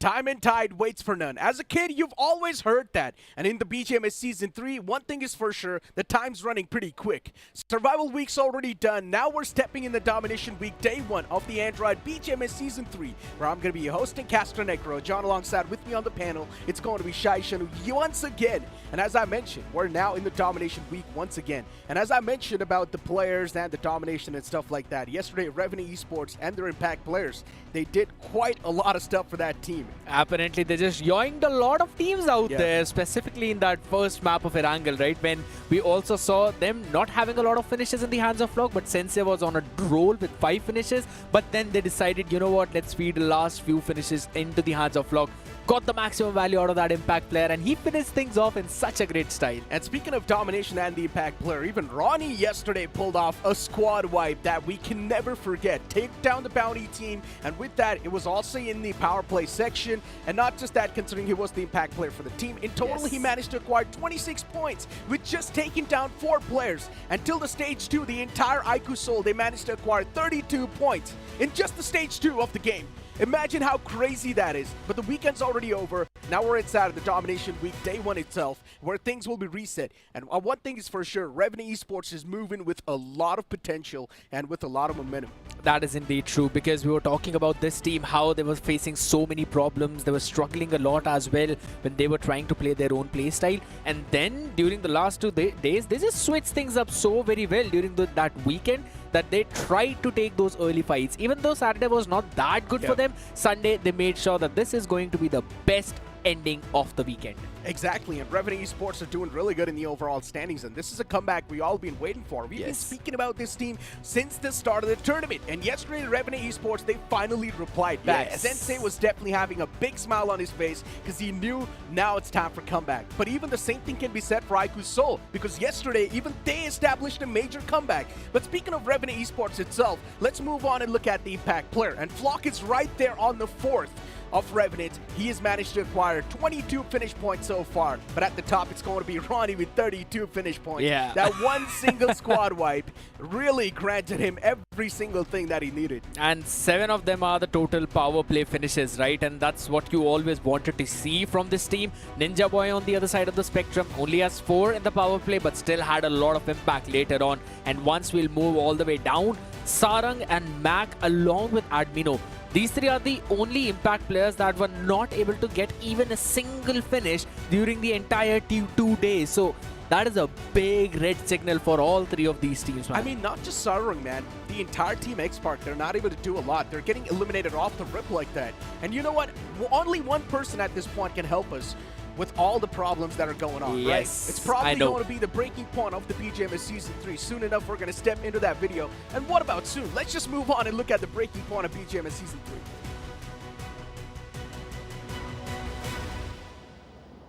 Time and tide waits for none. As a kid, you've always heard that. And in the BGMS Season 3, one thing is for sure, the time's running pretty quick. Survival Week's already done. Now we're stepping in the Domination Week, Day 1 of the Android BGMS Season 3, where I'm going to be hosting Castronegro. John alongside with me on the panel, it's going to be Shai Shanu once again. And as I mentioned, we're now in the Domination Week once again. And as I mentioned about the players and the domination and stuff like that, yesterday, Revenue Esports and their Impact players, they did quite a lot of stuff for that team. Apparently, they just yoinked a lot of teams out there, specifically in that first map of Erangel, right? When we also saw them not having a lot of finishes in the hands of Flock, but Sensei was on a roll with 5 finishes. But then they decided, you know what, let's feed the last few finishes into the hands of Flock. Got the maximum value out of that Impact player, and he finished things off in such a great style. And speaking of domination and the Impact player, even Ronnie yesterday pulled off a squad wipe that we can never forget. Take down the bounty team, and with that, it was also in the power play section. And not just that, considering he was the Impact player for the team. In total, he managed to acquire 26 points with just taking down 4 players. Until the Stage 2, the entire IQ Soul, they managed to acquire 32 points in just the Stage 2 of the game. Imagine how crazy that is. But the weekend's already over. Now we're inside of the Domination Week, Day 1 itself, where things will be reset. And one thing is for sure, Revenue Esports is moving with a lot of potential and with a lot of momentum. That is indeed true, because we were talking about this team, how they were facing so many problems. They were struggling a lot as well when they were trying to play their own play style. And then during the last 2 days, they just switched things up so very well during that weekend, that they tried to take those early fights. Even though Saturday was not that good for them, Sunday they made sure that this is going to be the best ending of the weekend. Exactly, and Revenue Esports are doing really good in the overall standings, and this is a comeback we all been waiting for. We've been speaking about this team since the start of the tournament, and yesterday Revenue Esports, they finally replied back. Sensei was definitely having a big smile on his face because he knew now it's time for comeback. But even the same thing can be said for IQ Soul, because yesterday even they established a major comeback. But speaking of Revenue Esports itself, let's move on and look at the Impact player, and Flock is right there on the 4th of Revenant. He has managed to acquire 22 finish points so far, but at the top it's going to be Ronnie with 32 finish points. That one single squad wipe really granted him every single thing that he needed. And 7 of them are the total power play finishes, right? And that's what you always wanted to see from this team. Ninja Boy on the other side of the spectrum only has 4 in the power play, but still had a lot of impact later on. And once we'll move all the way down, Sarang and Mac along with Admino, these 3 are the only Impact players that were not able to get even a single finish during the entire 2 days. So that is a big red signal for all 3 of these teams, man. I mean, not just Sarang, man. The entire Team X-Park, they're not able to do a lot. They're getting eliminated off the rip like that. And you know what? Only one person at this point can help us with all the problems that are going on, right? It's probably going to be the breaking point of the BGMS Season 3. Soon enough, we're going to step into that video. And what about soon? Let's just move on and look at the breaking point of BGMS Season 3.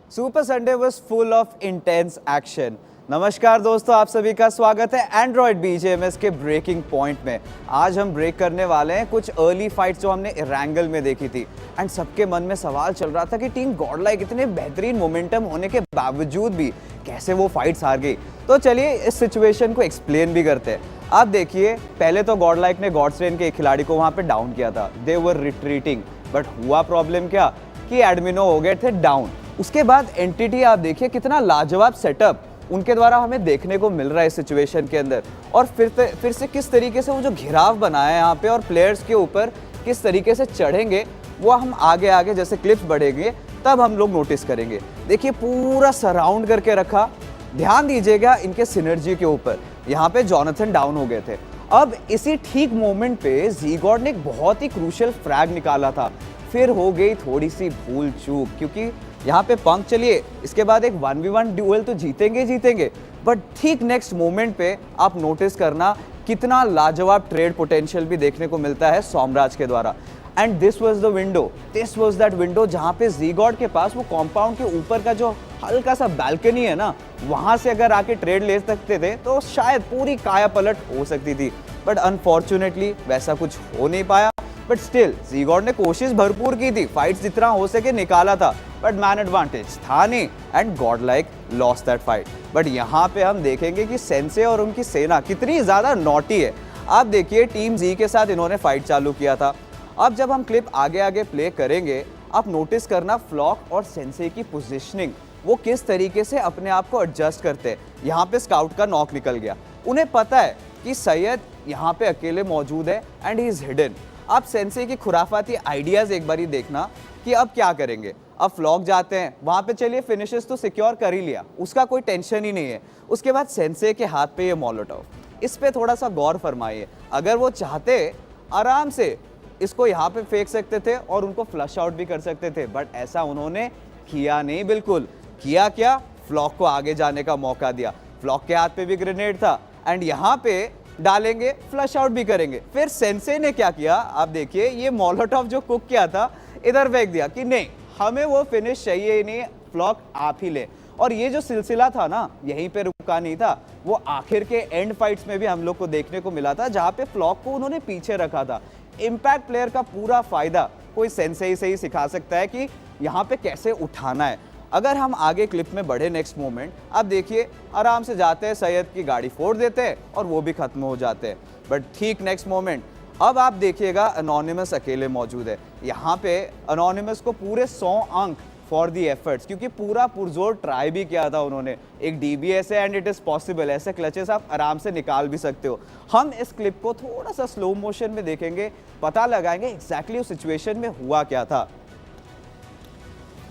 Super Sunday was full of intense action. नमस्कार दोस्तों, आप सभी का स्वागत है Android BGMS के breaking point में। आज हम ब्रेक करने वाले हैं कुछ अर्ली फाइट्स जो हमने एरैंगल में देखी थी, एंड सबके मन में सवाल चल रहा था कि टीम गॉडलाइक इतने बेहतरीन मोमेंटम होने के बावजूद भी कैसे वो फाइट्स हार गई। तो चलिए इस सिचुएशन को एक्सप्लेन भी करते हैं। आप देखिए, पहले तो गॉडलाइक ने गॉडस्ट्रेन के एक खिलाड़ी को वहाँ पे डाउन किया था, दे वर रिट्रीटिंग, बट हुआ प्रॉब्लम क्या कि एडमिनो हो गए थे डाउन। उसके बाद एंटिटी आप देखिए कितना लाजवाब सेटअप उनके द्वारा हमें देखने को मिल रहा है इस सिचुएशन के अंदर, और फिर से किस तरीके से वो जो घिराव बनाया है यहाँ पे और प्लेयर्स के ऊपर किस तरीके से चढ़ेंगे, वो हम आगे जैसे क्लिप्स बढ़ेंगे तब हम लोग नोटिस करेंगे। देखिए पूरा सराउंड करके रखा, ध्यान दीजिएगा इनके सिनर्जी के ऊपर। यहाँ पे जॉनथन डाउन हो गए थे। अब इसी ठीक मोमेंट पे ज़ीगॉड ने एक बहुत ही क्रूशियल फ्रैग निकाला था, फिर हो गई थोड़ी सी भूल चूक, क्योंकि यहाँ पे पंख, चलिए इसके बाद एक 1v1 ड्यूएल तो जीतेंगे, बट ठीक नेक्स्ट मोमेंट पे आप नोटिस करना कितना लाजवाब ट्रेड पोटेंशियल भी देखने को मिलता है सोमराज के द्वारा। And this was that window जहाँ पे ज़ीगॉड के पास वो कॉम्पाउंड के ऊपर का जो हल्का सा बालकनी है ना, वहाँ से अगर आके ट्रेड ले सकते थे तो शायद पूरी काया पलट हो सकती थी, बट अनफॉर्चुनेटली वैसा कुछ हो नहीं पाया। बट स्टिल ज़ीगॉड ने कोशिश भरपूर की थी, फाइट्स जितना हो सके निकाला था, बट मैन एडवांटेज था नहीं, and Godlike lost that fight. But यहाँ पे हम देखेंगे कि सेंसे और उनकी सेना कितनी ज़्यादा नॉटी है। आप देखिए टीम जी के साथ इन्होंने फाइट चालू किया था, अब जब हम क्लिप आगे प्ले करेंगे आप नोटिस करना फ्लॉक और सेंसे की पोजिशनिंग, वो किस तरीके से अपने आप को एडजस्ट करते हैं। यहाँ पे स्काउट का नॉक निकल गया, उन्हें पता है कि सैयद यहाँ पे अकेले मौजूद है एंड ही इज हिडन। आप सेंसे की खुराफाती आइडियाज एक बार ही देखना कि अब क्या करेंगे। अब फ्लॉक जाते हैं वहां पे, चलिए फिनिशेस तो सिक्योर कर ही लिया, उसका कोई टेंशन ही नहीं है। उसके बाद सेंसे के हाथ पे ये मोलोटोव, इस पे थोड़ा सा गौर फरमाइए। अगर वो चाहते आराम से इसको यहाँ पे फेंक सकते थे और उनको फ्लश आउट भी कर सकते थे, बट ऐसा उन्होंने किया नहीं। बिल्कुल किया क्या, फ्लॉक को आगे जाने का मौका दिया। फ्लॉक के हाथ पे भी ग्रेनेड था एंड यहाँ पे डालेंगे, फ्लश आउट भी करेंगे। फिर सेंसे ने क्या किया, आप देखिए, ये मोलोटोव जो कुक किया था इधर फेंक दिया कि नहीं, हमें वो फिनिश चाहिए ही नहीं, फ्लॉक आप ही ले। और ये जो सिलसिला था ना, यहीं पे रुका नहीं था, वो आखिर के एंड फाइट्स में भी हम लोग को देखने को मिला था, जहां पे फ्लॉक को उन्होंने पीछे रखा था। इम्पैक्ट प्लेयर का पूरा फायदा कोई सेंसे से ही सिखा सकता है कि यहाँ पे कैसे उठाना है। अगर हम आगे क्लिप में बढ़े नेक्स्ट मोमेंट, आप देखिए आराम से जाते हैं, सैयद की गाड़ी फोड़ देते हैं और वो भी खत्म हो जाते हैं। बट ठीक नेक्स्ट मोमेंट अब आप देखिएगा अनोनिमस अकेले मौजूद है। यहाँ पे अनोनिमस को पूरे 100 अंक फॉर दी एफर्ट्स, क्योंकि पूरा पुरजोर ट्राई भी किया था उन्होंने। एक डीबीएस है एंड इट इज पॉसिबल, ऐसे क्लचेस आप आराम से निकाल भी सकते हो। हम इस क्लिप को थोड़ा सा स्लो मोशन में देखेंगे, पता लगाएंगे एग्जैक्टली उस सिचुएशन में हुआ क्या था।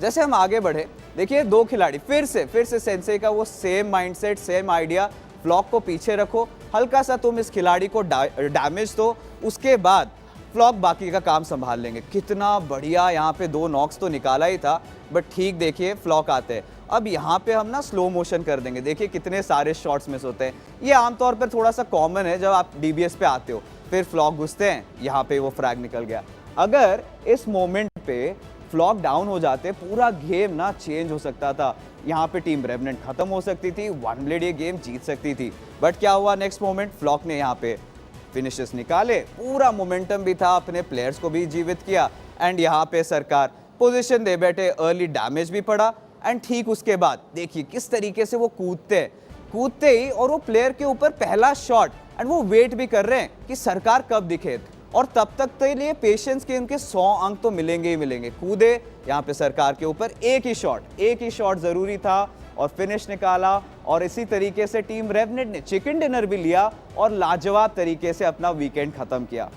जैसे हम आगे बढ़े, देखिए दो खिलाड़ी फिर से सेंसे का वो same mindset, same idea, flock को पीछे रखो, हल्का सा तुम इस खिलाड़ी को डैमेज दो, उसके बाद फ्लॉक बाकी का काम संभाल लेंगे। कितना बढ़िया, यहाँ पे 2 नॉक्स तो निकाला ही था, बट ठीक देखिए फ्लॉक आते हैं। अब यहाँ पे हम ना स्लो मोशन कर देंगे, देखिए कितने सारे शॉट्स मिस होते हैं। ये आमतौर पर थोड़ा सा कॉमन है जब आप डीबीएस पे आते हो। फिर फ्लॉक घुसते हैं, यहाँ पे वो फ्रैग निकल गया। अगर इस मोमेंट पे फ्लॉक डाउन हो जाते, पूरा गेम ना चेंज हो सकता था। यहाँ पे टीम रेवेनेंट खत्म हो सकती थी, वन ब्लेड ये गेम जीत सकती थी। बट क्या हुआ नेक्स्ट मोमेंट, फ्लॉक ने यहाँ पे फिनिशेस निकाले, पूरा मोमेंटम भी था, अपने प्लेयर्स को भी जीवित किया एंड यहाँ पे सरकार पोजीशन दे बैठे, अर्ली डैमेज भी पड़ा। एंड ठीक उसके बाद देखिए किस तरीके से वो कूदते ही और वो प्लेयर के ऊपर पहला शॉट, एंड वो वेट भी कर रहे हैं कि सरकार कब दिखे, और तब तक के लिए पेशेंस के उनके 100 अंक तो मिलेंगे ही मिलेंगे। कूदे यहाँ पे सरकार के ऊपर, एक ही शॉट जरूरी था और फिनिश निकाला। और इसी तरीके से टीम रेवेनेंट ने चिकन डिनर भी लिया और लाजवाब तरीके से अपना वीकेंड खत्म किया।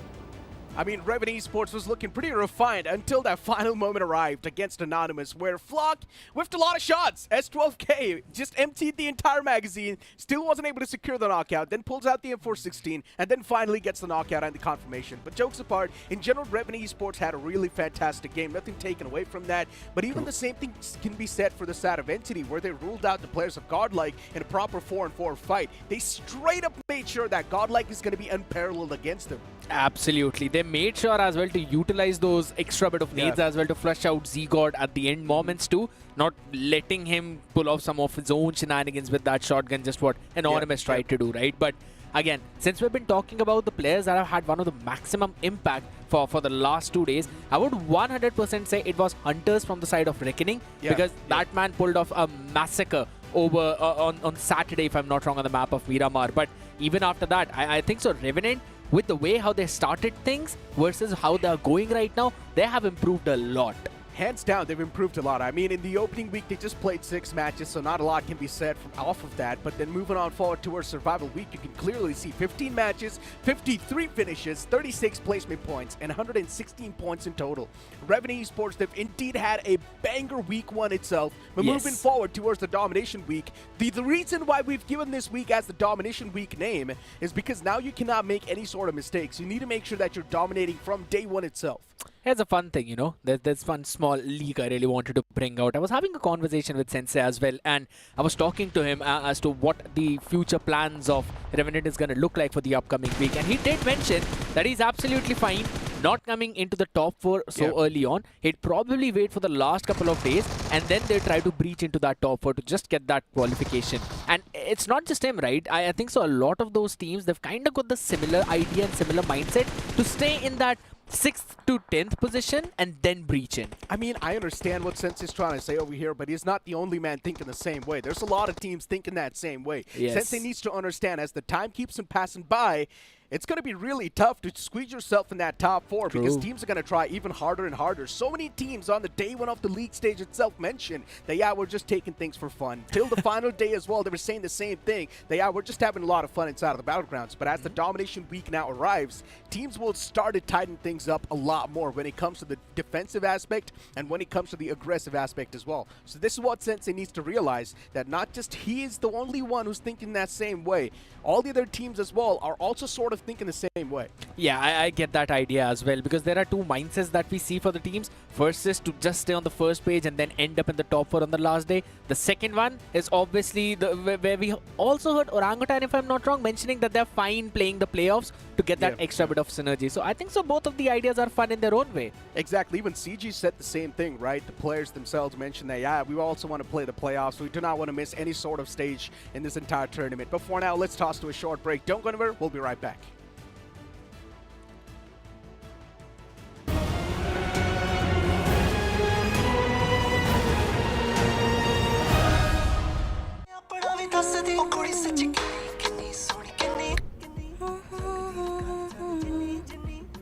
I mean, Revenant Esports was looking pretty refined until that final moment arrived against Anonymous, where Flock whiffed a lot of shots. S12K just emptied the entire magazine, still wasn't able to secure the knockout, then pulls out the M416, and then finally gets the knockout and the confirmation. But jokes apart, in general, Revenant Esports had a really fantastic game, nothing taken away from that. But even the same thing can be said for the side of Entity, where they ruled out the players of Godlike in a proper 4-on-4 fight. They straight up made sure that Godlike is going to be unparalleled against them. Absolutely. They made sure as well to utilize those extra bit of nades as well to flush out Z-God at the end moments too, not letting him pull off some of his own shenanigans with that shotgun, just what Anonymous tried to do, right? But again, since we've been talking about the players that have had one of the maximum impact for the last 2 days, I would 100% say it was Hunters from the side of Reckoning, because that man pulled off a massacre over on Saturday, if I'm not wrong, on the map of Miramar. But even after that, I think so Revenant, with the way how they started things versus how they're going right now, they have improved a lot. Hands down, they've improved a lot. I mean, in the opening week, they just played 6 matches, so not a lot can be said off of that. But then moving on forward towards Survival Week, you can clearly see 15 matches, 53 finishes, 36 placement points, and 116 points in total. Revenant Esports, they've indeed had a banger week 1 itself. But moving forward towards the Domination Week, the reason why we've given this week as the Domination Week name is because now you cannot make any sort of mistakes. You need to make sure that you're dominating from day 1 itself. Here's a fun thing, you know, there's one small leak I really wanted to bring out. I was having a conversation with Sensei as well, and I was talking to him as to what the future plans of Revenant is going to look like for the upcoming week. And he did mention that he's absolutely fine not coming into the top 4 so early on. He'd probably wait for the last couple of days, and then they try to breach into that top 4 to just get that qualification. And it's not just him, right? I think so a lot of those teams, they've kind of got the similar idea and similar mindset to stay in that 6th to 10th position and then breach in. I mean, I understand what Sensei's trying to say over here, but he's not the only man thinking the same way. There's a lot of teams thinking that same way. Yes. Sensei needs to understand, as the time keeps him passing by, it's going to be really tough to squeeze yourself in that top 4 because True. teams are going to try even harder and harder. So many teams on the day one of the league stage itself mentioned that, yeah, we're just taking things for fun. Till the final day as well, they were saying the same thing, that, yeah, we're just having a lot of fun inside of the Battlegrounds. But as the Domination week now arrives, teams will start to tighten things up a lot more when it comes to the defensive aspect and when it comes to the aggressive aspect as well. So this is what Sensei needs to realize, that not just he is the only one who's thinking that same way. All the other teams as well are also sort of thinking the same way. Yeah, I get that idea as well, because there are two mindsets that we see for the teams. First is to just stay on the first page and then end up in the top 4 on the last day. The second one is obviously where we also heard Orangutan, if I'm not wrong, mentioning that they're fine playing the playoffs to get that extra bit of synergy. So I think so both of the ideas are fun in their own way. Exactly. Even CG said the same thing, right? The players themselves mentioned that, yeah, we also want to play the playoffs. We do not want to miss any sort of stage in this entire tournament. But for now, let's toss to a short break. Don't go anywhere. We'll be right back.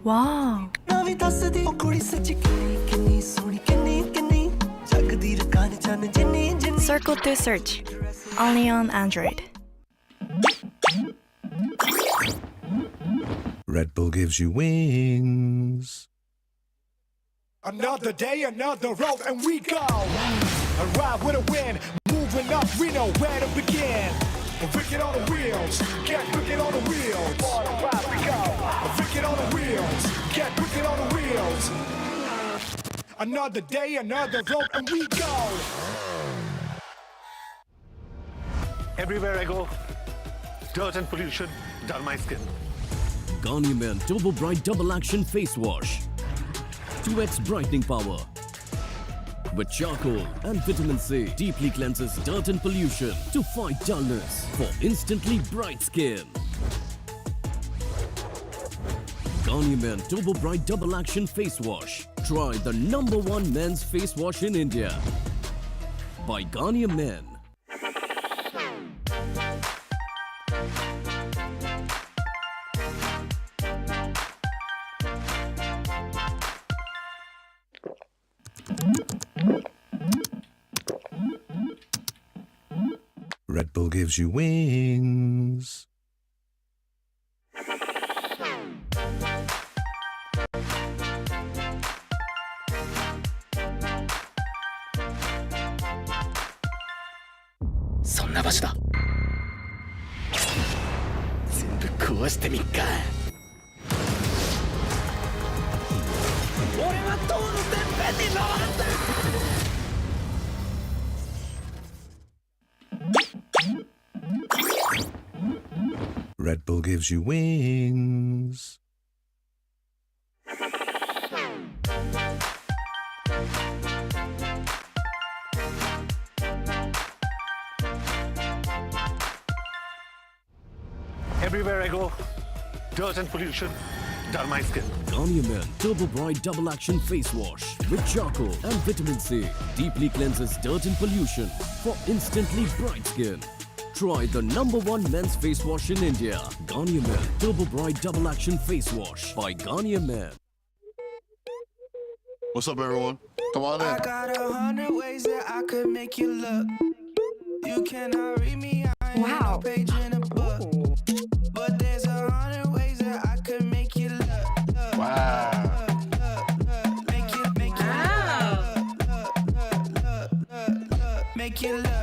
Wow. Circle to search. Only on Android. Red Bull gives you wings. Another day, another road, and we go. A ride with a win, moving up, we know where to begin. Wicked on the wheels, get wicked on the wheels. On a ride we go. Wicked on the wheels, get wicked on the wheels. Another day, another road, and we go. Everywhere I go, dirt and pollution dull my skin. Domination Turbo Bright Double Action Face Wash. 2x brightening power. With charcoal and vitamin C, deeply cleanses dirt and pollution to fight dullness for instantly bright skin. Domination Turbo Bright Double Action Face Wash. Try the #1 men's face wash in India. By Garnier Men. Red Bull gives you wings. Red Bull gives you wings. Everywhere I go, dirt and pollution dull my skin. Garnier Men Turbo Bright Double Action Face Wash with charcoal and vitamin C. Deeply cleanses dirt and pollution for instantly bright skin. Try the #1 men's face wash in India. Garnier Men Turbo Bright Double Action Face Wash by Garnier Men. What's up, everyone? Come on in. I got 100 ways that I could make you look. You cannot read me. I ain't no page in a book. But there's 100 ways that I could make you look. Wow. Make you make you look.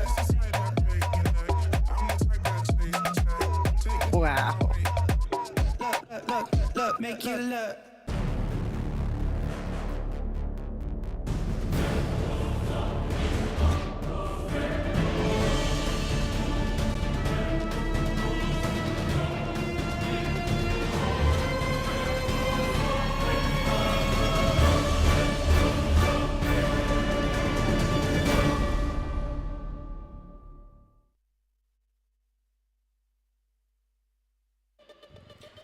Wow. Look, make you look.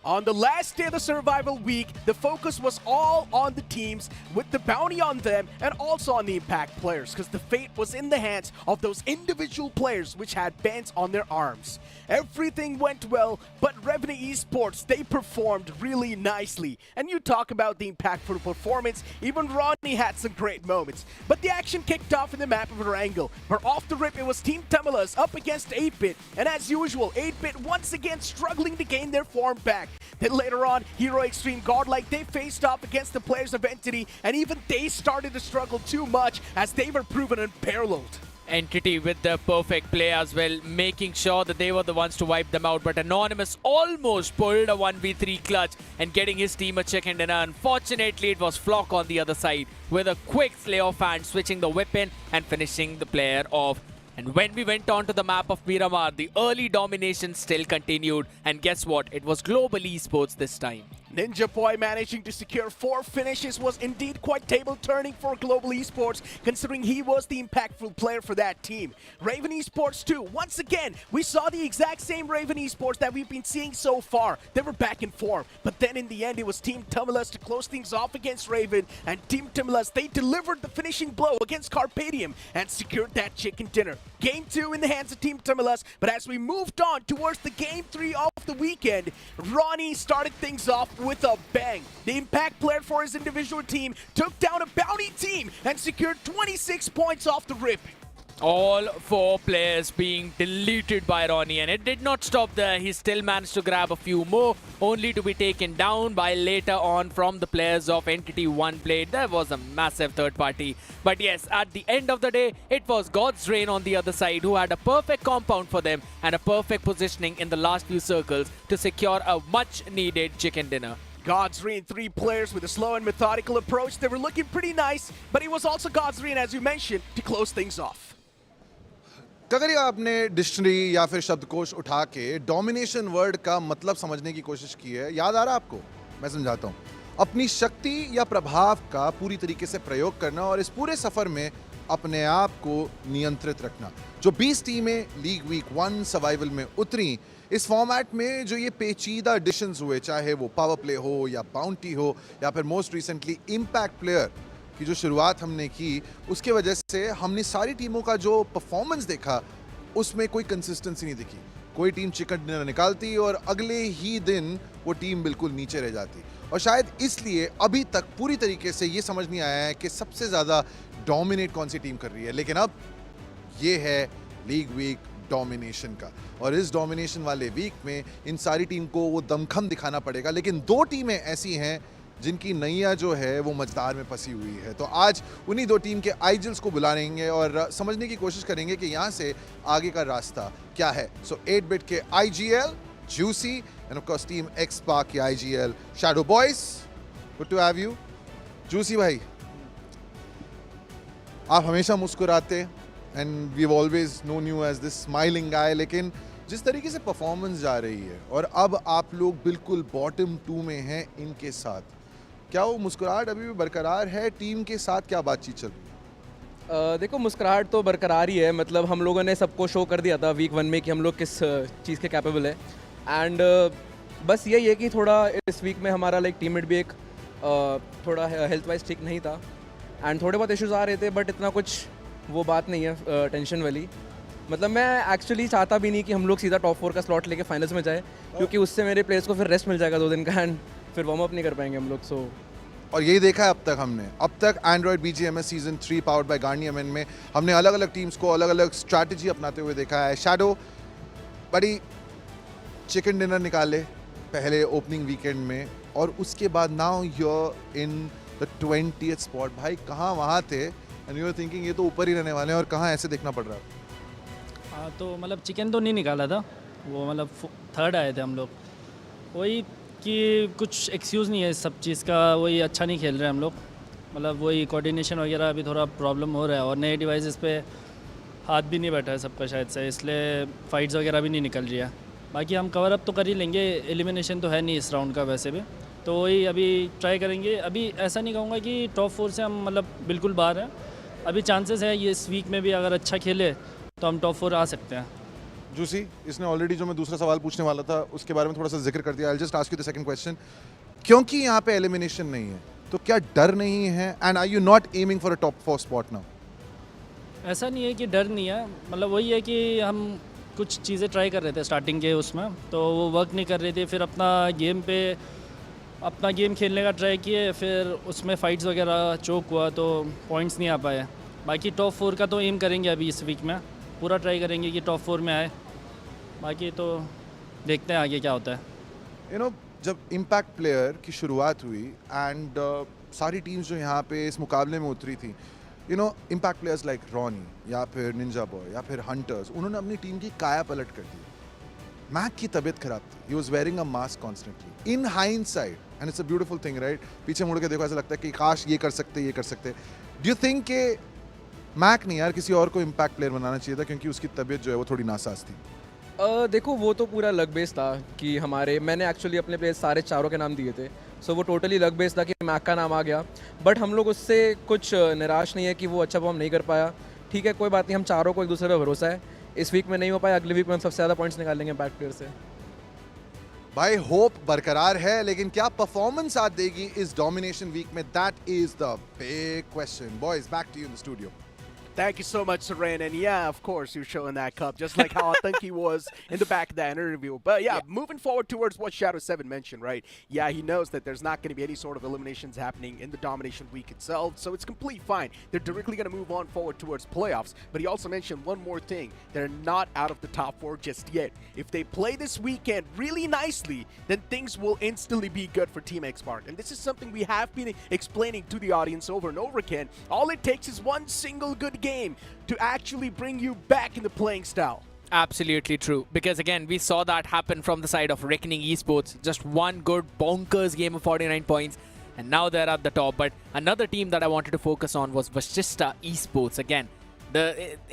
On the last day of the survival week, the focus was all on the teams with the bounty on them and also on the impact players because the fate was in the hands of those individual players which had bands on their arms. Everything went well, but Revenue Esports, they performed really nicely. And you talk about the impactful performance, even Ronnie had some great moments. But the action kicked off in the map of Erangel, where off the rip it was Team Tamilas up against 8-Bit, and as usual, 8-Bit once again struggling to gain their form back. Then later on, Hero Extreme Godlike, they faced off against the players of Entity, and even they started to struggle too much as they were proven unparalleled. Entity with the perfect play as well, making sure that they were the ones to wipe them out, but Anonymous almost pulled a 1v3 clutch and getting his team a chicken dinner. Unfortunately, it was Flock on the other side with a quick slay of hand, switching the weapon and finishing the player off. And when we went on to the map of Miramar, the early domination still continued. And guess what? It was Global Esports this time. Ninja Boy managing to secure 4 finishes was indeed quite table-turning for Global Esports, considering he was the impactful player for that team. Raven Esports too, once again, we saw the exact same Raven Esports that we've been seeing so far. They were back in form, but then in the end it was Team Tamilas to close things off against Raven, and Team Tamilas, they delivered the finishing blow against Carpadium and secured that chicken dinner. Game 2 in the hands of Team Tamilas, but as we moved on towards the Game 3 of the weekend, Ronnie started things off with a bang. The impact player for his individual team took down a bounty team and secured 26 points off the rip. All 4 players being deleted by Ronnie, and it did not stop there. He still managed to grab a few more, only to be taken down by later on from the players of Entity 1 Blade. There was a massive third party. But yes, at the end of the day, it was God's Reign on the other side who had a perfect compound for them and a perfect positioning in the last few circles to secure a much needed chicken dinner. God's Reign 3 players with a slow and methodical approach. They were looking pretty nice, but it was also God's Reign, as you mentioned, to close things off. अगर आपने dictionary या फिर शब्दकोश उठा के domination word का मतलब समझने की कोशिश की है, याद आ रहा है आपको? मैं समझाता हूँ। अपनी शक्ति या प्रभाव का पूरी तरीके से प्रयोग करना और इस पूरे सफर में अपने आप को नियंत्रित रखना। जो 20 टीमें लीग वीक 1 सर्वाइवल में उतरी, इस फॉर्मेट में जो ये पेचीदा एडिशंस हुए, चाहे वो पावर प्ले हो या बाउंटी हो या फिर मोस्ट रिसेंटली इम्पैक्ट प्लेयर की जो शुरुआत हमने की, उसके वजह से हमने सारी टीमों का जो परफॉर्मेंस देखा उसमें कोई कंसिस्टेंसी नहीं दिखी। कोई टीम चिकन डिनर निकालती और अगले ही दिन वो टीम बिल्कुल नीचे रह जाती, और शायद इसलिए अभी तक पूरी तरीके से ये समझ नहीं आया है कि सबसे ज़्यादा डोमिनेट कौन सी टीम कर रही है। लेकिन अब ये है लीग वीक डोमिनेशन का, और इस डोमिनेशन वाले वीक में इन सारी टीम को वो दमखम दिखाना पड़ेगा। लेकिन 2 टीमें ऐसी हैं जिनकी नैया जो है वो मझधार में फंसी हुई है। तो आज उन्हीं 2 टीम के आईजीएल्स को बुलाएंगे और समझने की कोशिश करेंगे कि यहाँ से आगे का रास्ता क्या है। सो 8-Bit के IGL Juicy and of course team Xspark के IGL Shadow boys, good to have you. Juicy भाई, आप हमेशा मुस्कुराते and we have always known you as this smiling guy, लेकिन जिस तरीके से परफॉर्मेंस जा रही है और अब आप लोग बिल्कुल बॉटम 2 में हैं इनके साथ, क्या वो मुस्कुराहट अभी भी बरकरार है? टीम के साथ क्या बातचीत चल रही है? देखो, मुस्कुराहट तो बरकरार ही है। मतलब हम लोगों ने सबको शो कर दिया था वीक 1 में कि हम लोग किस चीज़ के कैपेबल है, एंड बस यही है कि थोड़ा इस वीक में हमारा लाइक टीममेट भी एक थोड़ा हेल्थ वाइज ठीक नहीं था एंड थोड़े बहुत इश्यूज आ रहे थे, बट इतना कुछ वो बात नहीं है टेंशन वाली। मतलब मैं एक्चुअली चाहता भी नहीं कि हम लोग सीधा टॉप 4 का स्लॉट लेके फाइनल्स में जाए, क्योंकि उससे मेरे प्लेयर्स को फिर रेस्ट मिल जाएगा 2 दिन का एंड फिर वार्म अप नहीं कर पाएंगे हम लोग। सो और यही देखा है अब तक Android BGMS season 3 powered by Garnier man में हमने अलग अलग टीम्स को अलग अलग स्ट्रैटेजी अपनाते हुए देखा है। शैडो बड़ी चिकन डिनर निकाले पहले ओपनिंग वीकेंड में, और उसके बाद now you're in the 20th spot. भाई कहाँ वहाँ थे एंड यू आर थिंकिंग ये तो ऊपर ही रहने वाले हैं, और कहाँ ऐसे देखना पड़ रहा है? हाँ, तो मतलब चिकन तो नहीं निकाला था, वो मतलब 3rd आए थे हम लोग। वही कि कुछ एक्सक्यूज़ नहीं है इस सब चीज़ का, वही अच्छा नहीं खेल रहे हम लोग। मतलब वही कोऑर्डिनेशन वगैरह अभी थोड़ा प्रॉब्लम हो रहा है, और नए डिवाइसेस पे हाथ भी नहीं बैठा है सबका शायद से, इसलिए फाइट्स वगैरह भी नहीं निकल रही है। बाकी हम कवर अप तो कर ही लेंगे, एलिमिनेशन तो है नहीं इस राउंड का वैसे भी, तो वही अभी ट्राई करेंगे। अभी ऐसा नहीं कहूँगा कि टॉप 4 से हम मतलब बिल्कुल बाहर हैं, अभी चांसेस है ये इस वीक में भी अगर अच्छा खेले तो हम टॉप 4 आ सकते हैं। जूसी, इसने ऑलरेडी जो मैं दूसरा सवाल पूछने वाला था उसके बारे में थोड़ा सा जिक्र कर दिया. I'll just ask you the second question. क्योंकि यहाँ पे एलिमिनेशन नहीं है, तो क्या डर नहीं है? And are you not aiming for a top 4 spot now? ऐसा नहीं है कि डर नहीं है, मतलब वही है कि हम कुछ चीज़ें ट्राई कर रहे थे स्टार्टिंग के उसमें, तो वो वर्क नहीं कर रही थी. फिर अपना गेम खेलने का ट्राई किए, फिर उसमें फाइट्स वगैरह चोक हुआ तो पॉइंट्स नहीं आ पाए. बाकी टॉप 4 का तो एम करेंगे अभी इस वीक में, पूरा ट्राई करेंगे कि टॉप 4 में आए. बाकी तो देखते हैं आगे क्या होता है. You know, जब इम्पैक्ट प्लेयर की शुरुआत हुई एंड सारी टीम्स जो यहाँ पे इस मुकाबले में उतरी थी, you know, impact players like Ronnie या फिर निंजा बॉय या फिर हंटर्स, उन्होंने अपनी टीम की काया पलट कर दी. मैक की तबीयत खराब थी. He was wearing a mask constantly. In hindsight, and it's a beautiful thing, right? पीछे मुड़ के देखो, ऐसा लगता है कि काश ये कर सकते. डू यू थिंक के मैक नहीं यार किसी और को इम्पैक्ट प्लेयर बनाना चाहिए था, क्योंकि उसकी तबीयत जो है वो थोड़ी नासाज थी? देखो, वो तो पूरा लक बेस था कि मैंने एक्चुअली अपने प्लेयर्स सारे चारों के नाम दिए थे. सो वो टोटली लक बेस था कि मैक का नाम आ गया. बट हम लोग उससे कुछ निराश नहीं है कि वो अच्छा परफॉर्म नहीं कर पाया. ठीक है, कोई बात नहीं, हम चारों को एक दूसरे पर भरोसा है. इस वीक में नहीं हो पाया, अगले वीक में हम सबसे ज़्यादा पॉइंट्स निकालेंगे इम्पैक्ट प्लेयर से. भाई होप बरकरार है, लेकिन क्या परफॉर्मेंस साथ देगी इस डोमिनेशन वीक में? That is the big question. Boys, back to you in the studio. Thank you so much, Seren. And yeah, of course, you're showing that cup, just like how I think he was in the back of that interview. But yeah, moving forward towards what Shadow7 mentioned, right? Yeah, he knows that there's not going to be any sort of eliminations happening in the Domination week itself, so it's completely fine. They're directly going to move on forward towards playoffs. But he also mentioned one more thing. They're not out of the top 4 just yet. If they play this weekend really nicely, then things will instantly be good for Team X-Mark. And this is something we have been explaining to the audience over and over again. All it takes is one single good game to actually bring you back in the playing style. Absolutely true. Because again, we saw that happen from the side of Reckoning Esports. Just one good bonkers game of 49 points. And now they're at the top. But another team that I wanted to focus on was Vashishta Esports. Again, the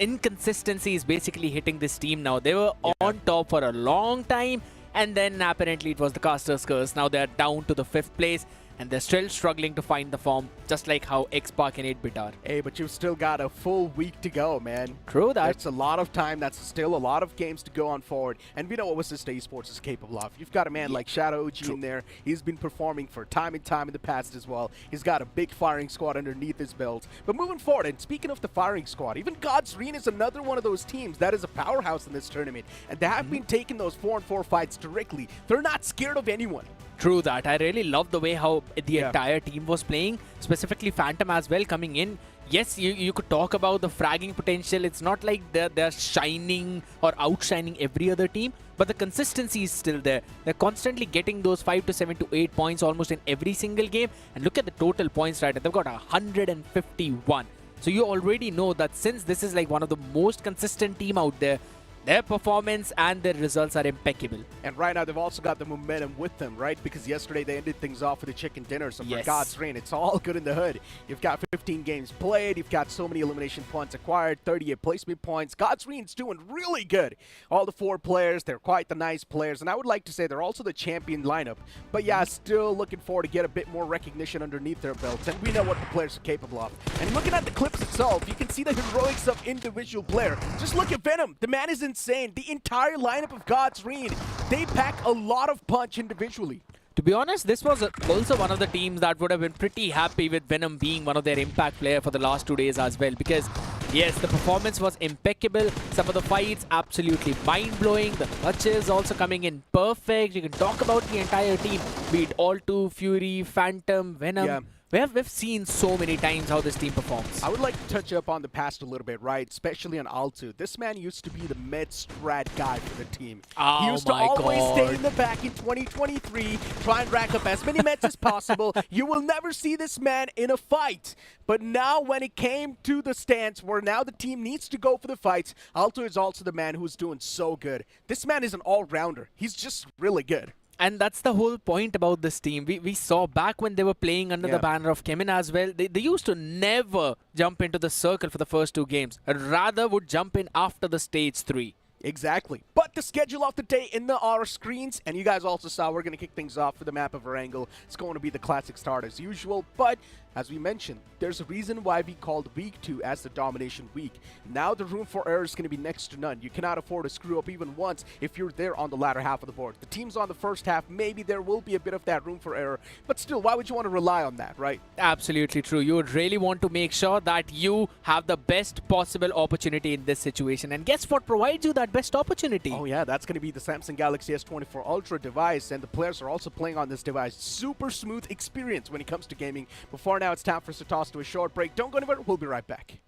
inconsistency is basically hitting this team now. They were on top for a long time. And then apparently it was the caster's curse. Now they're down to the 5th place. And they're still struggling to find the form, just like how X-Park and 8-Bit are. Hey, but you've still got a full week to go, man. True that. That's a lot of time. That's still a lot of games to go on forward. And we know what Vashishta Esports is capable of. You've got a man like Shadow OG in there. He's been performing for time and time in the past as well. He's got a big firing squad underneath his belt. But moving forward, and speaking of the firing squad, even God's Reign is another one of those teams that is a powerhouse in this tournament. And they have been taking those 4-on-4 fights directly. They're not scared of anyone. True that. I really love the way how the entire team was playing, specifically Phantom as well coming in. Yes, you could talk about the fragging potential. It's not like they're shining or outshining every other team, but the consistency is still there. They're constantly getting those 5 to 7 to 8 points almost in every single game. And look at the total points right now. They've got 151. So you already know that since this is like one of the most consistent team out there, their performance and their results are impeccable. And right now, they've also got the momentum with them, right? Because yesterday they ended things off with a chicken dinner. So for God's Reign, it's all good in the hood. You've got 15 games played. You've got so many elimination points acquired, 38 placement points. God's Reign's doing really good. All the 4 players, they're quite the nice players. And I would like to say they're also the champion lineup. But yeah, still looking forward to get a bit more recognition underneath their belts. And we know what the players are capable of. And looking at the clips itself, you can see the heroics of individual player. Just look at Venom. The man is insane. The entire lineup of God's Reign, they pack a lot of punch individually. To be honest, this was also one of the teams that would have been pretty happy with Venom being one of their impact player for the last 2 days as well. Because, yes, the performance was impeccable. Some of the fights absolutely mind-blowing. The touches also coming in perfect. You can talk about the entire team. Be it All2, Fury, Phantom, Venom. Yeah. We've seen so many times how this team performs. I would like to touch up on the past a little bit, right? Especially on Altu. This man used to be the med strat guy for the team. Oh, he used to always stay in the back in 2023, try and rack up as many meds as possible. You will never see this man in a fight. But now when it came to the stance where now the team needs to go for the fights, Altu is also the man who's doing so good. This man is an all-rounder. He's just really good. And that's the whole point about this team. We saw back when they were playing under the banner of Kemin as well, they used to never jump into the circle for the first 2 games. Rather would jump in after the stage 3. Exactly. But the schedule of the day in our screens, and you guys also saw we're going to kick things off for the map of Erangel. It's going to be the classic start as usual, but As we mentioned, there's a reason why we called week 2 as the domination week. Now the room for error is going to be next to none. You cannot afford to screw up even once if you're there on the latter half of the board. The teams on the first half, maybe there will be a bit of that room for error, but still, why would you want to rely on that, right? Absolutely true. You would really want to make sure that you have the best possible opportunity in this situation. And guess what provides you that best opportunity? Oh yeah, that's going to be the Samsung Galaxy S24 Ultra device, and the players are also playing on this device. Super smooth experience when it comes to gaming. Before now, it's time for us to toss to a short break. Don't go anywhere. We'll be right back.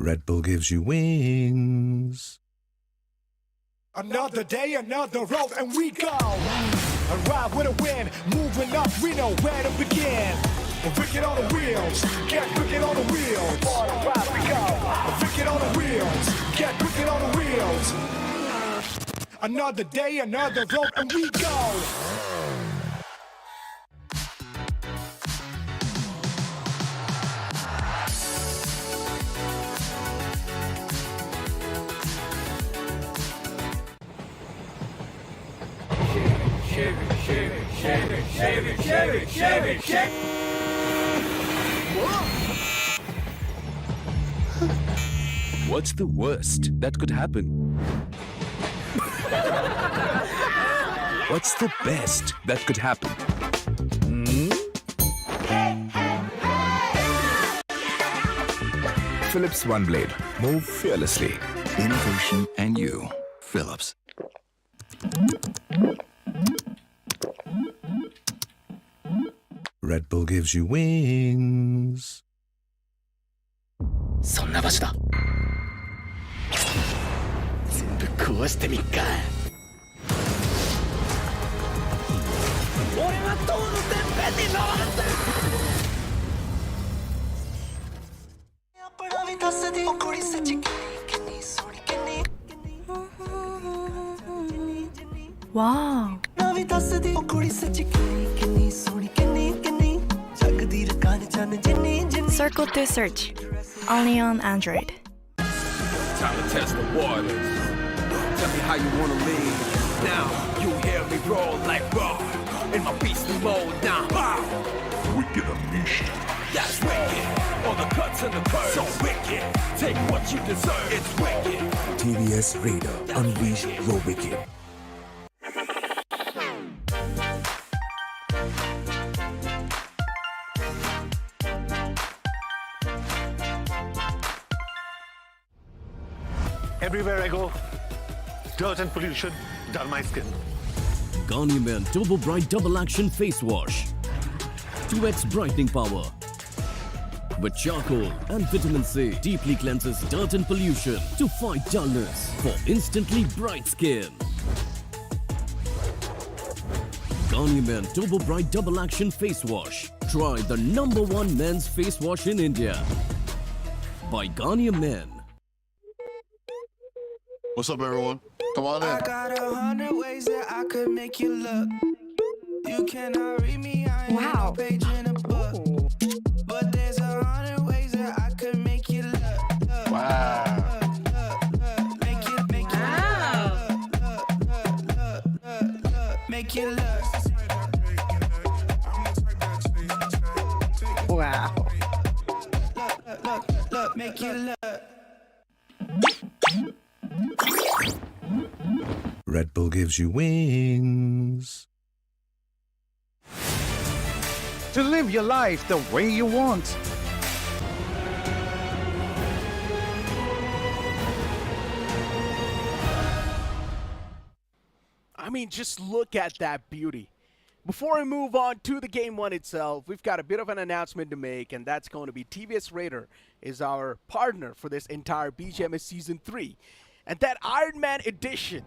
Red Bull gives you wings. Another day, another road, and we go. Arrive with a win, moving up, we know where to begin. Wicked on the wheels, get wicked on the wheels. Arrive we go. Wicked on the wheels, get wicked on the wheels. Another day, another road, and we go. What's the worst that could happen? What's the best that could happen? Philips One Blade. Move fearlessly. Innovation and you. Philips. Red Bull gives you wings. そんな場所だ。全部壊してみっか。俺は塔のてっぺんに登るんだ。ਆਪਣਾ ਵੀ ਦੱਸ ਦੇ ਉਹ ਕੁੜੀ ਸੱਚੀ ਕਿੰਨੀ ਸੋਹਣੀ ਕਿੰਨੀ। Wow. ਨਾ ਵੀ ਦੱਸ ਦੇ ਉਹ ਕੁੜੀ ਸੱਚੀ ਕਿੰਨੀ ਸੋਹਣੀ ਕਿੰਨੀ ਕਿੰਨੀ। ਜਗਦੀ ਰਕਾਨ ਚੰਨ ਜਿੰਨੀ ਜਿੰਨੀ। Circle to search. Only on Android. Time to test the waters. Tell me how you wanna leave. Now you hear me roll like raw. In my beastly mode now. Wicked unleashed. That's wicked. All the cuts and the curves. So wicked. Take what you deserve. It's wicked. TVS Raider. Unleash your wicked. Everywhere I go, dirt and pollution dull my skin. Garnier Men Turbo Bright Double Action Face Wash. 2x brightening power. With charcoal and vitamin C, deeply cleanses dirt and pollution to fight dullness for instantly bright skin. Garnier Men Turbo Bright Double Action Face Wash. Try the #1 men's face wash in India. By Garnier Men. What's up, everyone? Come on in. I got 100 ways that I could make you look. You cannot read me, I ain't no page in a book. But there's 100 ways that I could make you look. Wow. Make you look. Wow. Look, make you look. Red Bull gives you wings. To live your life the way you want. I mean, just look at that beauty. Before we move on to the Game 1 itself, we've got a bit of an announcement to make, and that's going to be TVS Raider is our partner for this entire BGMS Season 3. And that Iron Man edition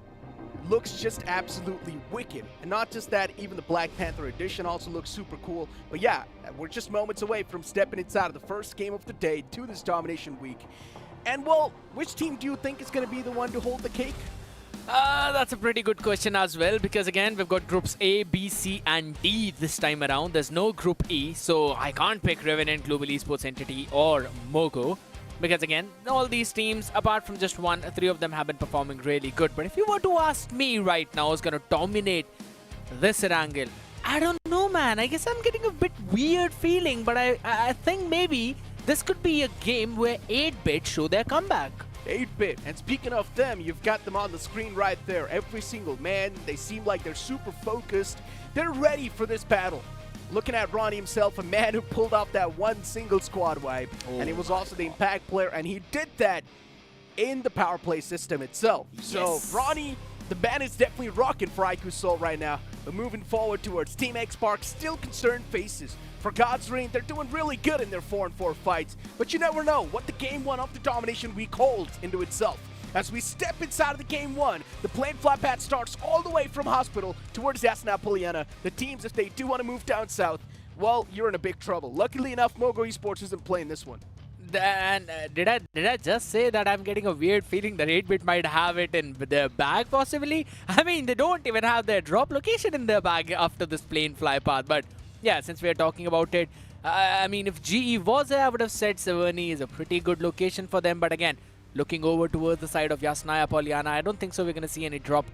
looks just absolutely wicked. And not just that, even the Black Panther edition also looks super cool. But yeah, we're just moments away from stepping inside of the first game of the day to this Domination Week. And well, which team do you think is going to be the one to hold the cake? That's a pretty good question as well, because again, we've got groups A, B, C, and D this time around. There's no group E, so I can't pick Revenant, Global Esports Entity, or Mogo. Because again, all these teams, apart from just one, 3 of them have been performing really good. But if you were to ask me right now who's going to dominate this Erangel, I don't know, man. I guess I'm getting a bit weird feeling, but I think maybe this could be a game where 8-bit show their comeback. 8-bit. And speaking of them, you've got them on the screen right there. Every single man, they seem like they're super focused. They're ready for this battle. Looking at Ronnie himself, a man who pulled off that one single squad wipe. And he was also the impact player, and he did that in the power play system itself. So Ronnie, the man is definitely rocking for IQ Soul right now. But moving forward towards Team X Spark, still concerned faces. For God's Reign, they're doing really good in their 4-on-4 fights. But you never know what the Game 1 of the Domination week holds into itself. As we step inside of the Game 1, the plane flat path starts all the way from Hospital towards Yasna Poliana. The teams, if they do want to move down south, well, you're in a big trouble. Luckily enough, Mogo Esports isn't playing this one. And did I just say that I'm getting a weird feeling that 8-bit might have it in their bag possibly? I mean, they don't even have their drop location in their bag after this plane fly path. But yeah, since we are talking about it, I mean, if GE was there, I would have said Severny is a pretty good location for them. But again, looking over towards the side of Yasnaya Polyana, I don't think so we're going to see any drop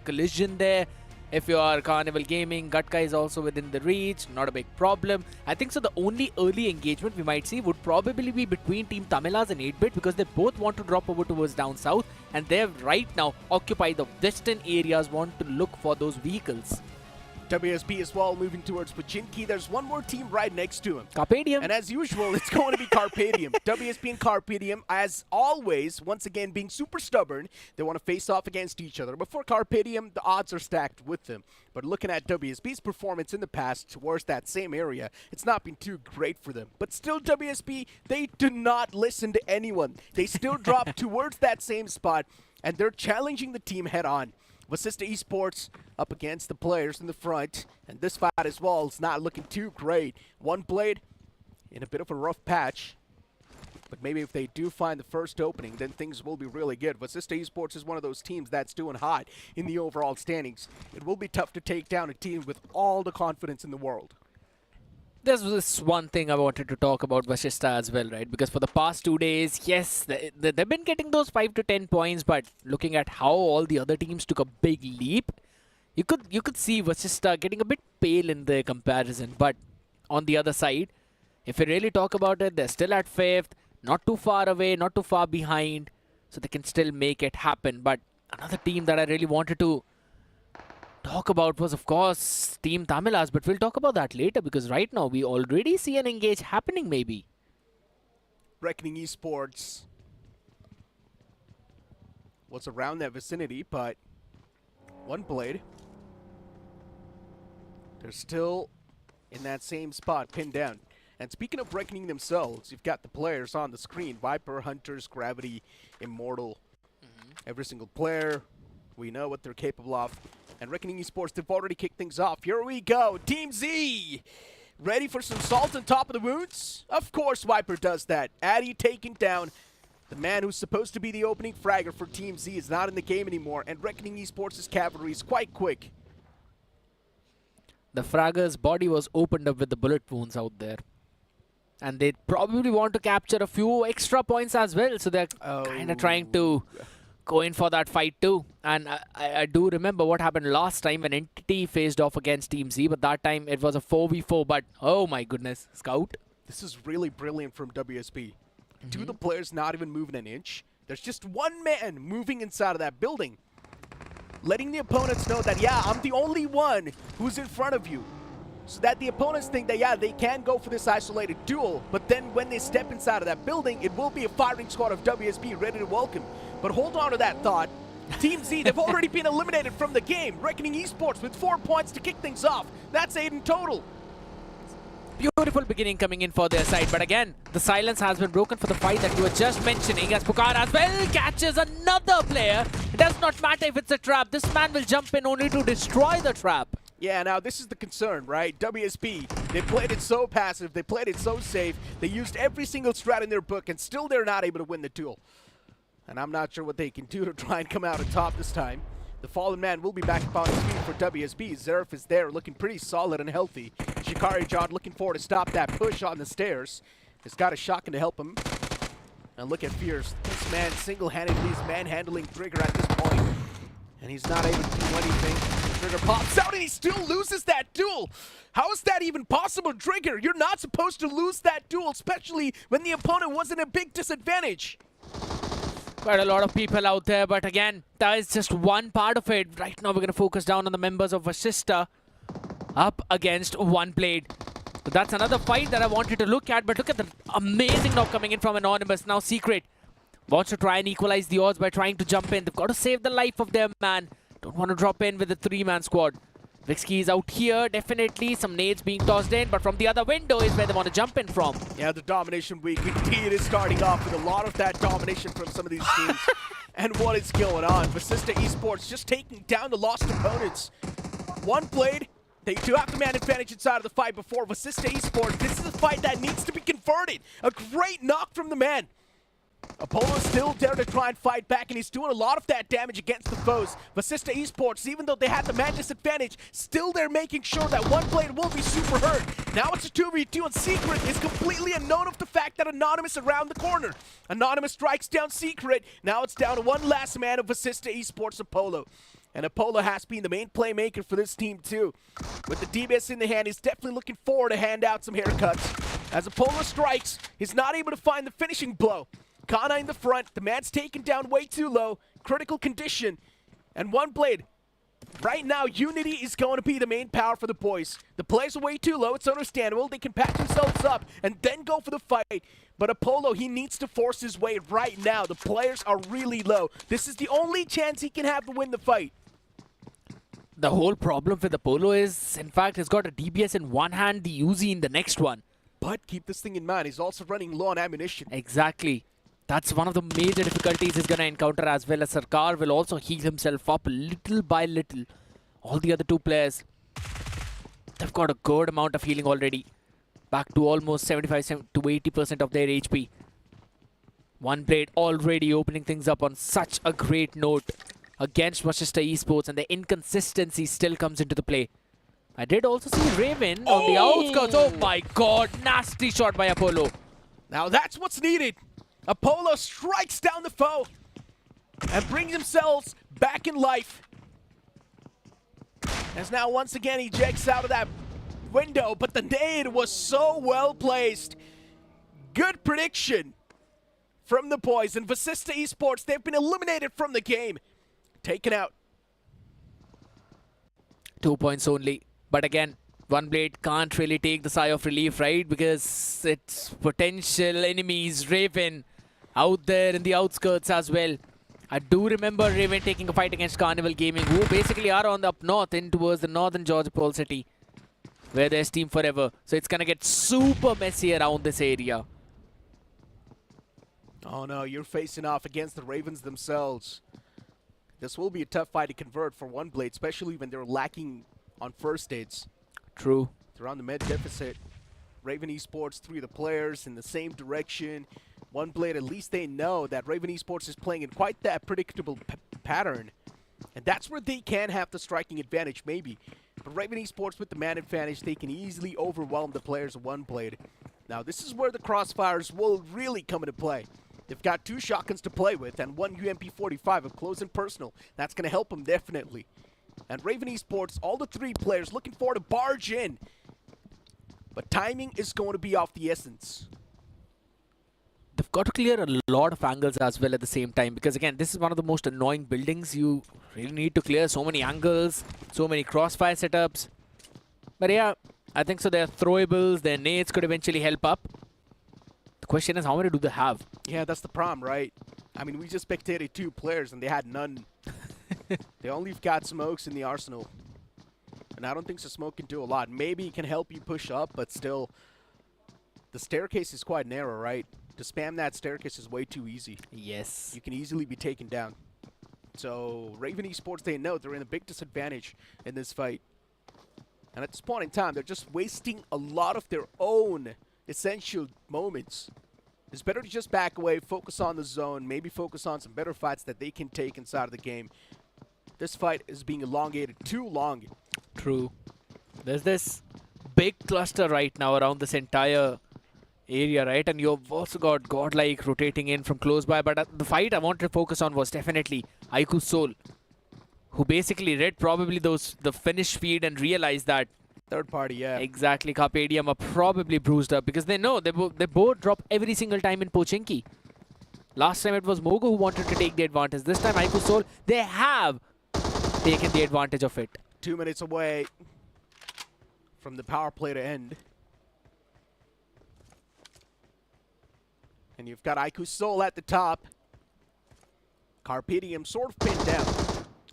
collision there. If you are Carnival Gaming, Gatka is also within the reach, not a big problem. I think so the only early engagement we might see would probably be between Team Tamilas and 8-bit, because they both want to drop over towards down south, and they right now occupy the western areas, want to look for those vehicles. WSP as well, moving towards Pachinki. There's one more team right next to him. Carpedium. And as usual, it's going to be Carpedium. WSP and Carpedium, as always, once again being super stubborn, they want to face off against each other. But for Carpedium, the odds are stacked with them. But looking at WSP's performance in the past towards that same area, it's not been too great for them. But still, WSP, they do not listen to anyone. They still drop towards that same spot, and they're challenging the team head on. Vasista Esports up against the players in the front, and this fight as well is not looking too great. One blade in a bit of a rough patch, but maybe if they do find the first opening, then things will be really good. Vasista Esports is one of those teams that's doing hot in the overall standings. It will be tough to take down a team with all the confidence in the world. There's this one thing I wanted to talk about Vasista as well, right? Because for the past 2 days, yes, they've been getting those 5 to 10 points, but looking at how all the other teams took a big leap, you could see Vasista getting a bit pale in the comparison. But on the other side, if we really talk about it, they're still at 5th, not too far away, not too far behind, so they can still make it happen. But another team that I really wanted to talk about was, of course, Team Tamilas, but we'll talk about that later, because right now we already see an engage happening maybe. Reckoning Esports was around that vicinity, but one blade. They're still in that same spot, pinned down. And speaking of Reckoning themselves, you've got the players on the screen. Viper, Hunters, Gravity, Immortal. Every single player, we know what they're capable of. And Reckoning Esports, they've already kicked things off. Here we go. Team Z, ready for some salt on top of the wounds? Of course Viper does that. Addy taking down the man who's supposed to be the opening fragger for Team Z is not in the game anymore. And Reckoning Esports' cavalry is quite quick. The fragger's body was opened up with the bullet wounds out there. And they probably want to capture a few extra points as well. So they're kind of trying to go in for that fight too. And I do remember what happened last time when Entity faced off against Team Z, but that time it was a 4v4. But oh my goodness, Scout. This is really brilliant from WSP. Two of the players not even moving an inch. There's just one man moving inside of that building, letting the opponents know that, yeah, I'm the only one who's in front of you. So that the opponents think that, yeah, they can go for this isolated duel, but then when they step inside of that building, it will be a firing squad of WSP ready to welcome. But hold on to that thought. Team Z, they've already been eliminated from the game. Reckoning Esports with 4 points to kick things off. That's 8 in total. Beautiful beginning coming in for their side, but again, the silence has been broken for the fight that you were just mentioning, as Pukar as well catches another player. It does not matter if it's a trap. This man will jump in only to destroy the trap. Yeah, now this is the concern, right? WSP, they played it so passive, they played it so safe, they used every single strat in their book, and still they're not able to win the duel. And I'm not sure what they can do to try and come out on top this time. The Fallen Man will be back up on his feet for WSP. Zerf is there, looking pretty solid and healthy. Shikari Jod looking forward to stop that push on the stairs. He's got a shotgun to help him. And look at Fierce. This man single-handedly is manhandling Trigger at this point. And he's not able to do anything. Trigger pops out and he still loses that duel. How is that even possible, Trigger? You're not supposed to lose that duel, especially when the opponent was in a big disadvantage. Quite a lot of people out there, but again, that is just one part of it. Right now, we're going to focus down on the members of Vasista up against OneBlade. So that's another fight that I wanted to look at, but look at the amazing knock coming in from Anonymous. Now Secret wants to try and equalize the odds by trying to jump in. They've got to save the life of their man. Don't want to drop in with a 3-man squad. Vixky is out here, definitely. Some nades being tossed in, but from the other window is where they want to jump in from. Yeah, the Domination week indeed is starting off with a lot of that domination from some of these teams. And what is going on? Vasista Esports just taking down the lost opponents. OneBlade, they do have the man advantage inside of the fight before Vasista Esports. This is a fight that needs to be converted. A great knock from the man. Apollo's still there to try and fight back, and he's doing a lot of that damage against the foes. Vasista Esports, even though they had the man disadvantage, still they're making sure that OneBlade will be super hurt. Now it's a 2v2, and Secret is completely unknown of the fact that Anonymous around the corner. Anonymous strikes down Secret. Now it's down to one last man of Vasista Esports, Apollo. And Apollo has been the main playmaker for this team too. With the DBS in the hand, he's definitely looking forward to hand out some haircuts. As Apollo strikes, he's not able to find the finishing blow. Kana in the front, the man's taken down way too low, critical condition, and OneBlade. Right now, Unity is going to be the main power for the boys. The players are way too low, it's understandable, they can patch themselves up and then go for the fight. But Apollo, he needs to force his way right now. The players are really low. This is the only chance he can have to win the fight. The whole problem with Apollo is, in fact, he's got a DBS in one hand, the Uzi in the next one. But keep this thing in mind, he's also running low on ammunition. Exactly. That's one of the major difficulties he's going to encounter, as well as Sarkar will also heal himself up little by little. All the other two players, they've got a good amount of healing already. Back to almost 75 to 80% of their HP. OneBlade already opening things up on such a great note against Vasista Esports, and the inconsistency still comes into the play. I did also see Raven on the outskirts. Oh my god, nasty shot by Apollo. Now that's what's needed. Apollo strikes down the foe and brings themselves back in life. As now once again he ejects out of that window, but the nade was so well placed. Good prediction from the boys, and Vasista Esports, they've been eliminated from the game. Taken out. 2 points only. But again, OneBlade can't really take the sigh of relief, right? Because it's potential enemies, Raven, out there in the outskirts as well. I do remember Raven taking a fight against Carnival Gaming, who basically are on the up north in towards the northern Georgia Pole City, where there's Team Forever. So it's going to get super messy around this area. Oh no, you're facing off against the Ravens themselves. This will be a tough fight to convert for OneBlade, especially when they're lacking on first aids. True. They're on the med deficit. Raven Esports, 3 of the players in the same direction. OneBlade, at least they know that Raven Esports is playing in quite that predictable pattern. And that's where they can have the striking advantage, maybe. But Raven Esports with the man advantage, they can easily overwhelm the players of OneBlade. Now, this is where the crossfires will really come into play. They've got 2 shotguns to play with and 1 UMP-45 of close and personal. That's going to help them definitely. And Raven Esports, all the 3 players looking forward to barge in. But timing is going to be off the essence. They've got to clear a lot of angles as well at the same time, because again, this is one of the most annoying buildings. You really need to clear so many angles, so many crossfire setups. But yeah, I think so their throwables, their nades could eventually help up. The question is, how many do they have? Yeah, that's the problem, right? I mean, we just spectated 2 players and they had none. They only got smokes in the arsenal. And I don't think so smoke can do a lot. Maybe it can help you push up, but still, the staircase is quite narrow, right? To spam that staircase is way too easy. Yes. You can easily be taken down. So, Raven Esports, they know they're in a big disadvantage in this fight. And at this point in time, they're just wasting a lot of their own essential moments. It's better to just back away, focus on the zone, maybe focus on some better fights that they can take inside of the game. This fight is being elongated too long. True. There's this big cluster right now around this entire area, right? And you've also got Godlike rotating in from close by. But the fight I wanted to focus on was definitely Aiku Soul, who basically read probably the finish feed and realized that third party, yeah. Exactly, Carpedium are probably bruised up because they know they both drop every single time in Pochinki. Last time it was Mogo who wanted to take the advantage. This time Aiku Soul, they have taken the advantage of it. 2 minutes away from the power play to end. And you've got Aiku Soul at the top. Carpedium sort of pinned down.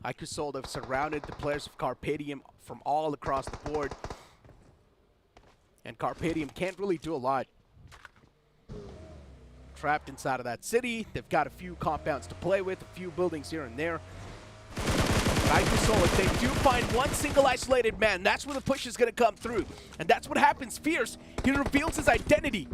Aiku Soul have surrounded the players of Carpedium from all across the board. And Carpedium can't really do a lot. Trapped inside of that city. They've got a few compounds to play with, a few buildings here and there. But Aiku Soul, if they do find one single isolated man, that's where the push is going to come through. And that's what happens. Fierce, he reveals his identity.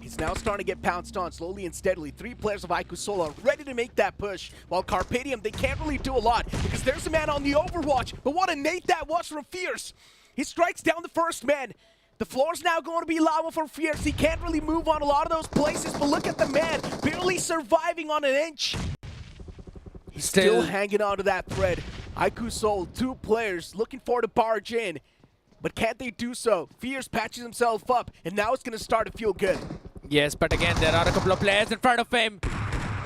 He's now starting to get pounced on slowly and steadily. 3 players of Aiku Soul are ready to make that push, while Carpedium, they can't really do a lot because there's a man on the overwatch. But what a nade that was from Fierce. He strikes down the first man. The floor's now going to be lava for Fierce. He can't really move on a lot of those places, but look at the man, barely surviving on an inch. He's still hanging on to that thread. Aiku Soul, 2 players looking for to barge in, but can't they do so? Fierce patches himself up, and now it's going to start to feel good. Yes, but again, there are a couple of players in front of him.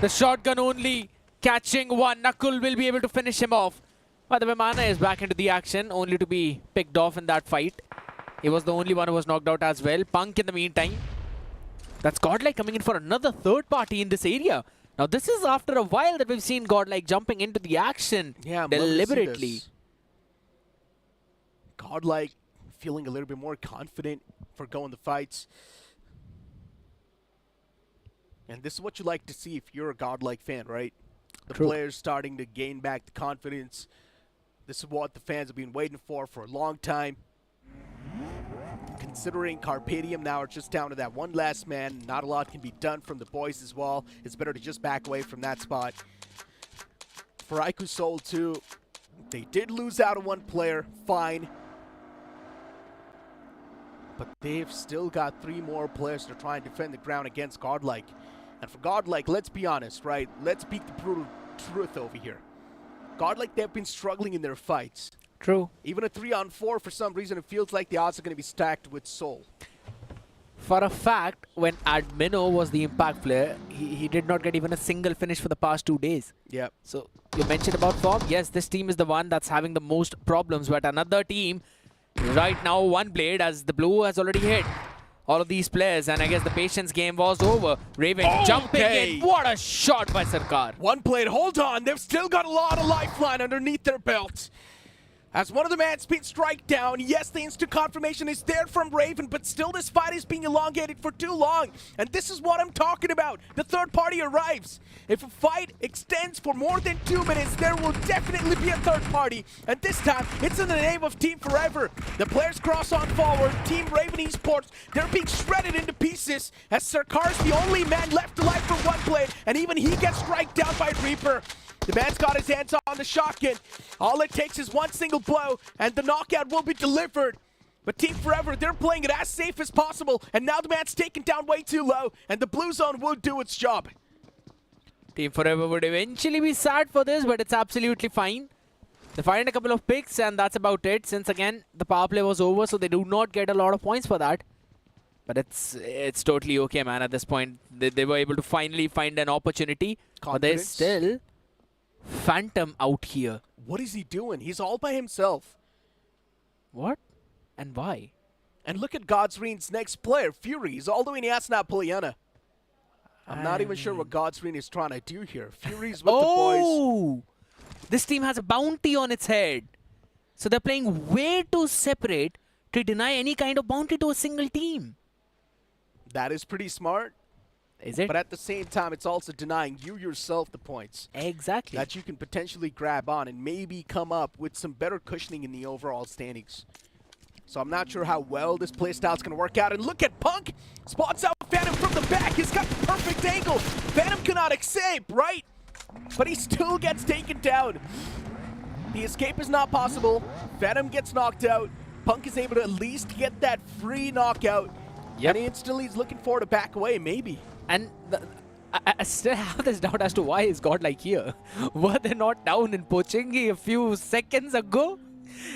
The shotgun only catching one. Nakul will be able to finish him off. But the Vimana is back into the action, only to be picked off in that fight. He was the only one who was knocked out as well. Punk in the meantime. That's Godlike coming in for another third party in this area. Now, this is after a while that we've seen Godlike jumping into the action deliberately. Godlike feeling a little bit more confident for going the fights. And this is what you like to see if you're a Godlike fan, right? The players starting to gain back the confidence. This is what the fans have been waiting for a long time. Considering Carpedium now are just down to that one last man, not a lot can be done from the boys as well. It's better to just back away from that spot. For Aiku Soul too, they did lose out on 1 player, fine. But they've still got 3 more players to try and defend the ground against Godlike. And for Godlike, let's be honest, right? Let's speak the brutal truth over here. Godlike, they've been struggling in their fights. True. Even a 3-on-4, for some reason, it feels like the odds are going to be stacked with Soul. For a fact, when Admino was the impact player, he did not get even a single finish for the past 2 days. Yep. So, you mentioned about form. Yes, this team is the one that's having the most problems. But another team, right now, 1 blade, as the blue has already hit all of these players. And I guess the patience game was over. Raven jumping in. What a shot by Sarkar. 1 blade, hold on. They've still got a lot of lifeline underneath their belt. As one of the man's been strike down, yes, the instant confirmation is there from Raven, but still this fight is being elongated for too long. And this is what I'm talking about. The third party arrives. If a fight extends for more than 2 minutes, there will definitely be a third party. And this time, it's in the name of Team Forever. The players cross on forward. Team Raven Esports, they're being shredded into pieces as Sarkar's the only man left alive for 1 blade, and even he gets strike down by Reaper. The man's got his hands on the shotgun. All it takes is 1 single blow, and the knockout will be delivered. But Team Forever, they're playing it as safe as possible, and now the man's taken down way too low, and the blue zone will do its job. Team Forever would eventually be sad for this, but it's absolutely fine. They find a couple of picks, and that's about it, since again, the power play was over, so they do not get a lot of points for that. But it's totally okay, man, at this point. They were able to finally find an opportunity, but there's still Phantom out here. What is he doing? He's all by himself. What? And why? And look at Godsreen's next player, Fury. He's all the way in Yasna Polyana. I'm not even sure what Godsreen is trying to do here. Fury's with the boys. This team has a bounty on its head. So they're playing way too separate to deny any kind of bounty to a single team. That is pretty smart. Is it? But at the same time, it's also denying you yourself the points. Exactly. That you can potentially grab on and maybe come up with some better cushioning in the overall standings. So I'm not sure how well this playstyle is going to work out. And look at Punk! Spots out Phantom from the back. He's got the perfect angle. Phantom cannot escape, right? But he still gets taken down. The escape is not possible. Phantom gets knocked out. Punk is able to at least get that free knockout. Yep. And he instantly is looking for to back away, maybe. And I still have this doubt as to why is Godlike here. Were they not down in Pochinki a few seconds ago?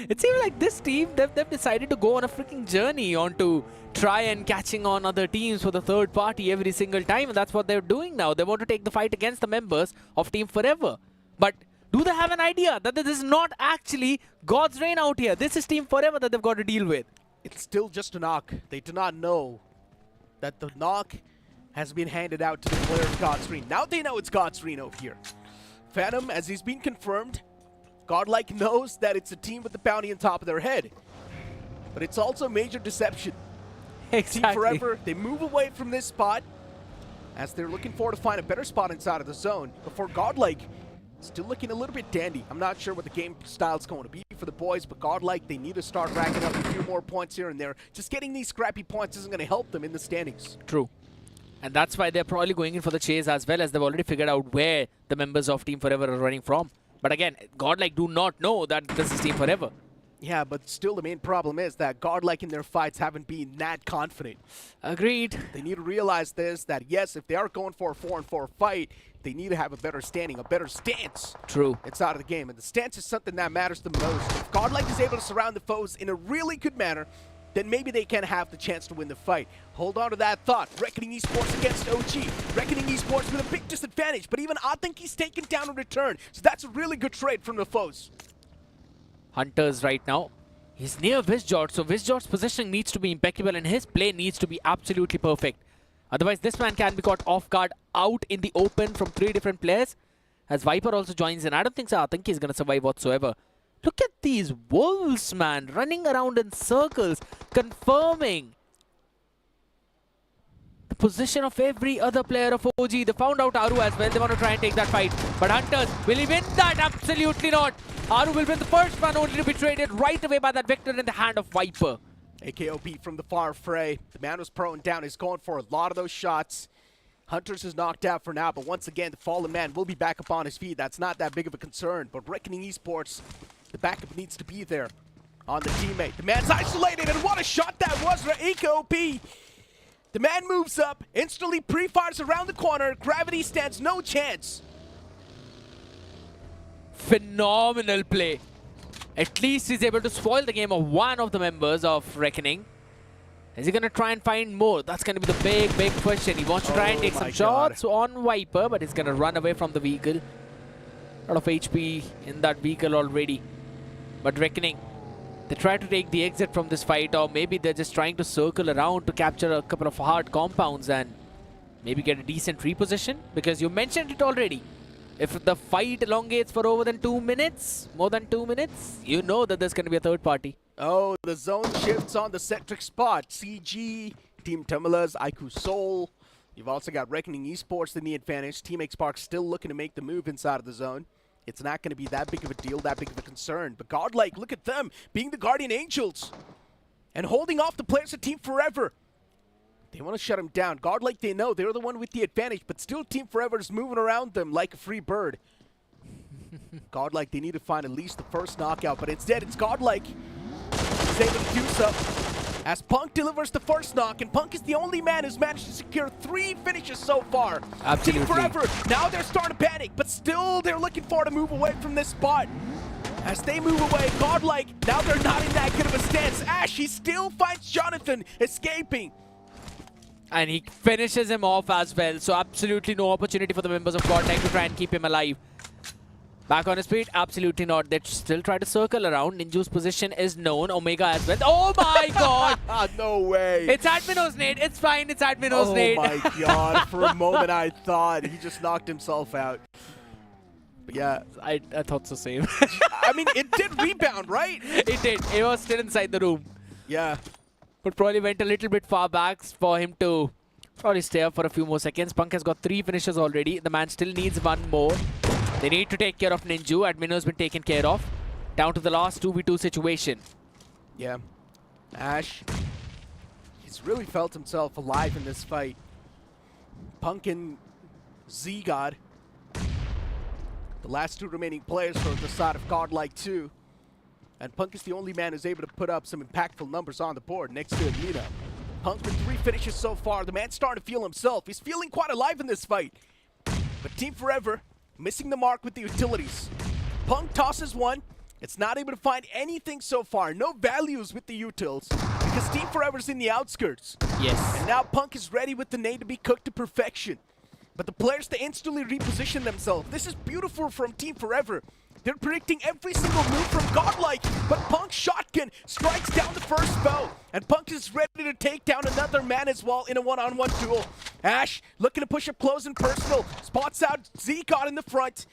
It seems like this team, they've decided to go on a freaking journey on to try and catching on other teams for the third party every single time. And that's what they're doing now. They want to take the fight against the members of Team Forever. But do they have an idea that this is not actually God's reign out here? This is Team Forever that they've got to deal with. It's still just a knock. They do not know that the knock has been handed out to the player of God's reign. Now they know it's God's reign over here. Phantom, as he's been confirmed, Godlike knows that it's a team with the bounty on top of their head. But it's also major deception. Exactly. Team Forever, they move away from this spot as they're looking for to find a better spot inside of the zone. Before Godlike, still looking a little bit dandy. I'm not sure what the game style is going to be for the boys, but Godlike, they need to start racking up a few more points here and there. Just getting these scrappy points isn't going to help them in the standings. True. And that's why they're probably going in for the chase as well, as they've already figured out where the members of Team Forever are running from. But again, Godlike do not know that this is Team Forever. Yeah, but still the main problem is that Godlike in their fights haven't been that confident. Agreed. They need to realize this, that yes, if they are going for a 4-on-4 fight, they need to have a better standing, a better stance. True. It's out of the game, and the stance is something that matters the most. If Godlike is able to surround the foes in a really good manner, then maybe they can have the chance to win the fight. Hold on to that thought. Reckoning Esports against OG. Reckoning Esports with a big disadvantage, but even I think he's taken down in return. So that's a really good trade from the foes. Hunters right now. He's near Vizjord, so Vizjord's positioning needs to be impeccable and his play needs to be absolutely perfect. Otherwise, this man can be caught off guard out in the open from 3 different players. As Viper also joins in. I don't think so. I think he's going to survive whatsoever. Look at these wolves, man, running around in circles, confirming the position of every other player of OG. They found out Aru as well. They want to try and take that fight. But Hunters, will he win that? Absolutely not. Aru will win the first one, only to be traded right away by that Vector in the hand of Viper. AKOP from the far fray. The man was prone down. He's going for a lot of those shots. Hunters is knocked out for now, but once again, the fallen man will be back up on his feet. That's not that big of a concern. But Reckoning Esports, the backup needs to be there on the teammate. The man's isolated, and what a shot that was for AKOP. The man moves up, instantly pre-fires around the corner. Gravity stands no chance. Phenomenal play. At least he's able to spoil the game of one of the members of Reckoning. Is he going to try and find more? That's going to be the big question. He wants to try and take some shots on Viper, but he's going to run away from the vehicle. A lot of HP in that vehicle already. But Reckoning, they try to take the exit from this fight, or maybe they're just trying to circle around to capture a couple of hard compounds and maybe get a decent reposition. Because you mentioned it already. If the fight elongates for more than 2 minutes, you know that there's going to be a third party. Oh, the zone shifts on the centric spot. CG, Team Tumulas, IQ Soul. You've also got Reckoning Esports in the advantage. Team X-Spark still looking to make the move inside of the zone. It's not going to be that big of a deal, that big of a concern. But Godlike, look at them, being the Guardian Angels. And holding off the players of Team Forever. They want to shut him down. Godlike, they know they're the one with the advantage, but still Team Forever is moving around them like a free bird. Godlike, they need to find at least the first knockout, but instead it's Godlike. He's able to do so as Punk delivers the first knock, and Punk is the only man who's managed to secure 3 finishes so far. Absolutely. Team Forever, now they're starting to panic, but still they're looking for to move away from this spot. As they move away, Godlike, now they're not in that good of a stance. Ash, he still finds Jonathan escaping. And he finishes him off as well, so absolutely no opportunity for the members of Godlike to try and keep him alive. Back on his feet? Absolutely not. They still try to circle around. Ninju's position is known. Omega as well. Oh my god! No way. It's Admino's nade. It's fine. It's Admino's nade. Oh my god. For a moment I thought he just knocked himself out. But yeah. I thought so same. I mean, it did rebound, right? It did. It was still inside the room. Yeah. But probably went a little bit far back for him to probably stay up for a few more seconds. Punk has got 3 finishes already. The man still needs 1 more. They need to take care of Ninju. Admino's been taken care of. Down to the last 2v2 situation. Yeah. Ash, he's really felt himself alive in this fight. Punk and Z-God, the last two remaining players for the side of Godlike 2. And Punk is the only man who's able to put up some impactful numbers on the board next to Amina. Punk with 3 finishes so far. The man's starting to feel himself. He's feeling quite alive in this fight. But Team Forever missing the mark with the utilities. Punk tosses one. It's not able to find anything so far. No values with the utils because Team Forever's in the outskirts. Yes. And now Punk is ready with the nade to be cooked to perfection. But the players to instantly reposition themselves. This is beautiful from Team Forever. They're predicting every single move from Godlike, but Punk's shotgun strikes down the first foe, and Punk is ready to take down another man as well in a one-on-one duel. Ash looking to push up close and personal, spots out Z-God in the front.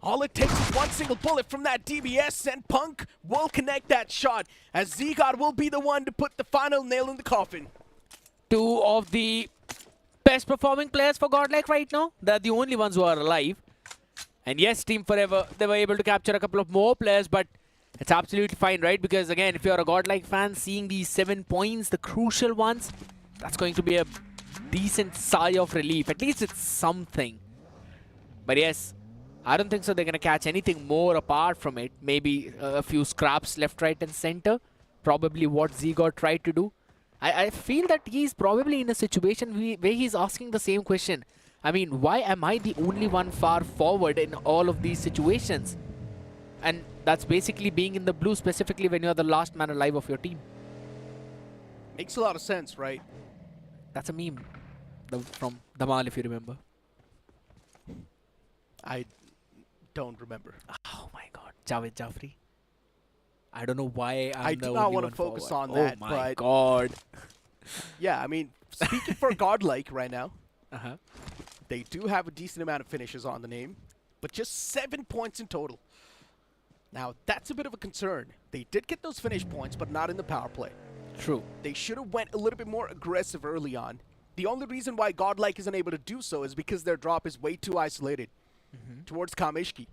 All it takes is one single bullet from that DBS, and Punk will connect that shot, as Z-God will be the one to put the final nail in the coffin. 2 of the best performing players for Godlike right now. They're the only ones who are alive. And yes, Team Forever, they were able to capture a couple of more players, but it's absolutely fine, right? Because again, if you're a Godlike fan, seeing these 7 points, the crucial ones, that's going to be a decent sigh of relief. At least it's something. But yes, I don't think so they're going to catch anything more apart from it. Maybe a few scraps left, right, and center. Probably what Z-God tried to do. I feel that he's probably in a situation where he's asking the same question. I mean, why am I the only one far forward in all of these situations? And that's basically being in the blue, specifically when you're the last man alive of your team. Makes a lot of sense, right? That's a meme from Damal, if you remember. I don't remember. Oh my god, Javed Jafri. I don't know why I do not want to focus on that, oh my but god. Yeah, I mean, speaking for Godlike right now, Uh-huh. they do have a decent amount of finishes on the name, but just 7 points in total. Now, that's a bit of a concern. They did get those finish points, but not in the power play. True. They should have went a little bit more aggressive early on. The only reason why Godlike isn't able to do so is because their drop is way too isolated towards Kamishki.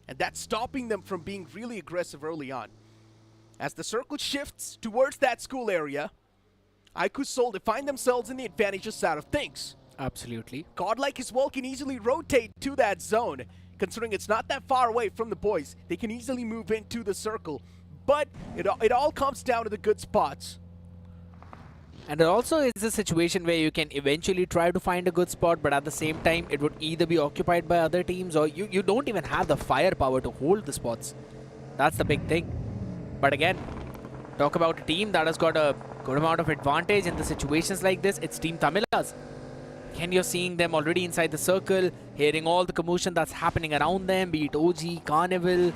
And that's stopping them from being really aggressive early on. As the circle shifts towards that school area, Aiku's Soul, they find themselves in the advantageous side of things. Absolutely. Godlike as well can easily rotate to that zone. Considering it's not that far away from the boys, they can easily move into the circle. But it all comes down to the good spots. And it also is a situation where you can eventually try to find a good spot, but at the same time, it would either be occupied by other teams or you don't even have the firepower to hold the spots. That's the big thing. But again, talk about a team that has got a good amount of advantage in the situations like this. It's Team Tamilas. Again, you're seeing them already inside the circle, hearing all the commotion that's happening around them, be it OG, Carnival,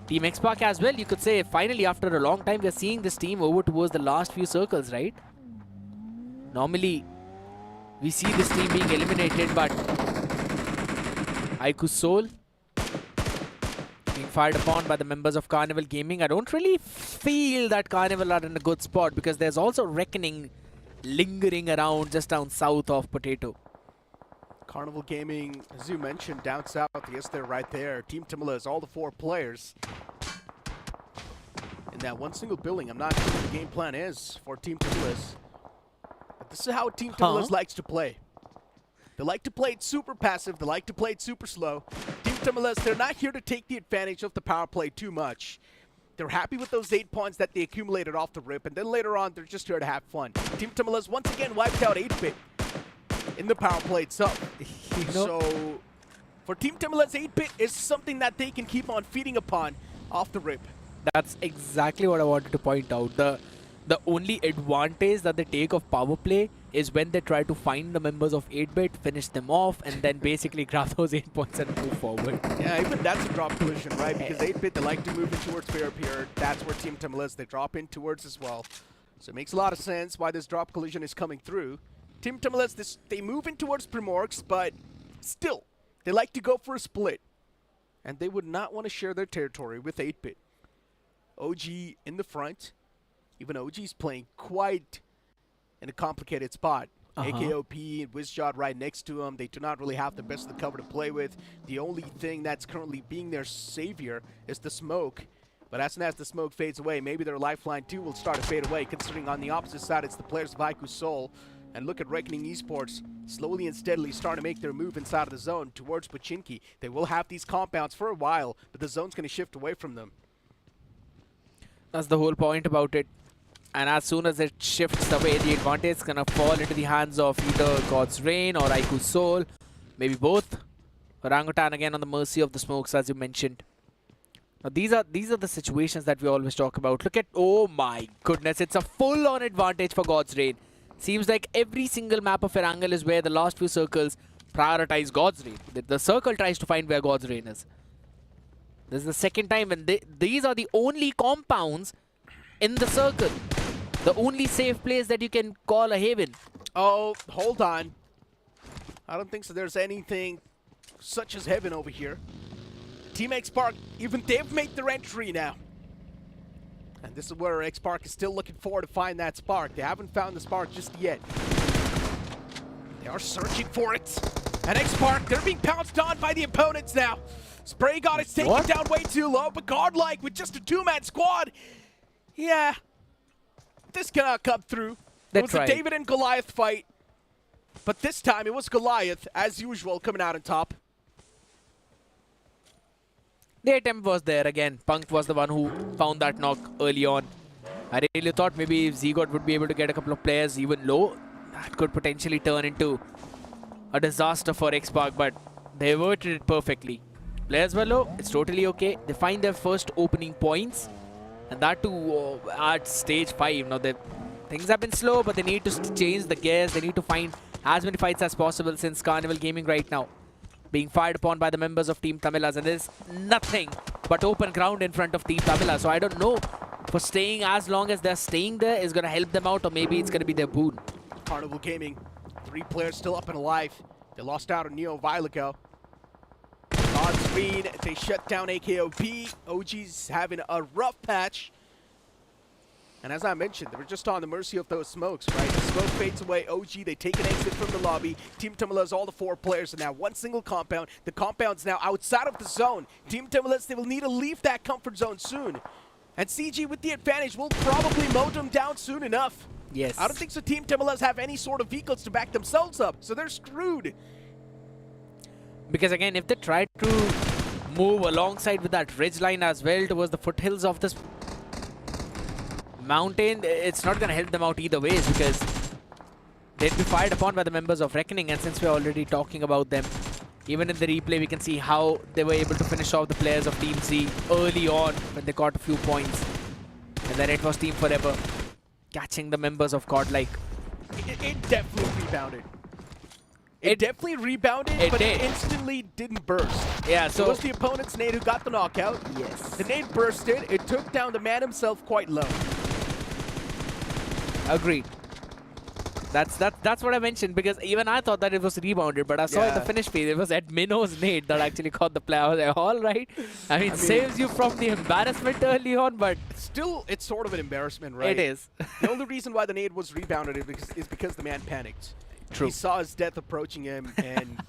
Team X-Pac as well. You could say, finally, after a long time, we're seeing this team over towards the last few circles, right? Normally, we see this team being eliminated, but Aiku's Soul being fired upon by the members of Carnival Gaming. I don't really feel that Carnival are in a good spot because there's also Reckoning lingering around just down south of Potato. Carnival Gaming, as you mentioned, down south. Yes, they're right there. Team Tamilas, all the 4 players in that one single building. I'm not sure what the game plan is for Team Tamilas. But this is how Team Tamilas likes to play. They like to play it super passive. They like to play it super slow. Team Tamilas, they're not here to take the advantage of the power play too much. They're happy with those 8 points that they accumulated off the rip, and then later on, they're just here to have fun. Team Tamilas once again wiped out 8-bit in the power play itself. So, for Team Tamilas, 8-bit is something that they can keep on feeding upon off the rip. That's exactly what I wanted to point out. The only advantage that they take of power play is when they try to find the members of 8-bit, finish them off, and then basically grab those 8 points and move forward. Yeah, even that's a drop collision, right? Because 8-bit, they like to move in towards fair period. That's where Team Tamilas, they drop in towards as well. So it makes a lot of sense why this drop collision is coming through. Team Tamilas, they move in towards Primorx, but still, they like to go for a split. And they would not want to share their territory with 8-bit. OG in the front. Even OG's playing quite in a complicated spot. AKOP and Wizjot right next to him. They do not really have the best of the cover to play with. The only thing that's currently being their savior is the smoke But as soon as the smoke fades away, maybe their lifeline too will start to fade away, considering on the opposite side it's the players of Haiku Soul. And look at Reckoning Esports slowly and steadily starting to make their move inside of the zone towards Pochinki. They will have these compounds for a while, but the zone's going to shift away from them. That's the whole point about it. And as soon as it shifts away, the advantage is going to fall into the hands of either God's Rain or Haiku Soul. Maybe both. Orangutan again on the mercy of the smokes, as you mentioned. Now these are the situations that we always talk about. Look at, oh my goodness, it's a full-on advantage for God's Rain. Seems like every single map of Erangel is where the last few circles prioritize God's Rain. The circle tries to find where God's Rain is. This is the second time, and these are the only compounds in the circle. The only safe place that you can call a haven. Oh, hold on. I don't think so. There's anything such as heaven over here. Team X-Park, even they've made their entry now. And this is where X-Park is still looking forward to find that spark. They haven't found the spark just yet. They are searching for it. And X-Park, they're being pounced on by the opponents now. Spray God is taken down way too low, but Godlike with just a two-man squad. Yeah. This cannot come through. It was a David and Goliath fight. But this time it was Goliath, as usual, coming out on top. The attempt was there again. Punk was the one who found that knock early on. I really thought maybe if Zigod would be able to get a couple of players even low, that could potentially turn into a disaster for X-Park, but they averted it perfectly. Players were low, it's totally okay. They find their first opening points, and that too at stage 5. Now, things have been slow, but they need to change the gears. They need to find as many fights as possible since Carnival Gaming right now being fired upon by the members of Team Tamilas, and there's nothing but open ground in front of Team Tamilas. So I don't know for staying as long as they're staying there is going to help them out, or maybe it's going to be their boon. Carnival Gaming, 3 players still up and alive. They lost out on Neo a while ago. God's Rain, they shut down AKOP. OG's having a rough patch. And as I mentioned, they were just on the mercy of those smokes, right? The smoke fades away. OG, they take an exit from the lobby. Team Tamilas, all the 4 players are now one single compound. The compound's now outside of the zone. Team Tamilas, they will need to leave that comfort zone soon. And CG with the advantage will probably mow them down soon enough. Yes. I don't think so Team Tamilas have any sort of vehicles to back themselves up, so they're screwed. Because again, if they try to move alongside with that ridge line as well towards the foothills of this mountain, it's not going to help them out either ways, because they'd be fired upon by the members of Reckoning. And since we're already talking about them, even in the replay we can see how they were able to finish off the players of Team Z early on when they got a few points. And then it was Team Forever catching the members of Godlike. It definitely rebounded. It definitely rebounded, but it instantly didn't burst. Yeah, so it was the opponent's nade who got the knockout. Yes. The nade bursted. It took down the man himself quite low. Agreed. That's what I mentioned, because even I thought that it was rebounded, but I saw in the finish phase, it was Admino's nade that actually caught the play. I was like, all right. I mean, saves you from the embarrassment early on, but still, it's sort of an embarrassment, right? It is. The only reason why the nade was rebounded is because the man panicked. True. He saw his death approaching him, and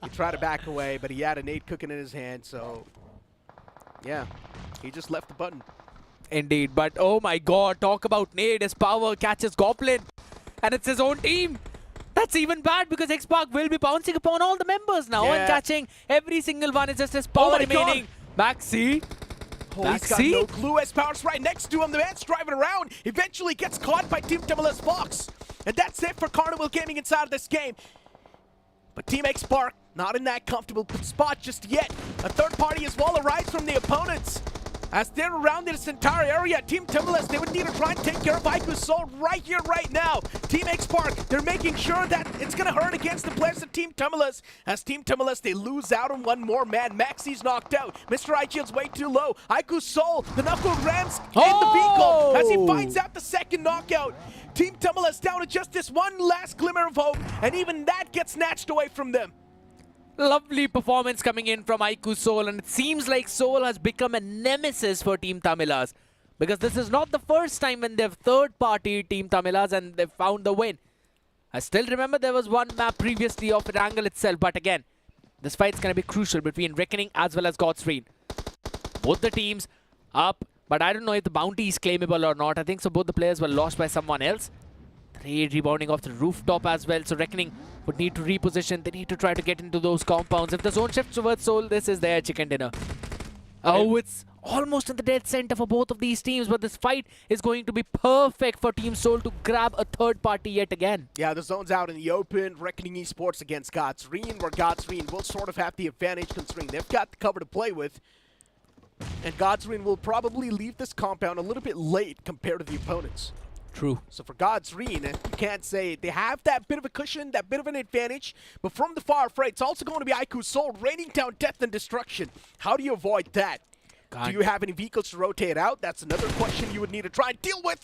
he tried to back away, but he had a nade cooking in his hand, so yeah, he just left the button. Indeed, but oh my god, talk about nade. His power catches Goblin, and it's his own team. That's even bad, because X-Park will be bouncing upon all the members now and catching every single one. It's just his power remaining. Back C. Oh, he's got no clue. S-Power's right next to him. The man's driving around. Eventually gets caught by Team Tamilas Fox. And that's it for Carnival Gaming inside of this game. But Team X-Park not in that comfortable spot just yet. A third party as well arrives from the opponents. As they're around this entire area, Team Tamilas, they would need to try and take care of Haiku Soul right here, right now. Team X-Park, they're making sure that it's going to hurt against the players of Team Tamilas. As Team Tamilas, they lose out on one more man. Maxi's knocked out. Mr. Ishield's way too low. Haiku Soul, the knuckle rams in the vehicle as he finds out the second knockout. Team Tamilas down to just this one last glimmer of hope, and even that gets snatched away from them. Lovely performance coming in from Haiku Soul, and it seems like Soul has become a nemesis for Team Tamilas, because this is not the first time when they've third-party Team Tamilas and they've found the win. I still remember there was one map previously of Erangel itself, but again, this fight's going to be crucial between Reckoning as well as God's Rain. Both the teams up but I don't know if the bounty is claimable or not. I think so both the players were lost by someone else. Trade rebounding off the rooftop as well, so Reckoning would need to reposition. They need to try to get into those compounds. If the zone shifts towards Soul, this is their chicken dinner. Oh, it's almost in the dead center for both of these teams, but this fight is going to be perfect for Team Soul to grab a third party yet again. Yeah, the zone's out in the open. Reckoning Esports against Godsreen, where Godsreen will sort of have the advantage considering they've got the cover to play with. And Godsreen will probably leave this compound a little bit late compared to the opponents. True. So for Godsreen, you can't say they have that bit of a cushion, that bit of an advantage, but from the far right, it's also going to be IQ Soul raining down death and destruction. How do you avoid that? Do you have any vehicles to rotate out? That's another question you would need to try and deal with.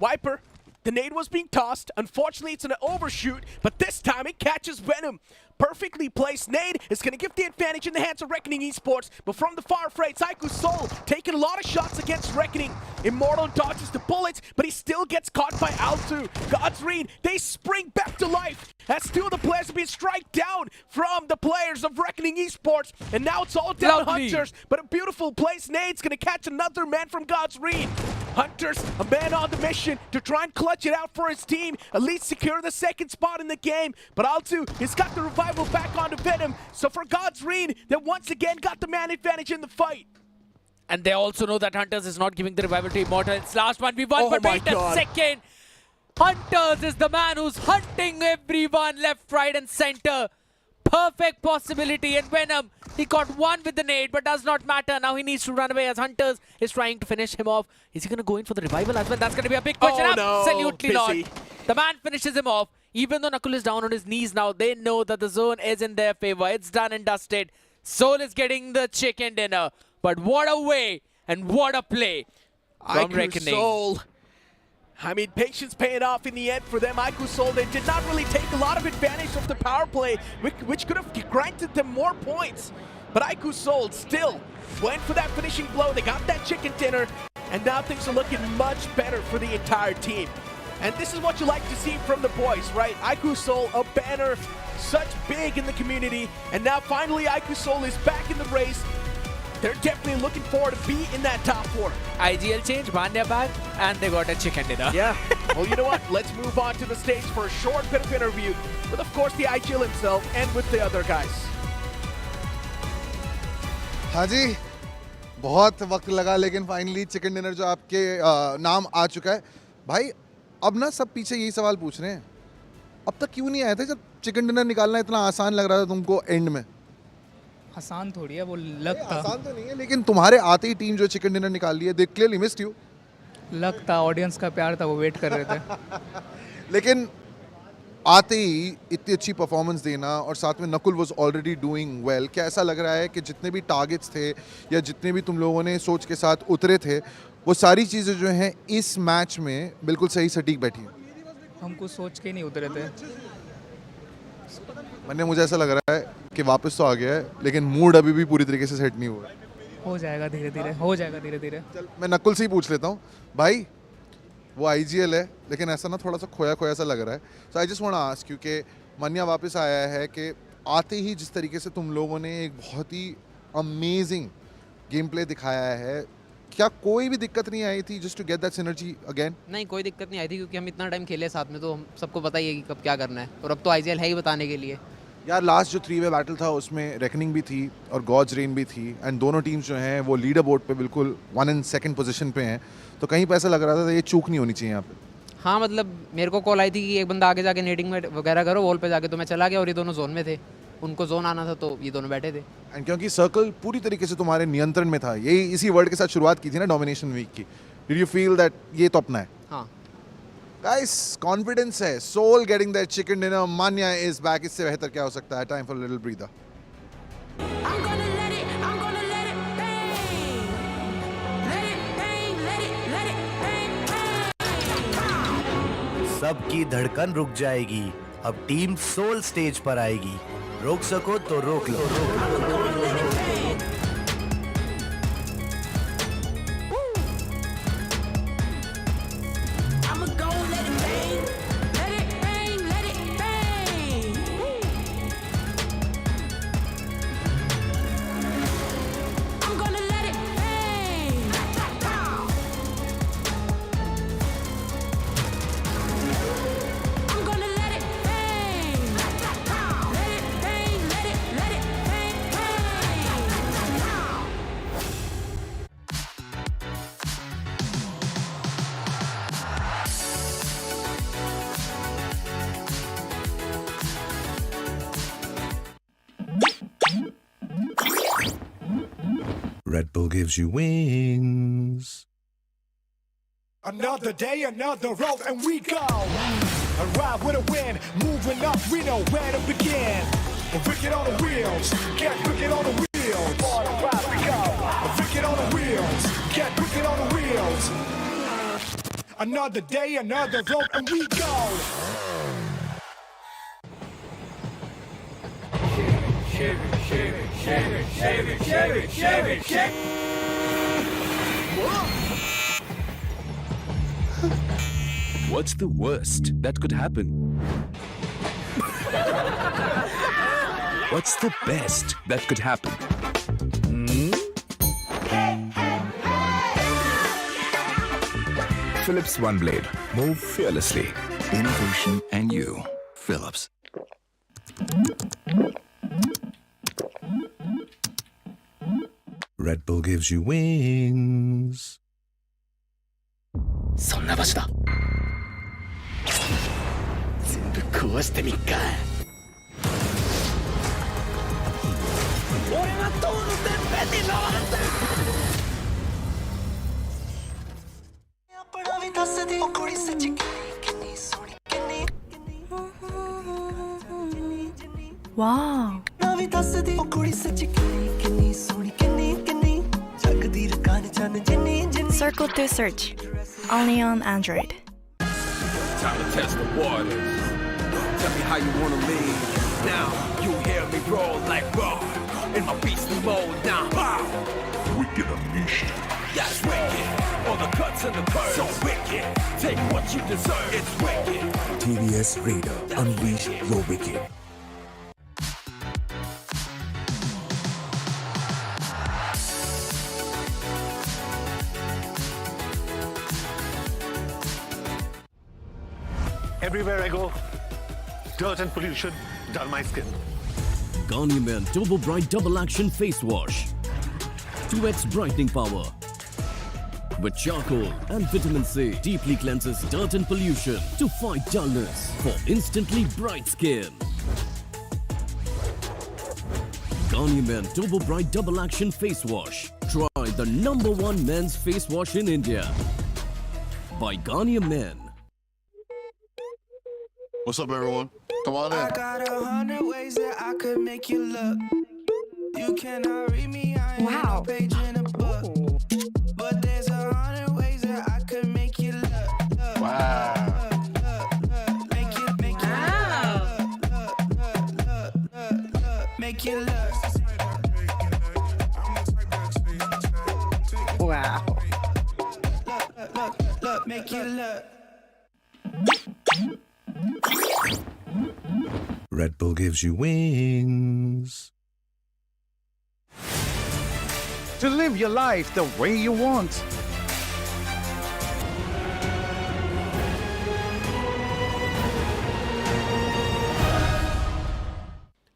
Viper, the nade was being tossed. Unfortunately, it's an overshoot, but this time it catches Venom. Perfectly placed nade is going to give the advantage in the hands of Reckoning Esports, but from the far right, it's IQ Soul taking a lot of shots against Reckoning. Immortal dodges the bullets, but he still gets caught by Altu. Godsreen, they spring back to life as two of the players have been striked down from the players of Reckoning Esports, and now it's all down Hunters, but a beautiful place nade's going to catch another man from Godsreen. Hunters, a man on the mission to try and clutch it out for his team, at least secure the second spot in the game. But Altu has got the revival back onto Venom. So for Godsreen, they once again got the man advantage in the fight. And they also know that Hunters is not giving the revival to Immortal. It's last 1v1, but wait a second. Hunters is the man who's hunting everyone left, right, and center. Perfect possibility, and Venom, he got one with the nade, but does not matter. Now he needs to run away as Hunters is trying to finish him off. Is he going to go in for the revival as well? That's going to be a big question. Absolutely not. The man finishes him off. Even though Nakul is down on his knees now, they know that the zone is in their favor. It's done and dusted. Soul is getting the chicken dinner. But what a way and what a play from Reckoning. Soul. I mean, patience paying off in the end for them. IQ Soul, they did not really take a lot of advantage of the power play, which could have granted them more points. But IQ Soul still went for that finishing blow. They got that chicken dinner, and now things are looking much better for the entire team. And this is what you like to see from the boys, right? IQ Soul, a banner, such big in the community, and now finally IQ Soul is back in the race. They're definitely looking forward to be in that top four. IGL change, Manya back, and they got a chicken dinner. Yeah. Well, you know what? Let's move on to the stage for a short bit of interview with, of course, the IGL himself and with the other guys. हाँ जी, बहुत वक्त लगा, लेकिन finally chicken dinner जो आपके नाम आ चुका है भाई. अब ना सब पीछे यही सवाल पूछ रहे हैं, अब तक क्यों नहीं आए थे जब चिकन डिनर निकालना इतना आसान लग रहा था तुमको एंड में? आसान थोड़ी है, वो लक था. आसान तो नहीं है, लेकिन तुम्हारे आते ही टीम जो चिकन डिनर निकाल ली है, they clearly missed you. Luck था, ऑडियंस का प्यार था, वो वेट कर रहे थे. लेकिन आते ही इतनी अच्छी परफॉर्मेंस देना, और साथ में Nakul was already doing well. क्या ऐसा लग रहा है कि जितने भी टारगेट्स थे या जितने भी तुम लोगों ने सोच के साथ उतरे थे, वो सारी चीज़ें जो हैं इस मैच में बिल्कुल सही सटीक बैठी हैं? हम कुछ सोच के नहीं उतरे थे. मैंने, मुझे ऐसा लग रहा है कि वापस तो आ गया है, लेकिन मूड अभी भी पूरी तरीके से सेट नहीं हुआ. हो जाएगा धीरे धीरे, हो जाएगा धीरे धीरे. चल, मैं नकुल से ही पूछ लेता हूँ भाई. वो IGL है, लेकिन ऐसा ना थोड़ा सा खोया खोया सा लग रहा है. So I just want to ask you कि मन्या वापस आया है कि आते ही जिस तरीके से तुम लोगों ने एक बहुत ही अमेजिंग गेम प्ले दिखाया है, क्या कोई भी दिक्कत नहीं आई थी just to get that synergy again? नहीं, कोई दिक्कत नहीं आई थी, क्योंकि हम इतना टाइम खेले साथ में, तो हम सबको पता ही है कि कब क्या करना है, और अब तो IGL है ही बताने के लिए. यार लास्ट जो 3-वे बैटल था उसमें रेकनिंग भी थी और गॉड्सरेन भी थी, एंड दोनों टीम्स जो हैं वो लीडर बोर्ड पे बिल्कुल 1 and 2nd पोजीशन पे हैं. तो कहीं पे ऐसा लग रहा था ये चूक नहीं होनी चाहिए यहाँ पे. हाँ, मतलब मेरे को कॉल आई थी कि एक बंदा आगे जाके नेटिंग में वगैरह करो वॉल पे जाके, तो मैं चला गया और ये दोनों जोन में थे, उनको जोन आना था तो ये दोनों बैठे थे. एंड क्योंकि सर्कल पूरी तरीके से तुम्हारे नियंत्रण में था, यही इसी वर्ड के साथ शुरुआत की थी ना डोमिनेशन वीक की. डिड यू फील दैट ये तो अपना है? हाँ गाइस, कॉन्फिडेंस है. Soul getting that chicken dinner, Manya is back. इससे बेहतर क्या हो सकता है? Time for little breather. सबकी धड़कन रुक जाएगी, अब टीम सोल स्टेज पर आएगी. रोक सको तो रोक लो. Red Bull gives you wings. Another day, another road, and we go. Arrive with a win, moving up, we know where to begin. Wicked on the wheels, get wicked on the wheels. Arrive we go. Wicked on the wheels, get wicked on the wheels. Another day, another road, and we go. Shake it, shake it, shake it, shake it, shake it, shake it, shake it. What's the worst that could happen? What's the best that could happen? Philips One Blade. Move fearlessly. Innovation and you. Philips. Red Bull gives you wings. そんな場所だ全部壊してみっか俺は塔のてっぺんに登るんだਆਪਣਾ ਵੀ ਦੱਸ ਦੇ ਉਹ ਕੁੜੀ ਸੱਚੀ ਕਿੰਨੀ ਸੋਹਣੀ ਕਿੰਨੀ Wow. ਨਾ ਵੀ ਦੱਸ ਦੇ ਉਹ ਕੁੜੀ ਸੱਚੀ ਕਿੰਨੀ ਸੋਹਣੀ ਕਿੰਨੀ ਕਿੰਨੀ ਜਗਦੀ ਰਕਾਨ ਚੰਨ ਜਿੰਨੀ ਜਿੰਨੀ Circle to search. Only on Android. Time to test the waters. Tell me how you wanna lean. Now you hear me roll like raw in my beastly mode. Now, wow. Wicked unleashed. That's wicked. All the cuts and the curves. So wicked. Take what you deserve. It's wicked. TVS Raider. Unleash your wicked. Everywhere I go, dirt and pollution dull my skin. Garnier Men Turbo Bright Double Action Face Wash. 2x brightening power. With charcoal and vitamin C, deeply cleanses dirt and pollution to fight dullness for instantly bright skin. Garnier Men Turbo Bright Double Action Face Wash. Try the #1 men's face wash in India. By Garnier Men. What's up, everyone? Come on in. I got 100 ways that I could make you look. You cannot read me, I ain't no page in a book. But there's 100 ways that I could make you look. Wow. Make you look. Wow. Look, make you look. Red Bull gives you wings. To live your life the way you want.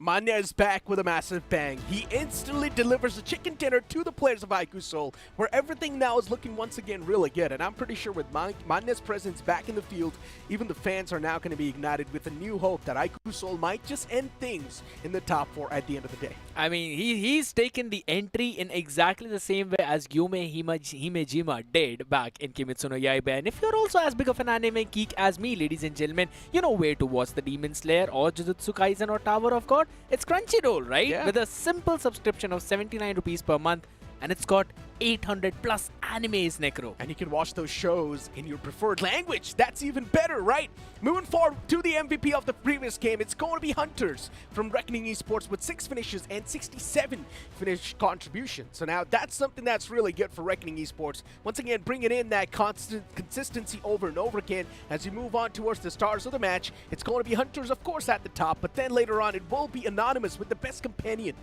Manya is back with a massive bang. He instantly delivers a chicken dinner to the players of IQ Seoul, where everything now is looking once again really good. And I'm pretty sure with Manya's presence back in the field, even the fans are now going to be ignited with a new hope that IQ Seoul might just end things in the top 4 at the end of the day. I mean, he's taken the entry in exactly the same way as Gyume Himejima did back in Kimetsu no Yaiba. And if you're also as big of an anime geek as me, ladies and gentlemen, you know where to watch the Demon Slayer or Jujutsu Kaisen or Tower of God. It's Crunchyroll, right? Yeah. With a simple subscription of 79 rupees per month. And it's got 800 plus animes, Necro. And you can watch those shows in your preferred language. That's even better, right? Moving forward to the MVP of the previous game, it's going to be Hunters from Reckoning Esports with 6 finishes and 67 finish contributions. So now that's something that's really good for Reckoning Esports. Once again, bringing in that constant consistency over and over again as you move on towards the stars of the match. It's going to be Hunters, of course, at the top, but then later on it will be Anonymous with the best companion.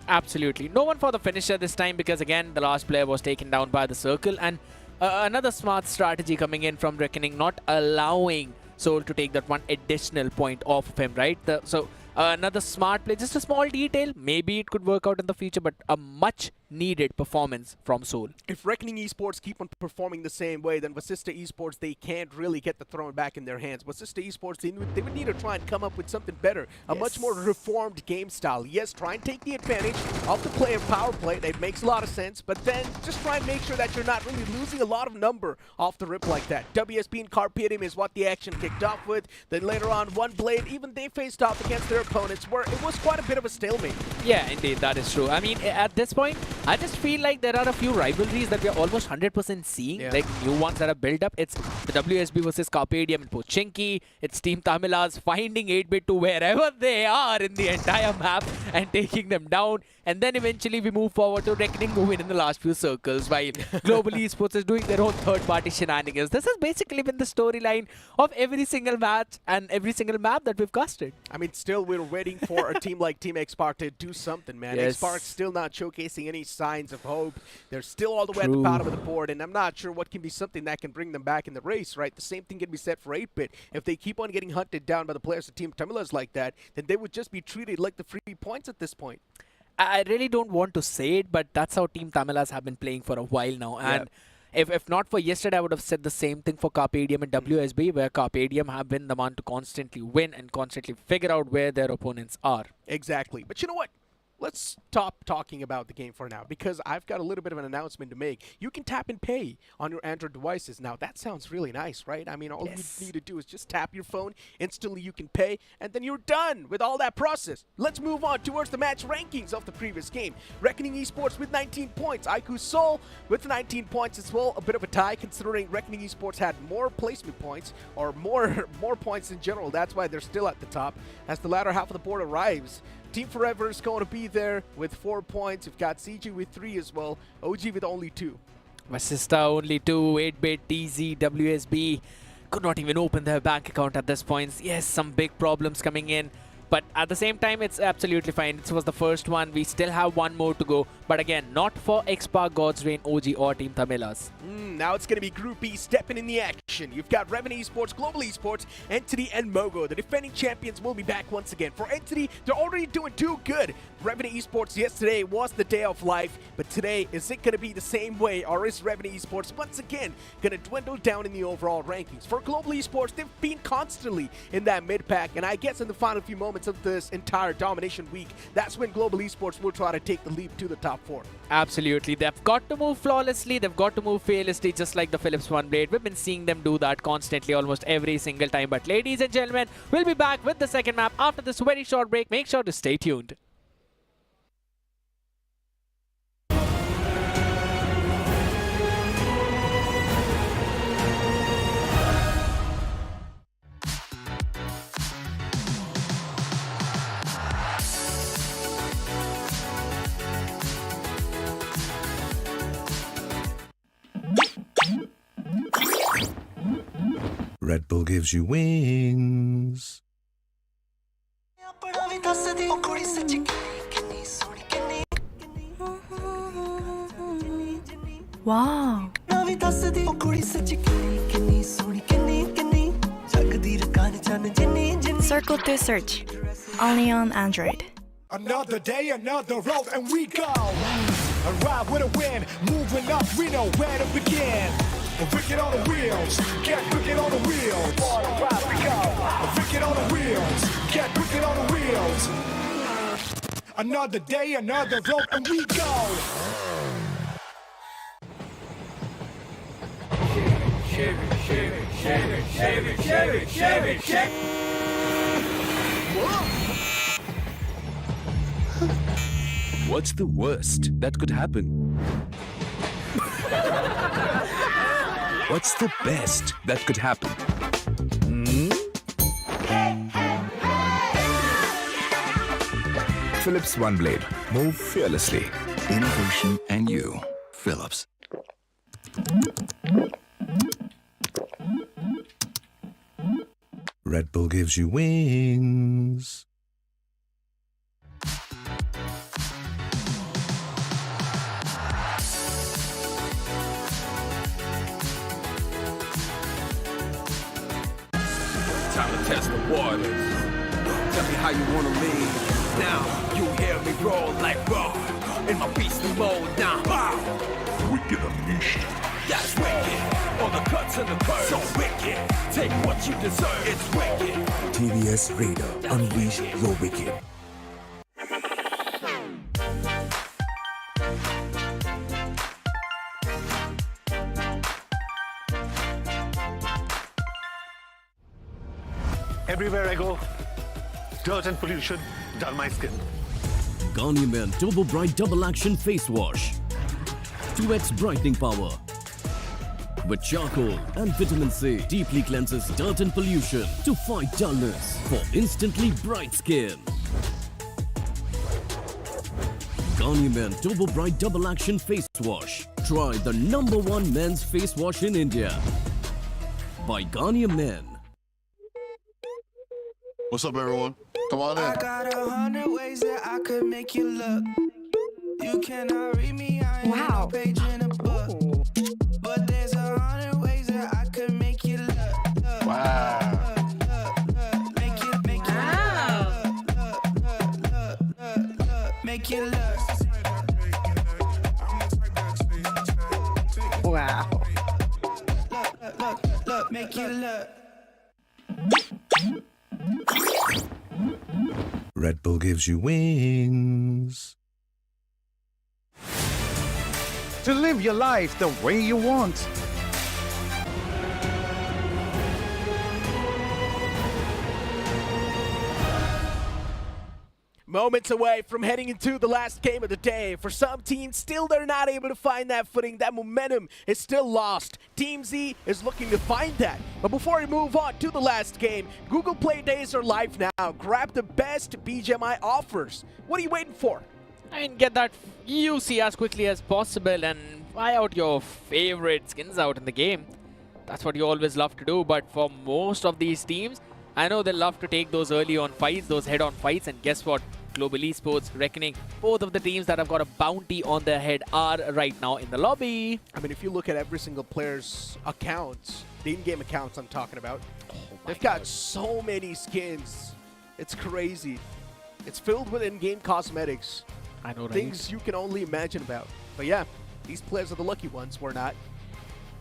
Absolutely. No one for the finisher this time because, again, the last player was taken down by the circle. And another smart strategy coming in from Reckoning, not allowing Soul to take that one additional point off of him, right? Another smart play, just a small detail. Maybe it could work out in the future, but a much needed performance from Seoul. If Reckoning Esports keep on performing the same way, then Vasista Esports, they can't really get the throne back in their hands. Vasista Esports, they would need to try and come up with something better, a much more reformed game style. Yes, try and take the advantage of the player power play. That makes a lot of sense, but then just try and make sure that you're not really losing a lot of number off the rip like that. WSB and Carpedium is what the action kicked off with. Then later on, One Blade, even they faced off against their opponents, where it was quite a bit of a stalemate. Yeah, indeed, that is true. I mean, at this point, I just feel like there are a few rivalries that we are almost 100% seeing, like new ones that are built up. It's the WSB versus Carpedium and Pochinki. It's Team Tamilas finding 8-bit to wherever they are in the entire map and taking them down. And then eventually we move forward to Reckoning who win in the last few circles, while Global Esports is doing their own third-party shenanigans. This has basically been the storyline of every single match and every single map that we've casted. I mean, still we're waiting for a team like Team Xpark to do something, man. Yes. Xpark's still not showcasing any signs of hope. They're still all the way at the bottom of the board, and I'm not sure what can be something that can bring them back in the race, right? The same thing can be said for 8-bit. If they keep on getting hunted down by the players of Team Tamilas like that, then they would just be treated like the free points at this point. I really don't want to say it, but that's how Team Tamilas have been playing for a while now. And if not for yesterday, I would have said the same thing for Carpedium and WSB, where Carpedium have been the one to constantly win and constantly figure out where their opponents are. Exactly. But you know what? Let's stop talking about the game for now, because I've got a little bit of an announcement to make. You can tap and pay on your Android devices. Now, that sounds really nice, right? I mean, all you need to do is just tap your phone, instantly you can pay, and then you're done with all that process. Let's move on towards the match rankings of the previous game. Reckoning Esports with 19 points. Aiku Seoul with 19 points as well. A bit of a tie, considering Reckoning Esports had more placement points, or more points in general. That's why they're still at the top. As the latter half of the board arrives, Team Forever is going to be there with 4 points. You've got CG with 3 as well. OG with only 2. Vasista only 2. 8-bit, TZ, WSB could not even open their bank account at this point. Yes, some big problems coming in. But at the same time, it's absolutely fine. This was the first one. We still have one more to go. But again, not for Xpark, God's Reign, OG or Team Tamilas. Now it's going to be Group B stepping in the action. You've got Revenue Esports, Global Esports, Entity, and Mogo. The defending champions will be back once again. For Entity, they're already doing too good. Revenue Esports, yesterday was the day of life. But today, is it going to be the same way? Or is Revenue Esports once again going to dwindle down in the overall rankings? For Global Esports, they've been constantly in that mid-pack. And I guess in the final few moments of this entire Domination week, that's when Global Esports will try to take the leap to the top 4. Absolutely. They've got to move flawlessly. They've got to move fearlessly, just like the Philips One Blade. We've been seeing them do that constantly almost every single time. But ladies and gentlemen, we'll be back with the second map after this very short break. Make sure to stay tuned. Red Bull gives you wings. Wow. Circle to search. Only on Android. Another day, another road, and we go. A ride with a win, moving up, we know where to begin. Wicked on the wheels, get wicked on the wheels. Ride we go. Wicked on the wheels, get wicked on the wheels. Another day, another road, and we go. Shake it, shake it, shake it, shake it, shake it, shake it, shake it. What's the worst that could happen? What's the best that could happen? Philips One Blade. Move fearlessly. Innovation and you. Philips. Red Bull gives you wings. Time to test the waters. Tell me how you wanna lead. Now you hear me roll like raw. in my beastly mode now. Wow. Wicked unleashed. That's wicked. All the cuts and the curves. So wicked. Take what you deserve. It's wicked. TVS Raider. Unleash your wicked. Everywhere I go, dirt and pollution dull my skin. Garnier Men Turbo Bright Double Action Face Wash. 2x brightening power. With charcoal and vitamin C, deeply cleanses dirt and pollution to fight dullness for instantly bright skin. Garnier Men Turbo Bright Double Action Face Wash. Try the #1 men's face wash in India. By Garnier Men. What's up, everyone? Come on in. I got 100 ways that I could make you look. You cannot read me, I ain't no page in a book. But there's 100 ways that I could make you look. Wow. Make you look. Make you look. Wow. Look, make you look. Red Bull gives you wings. To live your life the way you want. Moments away from heading into the last game of the day. For some teams, still they're not able to find that footing. That momentum is still lost. Team Z is looking to find that. But before we move on to the last game, Google Play Days are live now. Grab the best BGMI offers. What are you waiting for? I mean, get that UC as quickly as possible and buy out your favorite skins out in the game. That's what you always love to do. But for most of these teams, I know they love to take those early on fights, those head-on fights, and guess what? Global Esports reckoning both of the teams that have got a bounty on their head are right now in the lobby. I mean, if you look at every single player's accounts, the in-game accounts I'm talking about, they've got so many skins. It's crazy. It's filled with in-game cosmetics. I know, right? Things you can only imagine about. But yeah, these players are the lucky ones. We're not.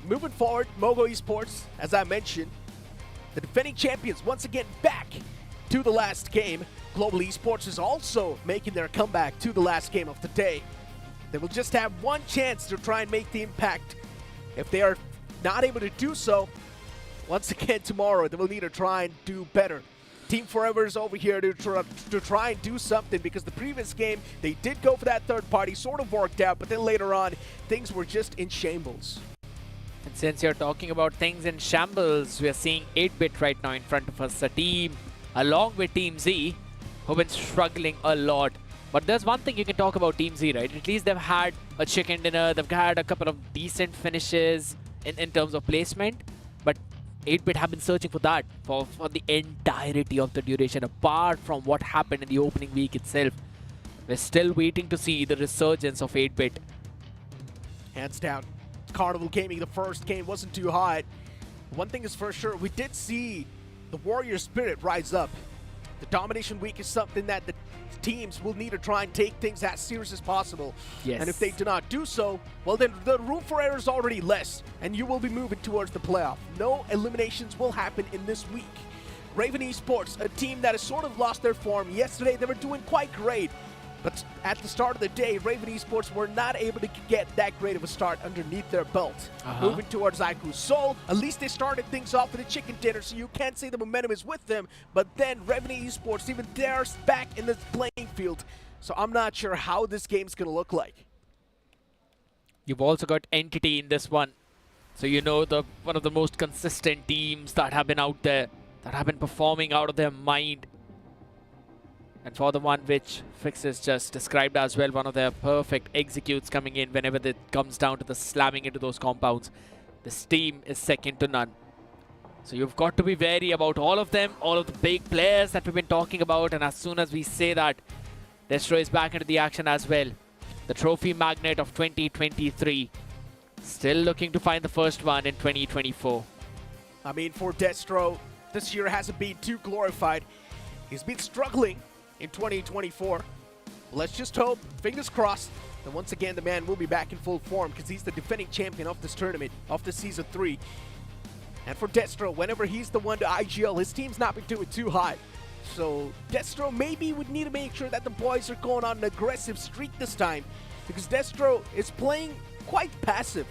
Moving forward, Mogo Esports, as I mentioned, the defending champions once again back to the last game. Global Esports is also making their comeback to the last game of the day. They will just have one chance to try and make the impact. If they are not able to do so, once again tomorrow, they will need to try and do better. Team Forever is over here to try and do something, because the previous game, they did go for that third party, sort of worked out, but then later on, things were just in shambles. And since you're talking about things in shambles, we are seeing 8-Bit right now in front of us, a team along with Team Z who've been struggling a lot. But there's one thing you can talk about Team Z, right? At least they've had a chicken dinner, they've had a couple of decent finishes in terms of placement, but 8-Bit have been searching for that for the entirety of the duration, apart from what happened in the opening week itself. We're still waiting to see the resurgence of 8-Bit. Hands down. Carnival Gaming, the first game wasn't too hot. One thing is for sure, we did see the warrior spirit rise up. The Domination Week is something that the teams will need to try and take things as serious as possible. Yes. And if they do not do so, well then the room for error is already less, and you will be moving towards the playoff. No eliminations will happen in this week. Raven Esports, a team that has sort of lost their form. Yesterday they were doing quite great, but at the start of the day, Raven Esports were not able to get that great of a start underneath their belt. Moving towards Iku's Soul, at least they started things off with a chicken dinner, so you can't say the momentum is with them. But then Raven Esports, even they're back in the playing field. So I'm not sure how this game's going to look like. You've also got Entity in this one. So you know, one of the most consistent teams that have been out there, that have been performing out of their mind. And for the one which Fixes just described as well, one of their perfect executes coming in whenever it comes down to the slamming into those compounds. This team is second to none. So you've got to be wary about all of them, all of the big players that we've been talking about. And as soon as we say that, Destro is back into the action as well. The trophy magnet of 2023. Still looking to find the first one in 2024. I mean, for Destro, this year hasn't been too glorified. He's been struggling in 2024. Let's just hope, fingers crossed, then once again the man will be back in full form because he's the defending champion of this tournament, of this Season 3. And for Destro, whenever he's the one to IGL, his team's not been doing too hot. So Destro maybe would need to make sure that the boys are going on an aggressive streak this time, because Destro is playing quite passive.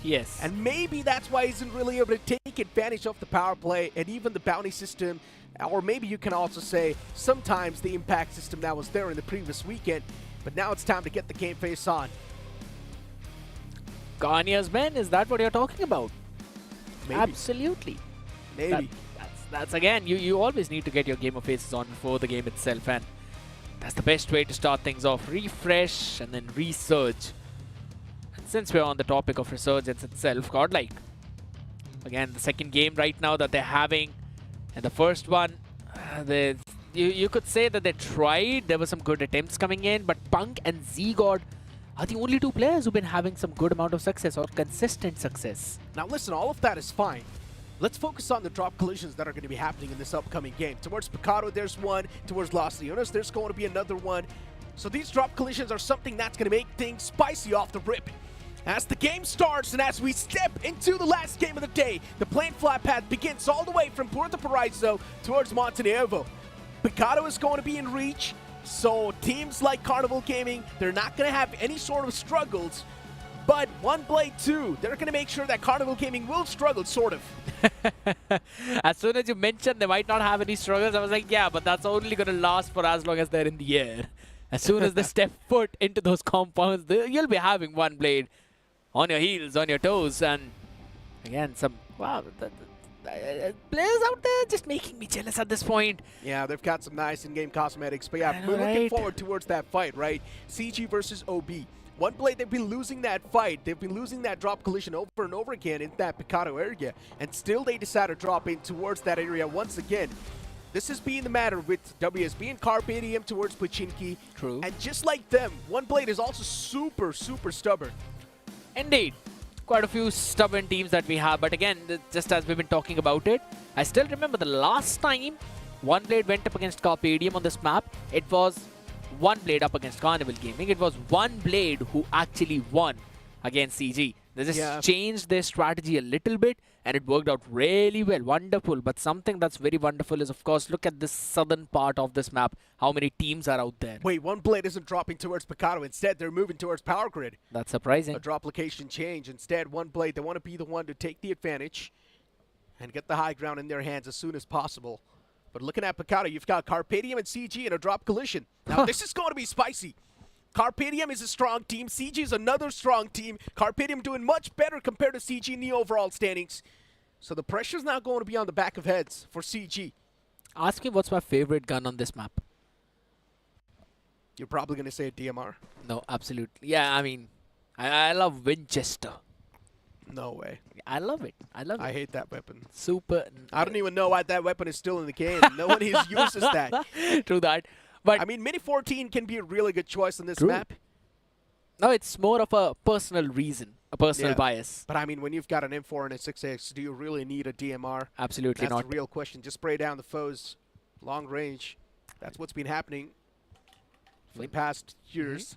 Yes. And maybe that's why he isn't really able to take advantage of the power play and even the bounty system. Or maybe you can also say sometimes the impact system that was there in the previous weekend. But now it's time to get the game face on. Ganya's men, is that what you're talking about? Maybe. Absolutely. Maybe. That's again, you always need to get your game of faces on before the game itself, and that's the best way to start things off. Refresh and then resurge. And since we're on the topic of resurgence itself, Godlike. Again, the second game right now that they're having, and the first one, you could say that they tried. There were some good attempts coming in, but Punk and Z-God are the only two players who've been having some good amount of success or consistent success. Now listen, all of that is fine. Let's focus on the drop collisions that are going to be happening in this upcoming game. Towards Picado, there's one. Towards Los Leones, there's going to be another one. So these drop collisions are something that's going to make things spicy off the rip. As the game starts and as we step into the last game of the day, the plane flat path begins all the way from Puerto Paraiso towards Montenegro. Picado is going to be in reach, so teams like Carnival Gaming, they're not going to have any sort of struggles. But One Blade 2, they're going to make sure that Carnival Gaming will struggle, sort of. As soon as you mentioned they might not have any struggles, I was like, yeah, but that's only going to last for as long as they're in the air. As soon as they step foot into those compounds, you'll be having One Blade on your heels, on your toes, and again, some, wow, players out there just making me jealous at this point. Yeah, they've got some nice in-game cosmetics, but yeah, we're looking forward towards that fight, right? CG versus OB. One Blade, they've been losing that fight. They've been losing that drop collision over and over again in that Picado area, and still they decide to drop in towards that area once again. This is being the matter with WSB and Carpe Diem towards Pachinki. True. And just like them, One Blade is also super, super stubborn. Indeed. Quite a few stubborn teams that we have, but again, just as we've been talking about it, I still remember the last time One Blade went up against Carpe Diem on this map, it was One Blade up against Carnival Gaming. It was One Blade who actually won against CG. They just changed their strategy a little bit, and it worked out really well. Wonderful. But something that's very wonderful is, of course, look at this southern part of this map. How many teams are out there? Wait, One Blade isn't dropping towards Picado. Instead, they're moving towards Power Grid. That's surprising. A drop location change. Instead, One Blade, they want to be the one to take the advantage and get the high ground in their hands as soon as possible. But looking at Picado, you've got Carpe Diem and CG in a drop collision. Now, this is going to be spicy. Carpe Diem is a strong team. CG is another strong team. Carpe Diem doing much better compared to CG in the overall standings. So the pressure's not going to be on the back of heads for CG. Ask me what's my favorite gun on this map. You're probably going to say DMR. No, absolutely. Yeah, I mean, I love Winchester. No way. I love it. I love it. I hate that weapon. Super. I don't even know why that weapon is still in the game. No one uses that. True that. But I mean, Mini 14 can be a really good choice on this map. No, it's more of a personal reason, a personal bias. But I mean, when you've got an M4 and a 6X, do you really need a DMR? Absolutely That's not. the real question. Just spray down the foes long range. That's what's been happening for the past years.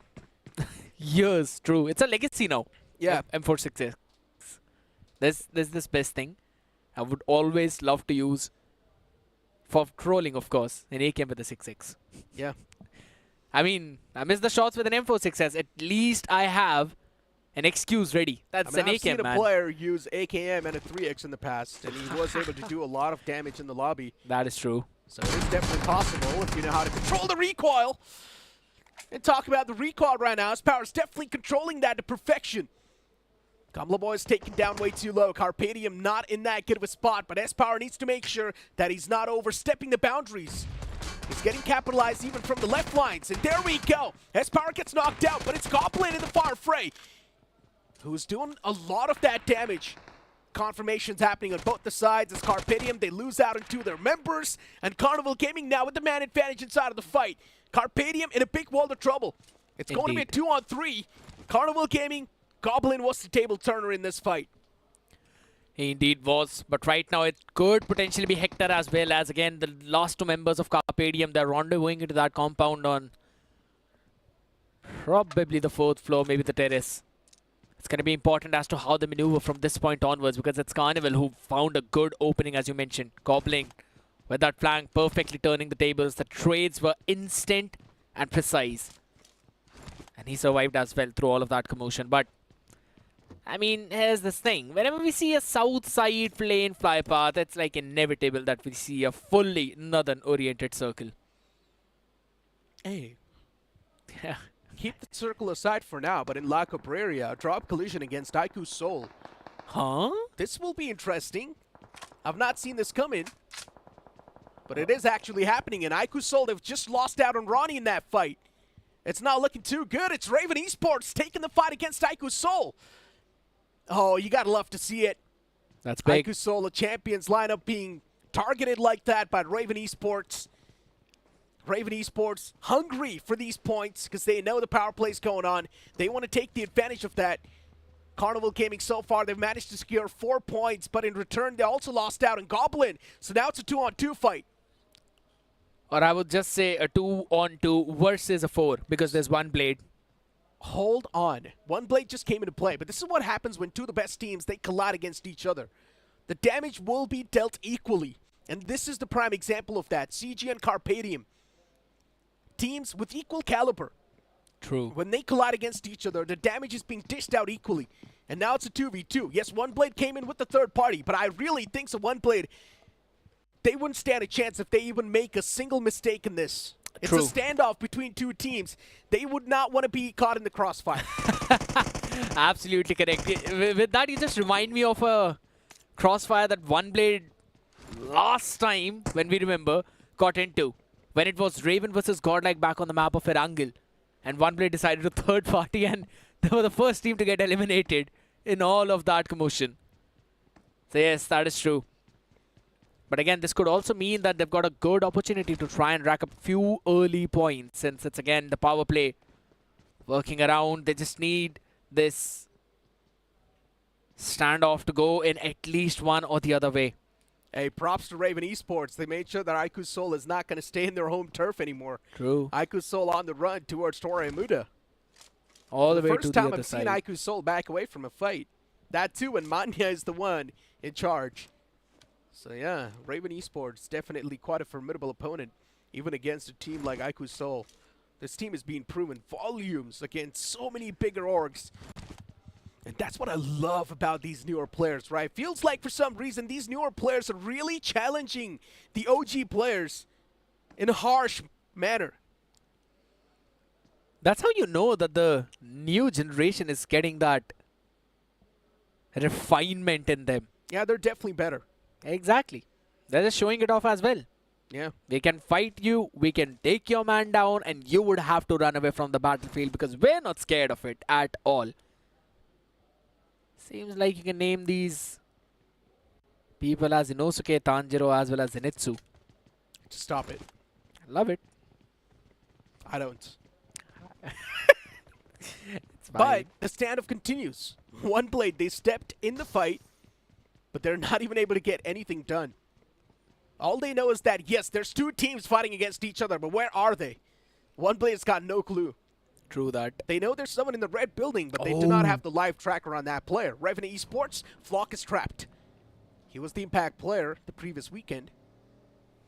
Years, true. It's a legacy now. Yeah. M4 6X. There's this best thing I would always love to use for trolling, of course, an AKM with a 6X. Yeah. I mean, I miss the shots with an M4 6X. At least I have an excuse ready. That's I've an AKM, seen a man. player use AKM and a 3X in the past, and he was able to do a lot of damage in the lobby. That is true. So it is definitely possible if you know how to control the recoil. And talk about the recoil right now. S-Power's definitely controlling that to perfection. Kamla Boy's taken down way too low. Carpe Diem not in that good of a spot, but S-Power needs to make sure that he's not overstepping the boundaries. He's getting capitalized even from the left lines, and there we go. S-Power gets knocked out, but it's Goblin in the far fray, who's doing a lot of that damage. Confirmations happening on both the sides as Carpe Diem, they lose out on two of their members, and Carnival Gaming now with the man advantage inside of the fight. Carpe Diem in a big world of trouble. It's going to be a 2-on-3. Carnival Gaming, Goblin was the table turner in this fight. He indeed was, but right now it could potentially be Hector as well, as again the last two members of Carpe Diem, they're rendezvousing into that compound on Probably the 4th floor, maybe the terrace. It's going to be important as to how they maneuver from this point onwards, because it's Carnival who found a good opening, as you mentioned. Gobbling with that flank, perfectly turning the tables. The trades were instant and precise. And he survived as well through all of that commotion. But, I mean, here's this thing. Whenever we see a south side lane fly path, it's like inevitable that we see a fully northern-oriented circle. Hey. Yeah. Keep the circle aside for now, but in La Cabrera, a drop collision against Aiku's Soul. Huh? This will be interesting. I've not seen this coming, but it is actually happening. And Aiku's Soul, they've just lost out on Ronnie in that fight. It's not looking too good. It's Raven Esports taking the fight against Aiku's Soul. Oh, you gotta love to see it. That's big. Aiku's Soul, a champions lineup being targeted like that by Raven Esports. Raven Esports hungry for these points because they know the power play's going on. They want to take the advantage of that. Carnival Gaming so far, they've managed to secure 4 points, but in return, they also lost out in Goblin. So now it's a 2-on-2 fight. Or I would just say a 2-on-2 versus a 4 because there's one blade. Hold on. One blade just came into play, but this is what happens when two of the best teams, they collide against each other. The damage will be dealt equally, and this is the prime example of that. CG and Carpadium. Teams with equal caliber. True. When they collide against each other, the damage is being dished out equally. And now it's a 2v2. Yes, One Blade came in with the third party, but I really think so One Blade, they wouldn't stand a chance if they even make a single mistake in this. It's True. a standoff between two teams. They would not want to be caught in the crossfire. Absolutely correct. With that, you just remind me of a crossfire that One Blade last time, when we remember, got into. When it was Raven versus Godlike back on the map of Erangel. And One Blade decided to third party, and they were the first team to get eliminated in all of that commotion. So yes, that is true. But again, this could also mean that they've got a good opportunity to try and rack up few early points, since it's again the power play working around. They just need this standoff to go in at least one or the other way. Hey, props to Raven Esports. They made sure that Aiku's Soul is not going to stay in their home turf anymore. True. Aiku's Soul on the run towards Torre Muda. All the way to the first time other I've side. seen Aiku's Soul back away from a fight. That too, when Manya is the one in charge. So yeah, Raven Esports definitely quite a formidable opponent, even against a team like Aiku's Soul. This team is being proven volumes against so many bigger orgs. And that's what I love about these newer players, right? Feels like for some reason these newer players are really challenging the OG players in a harsh manner. That's how you know that the new generation is getting that refinement in them. Yeah, they're definitely better. Exactly. They're just showing it off as well. Yeah. We can fight you, we can take your man down, and you would have to run away from the battlefield because we're not scared of it at all. Seems like you can name these people as Inosuke, Tanjiro, as well as Zenitsu. Stop it. I love it. I don't. It's But fine. the standoff continues. One Blade, they stepped in the fight, but they're not even able to get anything done. All they know is that, yes, there's two teams fighting against each other, but where are they? One Blade's got no clue. True that. They know there's someone in the red building, but they do not have the live tracker on that player. Raven Esports, Flock is trapped. He was the impact player the previous weekend,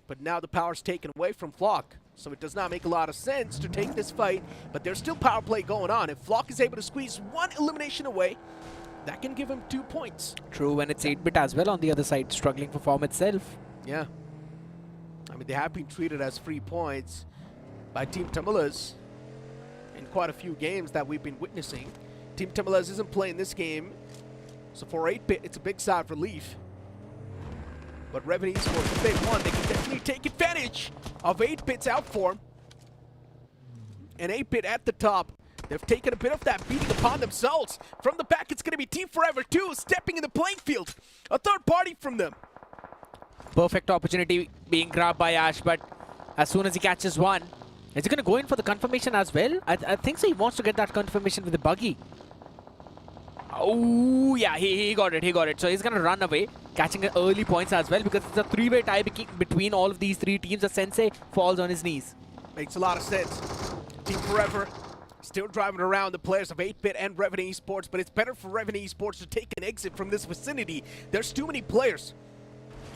but now the power's taken away from Flock, so it does not make a lot of sense to take this fight, but there's still power play going on. If Flock is able to squeeze one elimination away, that can give him 2 points. True, when it's 8-bit as well on the other side, struggling for form itself. Yeah. I mean, they have been treated as free points by Team Tamilas in quite a few games that we've been witnessing. Team Tamilas isn't playing this game, so for 8-bit, it's a big sigh of relief. But Raven Esports, if they won, they can definitely take advantage of 8-bit's outform. And 8-bit at the top. They've taken a bit of that beating upon themselves. From the back, it's going to be Team Forever 2 stepping in the playing field. A third party from them. Perfect opportunity being grabbed by Ash, but as soon as he catches one, is he going to go in for the confirmation as well? I think so. He wants to get that confirmation with the buggy. Oh, yeah, he got it, So he's going to run away, catching early points as well, because it's a 3-way tie between all of these three teams. The Sensei falls on his knees. Makes a lot of sense. Team Forever Still driving around the players of 8-Bit and Revenue Esports, but it's better for Revenue Esports to take an exit from this vicinity. There's too many players.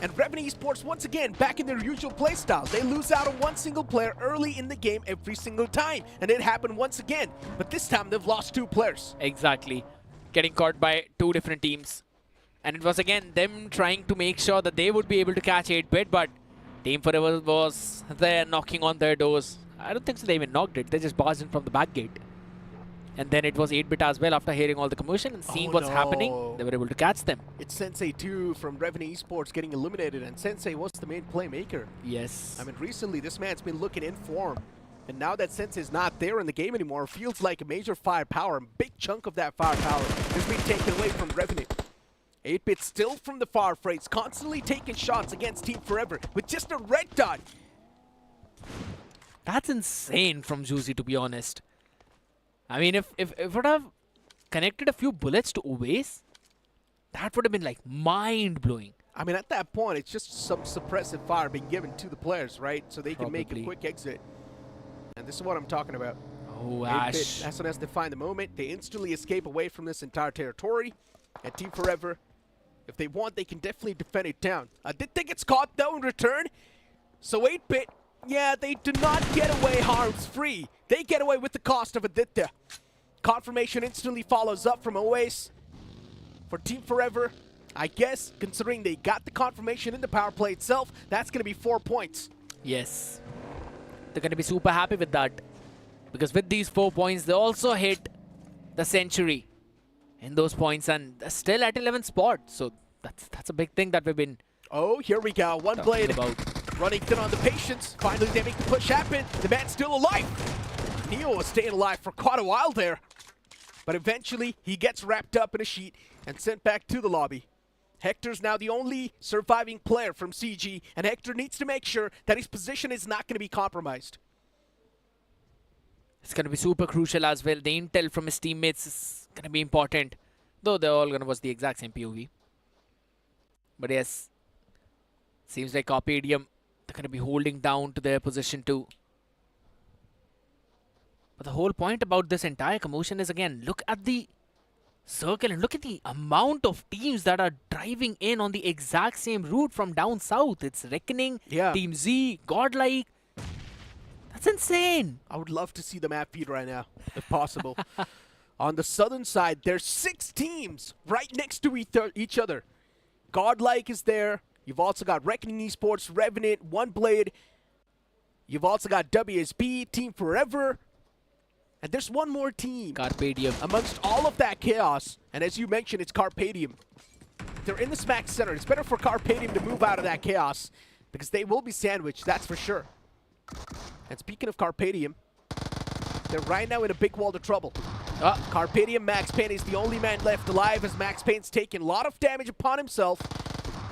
And Revenue Esports, once again, back in their usual playstyle. They lose out on one single player early in the game every single time. And it happened once again. But this time, they've lost 2 players. Exactly. Getting caught by 2 different teams. And it was, again, them trying to make sure that they would be able to catch 8-Bit, but Team Forever was there knocking on their doors. I don't think so they even knocked it. They just barged in from the back gate. And then it was 8-Bit as well after hearing all the commotion and seeing what's happening. They were able to catch them. It's Sensei 2 from Revenue Esports getting eliminated, and Sensei was the main playmaker. Yes. I mean, recently this man's been looking in form. And now that Sensei's not there in the game anymore, feels like a major firepower. A big chunk of that firepower has been taken away from Revenue. 8-Bit still from the far freights, constantly taking shots against Team Forever with just a red dot. That's insane from Juicy, to be honest. I mean, if it would have connected a few bullets to Uwais, that would have been like mind-blowing. I mean, at that point, it's just some suppressive fire being given to the players, right? So they can make a quick exit. And this is what I'm talking about. Oh, Ash. As soon as they find the moment, they instantly escape away from this entire territory. And Team Forever, if they want, they can definitely defend it down. Aditya gets caught, though, in return. So 8-Bit, yeah, they do not get away harms free. They get away with the cost of Aditya. Confirmation instantly follows up from Oasis. For Team Forever, I guess, considering they got the confirmation in the power play itself, that's going to be 4 points. Yes. They're going to be super happy with that. Because with these 4 points, they also hit the century in those points, and they're still at 11th spot. So that's a big thing that we've been. Oh, here we go. One blade about. Running thin on the patience. Finally, they make the push happen. The man's still alive. Neo was staying alive for quite a while there. But eventually, he gets wrapped up in a sheet and sent back to the lobby. Hector's now the only surviving player from CG, and Hector needs to make sure that his position is not going to be compromised. It's going to be super crucial as well. The intel from his teammates is going to be important. Though they're all going to watch the exact same POV. But yes, seems like Carpedium, they're going to be holding down to their position too. But the whole point about this entire commotion is, again, look at the circle and look at the amount of teams that are driving in on the exact same route from down south. It's Reckoning, Team Z, Godlike. That's insane. I would love to see the map feed right now, if possible. On the southern side, there's 6 teams right next to each other. Godlike is there. You've also got Reckoning Esports, Revenant, One Blade. You've also got WSB, Team Forever. And there's one more team. Carpedium. Amongst all of that chaos, and as you mentioned, it's Carpedium. They're in the smack center. It's better for Carpedium to move out of that chaos because they will be sandwiched, that's for sure. And speaking of Carpedium, they're right now in a big world of trouble. Carpedium, Max Payne is the only man left alive as Max Payne's taken a lot of damage upon himself.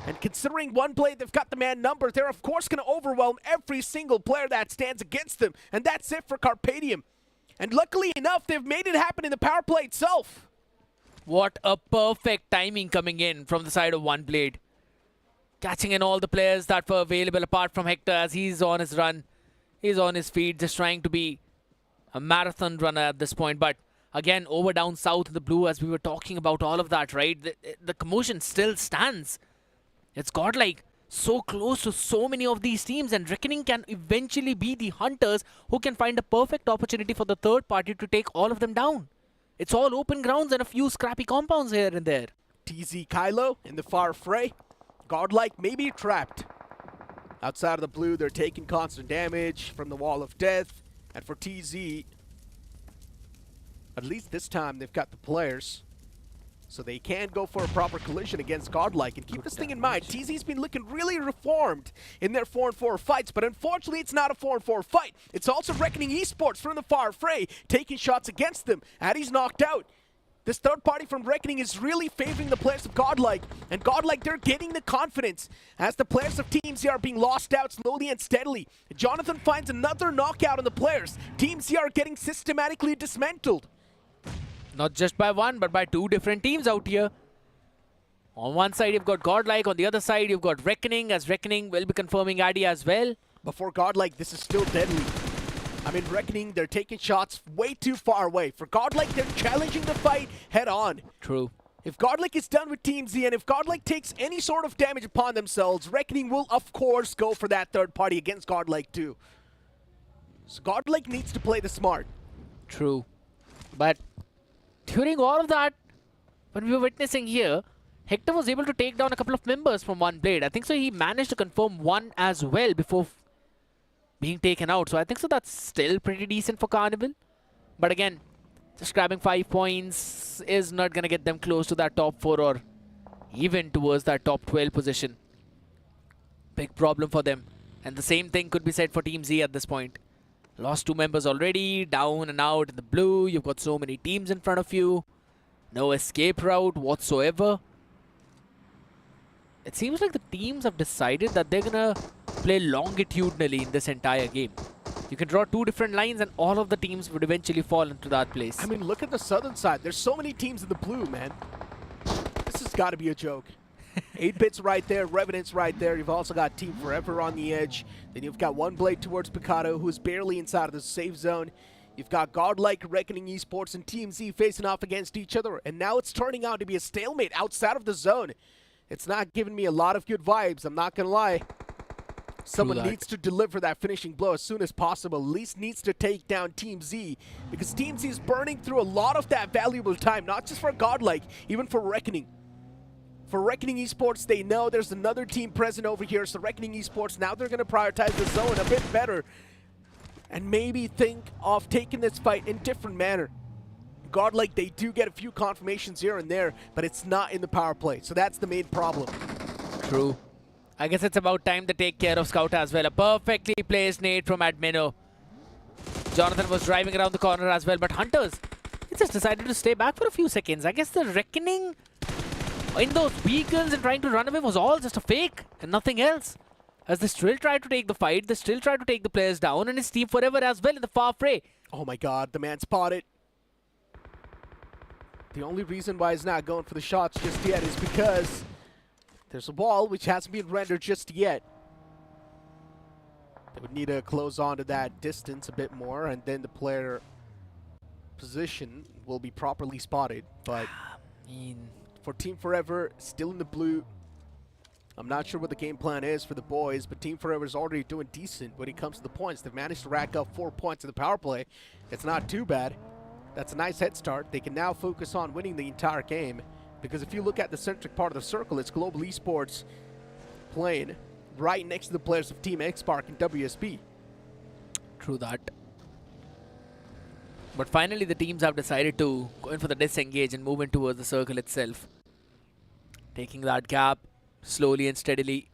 And considering One Blade, they've got the man number, they're of course going to overwhelm every single player that stands against them. And that's it for Carpedium. And luckily enough, they've made it happen in the power play itself. What a perfect timing coming in from the side of One Blade. Catching in all the players that were available apart from Hector as he's on his run. He's on his feet, just trying to be a marathon runner at this point. But again, over down south in the blue, as we were talking about all of that, right? The commotion still stands. It's Godlike so close to so many of these teams, and Reckoning can eventually be the hunters who can find a perfect opportunity for the third party to take all of them down. It's all open grounds and a few scrappy compounds here and there. TZ Kylo in the far fray. Godlike may be trapped. Outside of the blue, they're taking constant damage from the Wall of Death. And for TZ, at least this time they've got the players. So they can go for a proper collision against Godlike. And keep this thing in mind, TZ's been looking really reformed in their 4-on-4 fights. But unfortunately, it's not a 4-on-4 fight. It's also Reckoning Esports from the far fray, taking shots against them. Addy's knocked out. This third party from Reckoning is really favoring the players of Godlike. And Godlike, they're getting the confidence as the players of Team Z are being lost out slowly and steadily. Jonathan finds another knockout on the players. Team Z are getting systematically dismantled. Not just by one, but by 2 different teams out here. On one side, you've got Godlike. On the other side, you've got Reckoning, as Reckoning will be confirming Addy as well. Before Godlike, this is still deadly. I mean, Reckoning, they're taking shots way too far away. For Godlike, they're challenging the fight head on. True. If Godlike is done with Team Z, and if Godlike takes any sort of damage upon themselves, Reckoning will, of course, go for that third party against Godlike too. So Godlike needs to play the smart. True. But during all of that, when we were witnessing here, Hector was able to take down a couple of members from one blade. I think so he managed to confirm one as well before being taken out. So I think so that's still pretty decent for Carnival. But again, just grabbing 5 points is not going to get them close to that top 4 or even towards that top 12 position. Big problem for them. And the same thing could be said for Team Z at this point. Lost 2 members already, down and out in the blue. You've got so many teams in front of you. No escape route whatsoever. It seems like the teams have decided that they're going to play longitudinally in this entire game. You can draw 2 different lines and all of the teams would eventually fall into that place. I mean, look at the southern side. There's so many teams in the blue, man. This has got to be a joke. 8-Bit's right there, Revenant's right there. You've also got Team Forever on the edge. Then you've got one blade towards Picado, who's barely inside of the safe zone. You've got Godlike, Reckoning Esports, and Team Z facing off against each other. And now it's turning out to be a stalemate outside of the zone. It's not giving me a lot of good vibes, I'm not going to lie. Someone needs to deliver that finishing blow as soon as possible. At least needs to take down Team Z, because Team Z is burning through a lot of that valuable time, not just for Godlike, even for Reckoning. For Reckoning Esports, they know there's another team present over here, so Reckoning Esports, now they're going to prioritize the zone a bit better and maybe think of taking this fight in a different manner. Godlike, they do get a few confirmations here and there, but it's not in the power play, so that's the main problem. True. I guess it's about time to take care of Scout as well. A perfectly placed nade from Admino. Jonathan was driving around the corner as well, but Hunters, he just decided to stay back for a few seconds. I guess the Reckoning in those beacons and trying to run away was all just a fake and nothing else. As they still try to take the fight, they still try to take the players down, and his Team Forever as well in the far fray. Oh my god, the man spotted. The only reason why he's not going for the shots just yet is because there's a wall which hasn't been rendered just yet. They would need to close on to that distance a bit more, and then the player position will be properly spotted. But for Team Forever, still in the blue. I'm not sure what the game plan is for the boys, but Team Forever is already doing decent when it comes to the points. They've managed to rack up 4 points in the power play. It's not too bad. That's a nice head start. They can now focus on winning the entire game, because if you look at the centric part of the circle, it's Global Esports playing right next to the players of Team X-Spark and WSP. True that. But finally the teams have decided to go in for the disengage and move in towards the circle itself. Taking that gap slowly and steadily.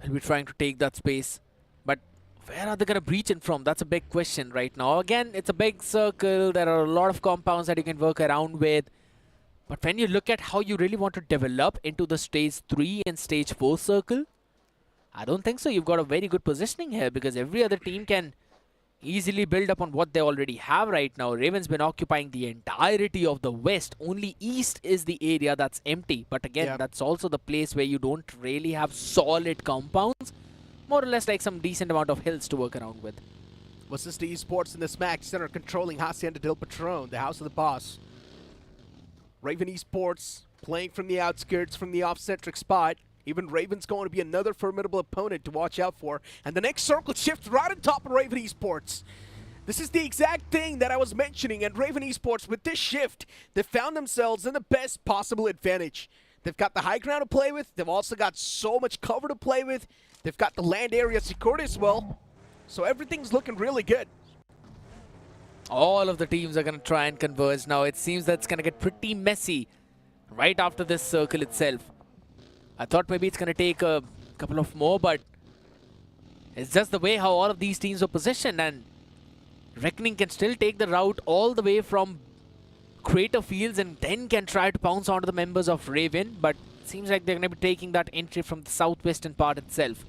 We'll be trying to take that space. But where are they going to breach in from? That's a big question right now. Again, it's a big circle. There are a lot of compounds that you can work around with. But when you look at how you really want to develop into the stage 3 and stage 4 circle, I don't think so. You've got a very good positioning here, because every other team can easily build upon what they already have right now. Raven's been occupying the entirety of the west. Only east is the area that's empty. But again, that's also the place where you don't really have solid compounds. More or less like some decent amount of hills to work around with. What's this to Esports in the Smack Center controlling Hacienda del Patron, the house of the boss. Raven Esports playing from the outskirts, from the off-centric spot. Even Raven's going to be another formidable opponent to watch out for. And the next circle shifts right on top of Raven Esports. This is the exact thing that I was mentioning. And Raven Esports, with this shift, they found themselves in the best possible advantage. They've got the high ground to play with. They've also got so much cover to play with. They've got the land area secured as well. So everything's looking really good. All of the teams are going to try and converge now. It seems that's going to get pretty messy right after this circle itself. I thought maybe it's going to take a couple of more, but it's just the way how all of these teams are positioned, and Reckoning can still take the route all the way from Crater Fields and then can try to pounce onto the members of Raven, but it seems like they're going to be taking that entry from the southwestern part itself.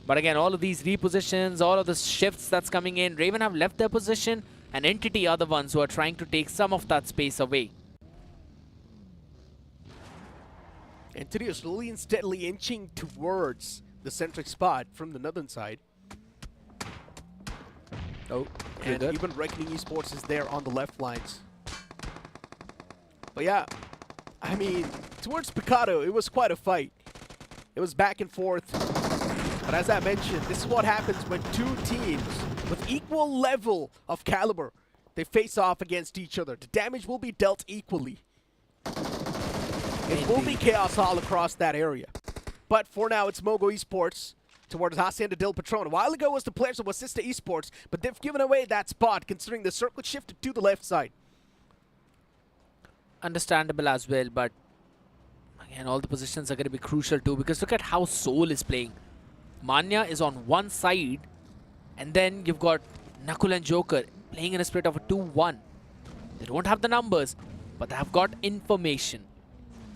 But again, all of these repositions, all of the shifts that's coming in, Raven have left their position, and Entity are the ones who are trying to take some of that space away. Entity is slowly and steadily inching towards the centric spot from the northern side. Oh, and even Reckoning Esports is there on the left lines. But yeah, I mean, towards Picado, it was quite a fight. It was back and forth. But as I mentioned, this is what happens when two teams with equal level of caliber, they face off against each other. The damage will be dealt equally. It will be chaos all across that area. But for now, it's Mogo Esports towards Hacienda del Patron. A while ago was the players of Wasista Esports, but they've given away that spot considering the circle shifted to the left side. Understandable as well, but again, all the positions are going to be crucial too, because look at how Soul is playing. Manya is on one side, and then you've got Nakul and Joker playing in a split of a 2-1. They don't have the numbers, but they have got information.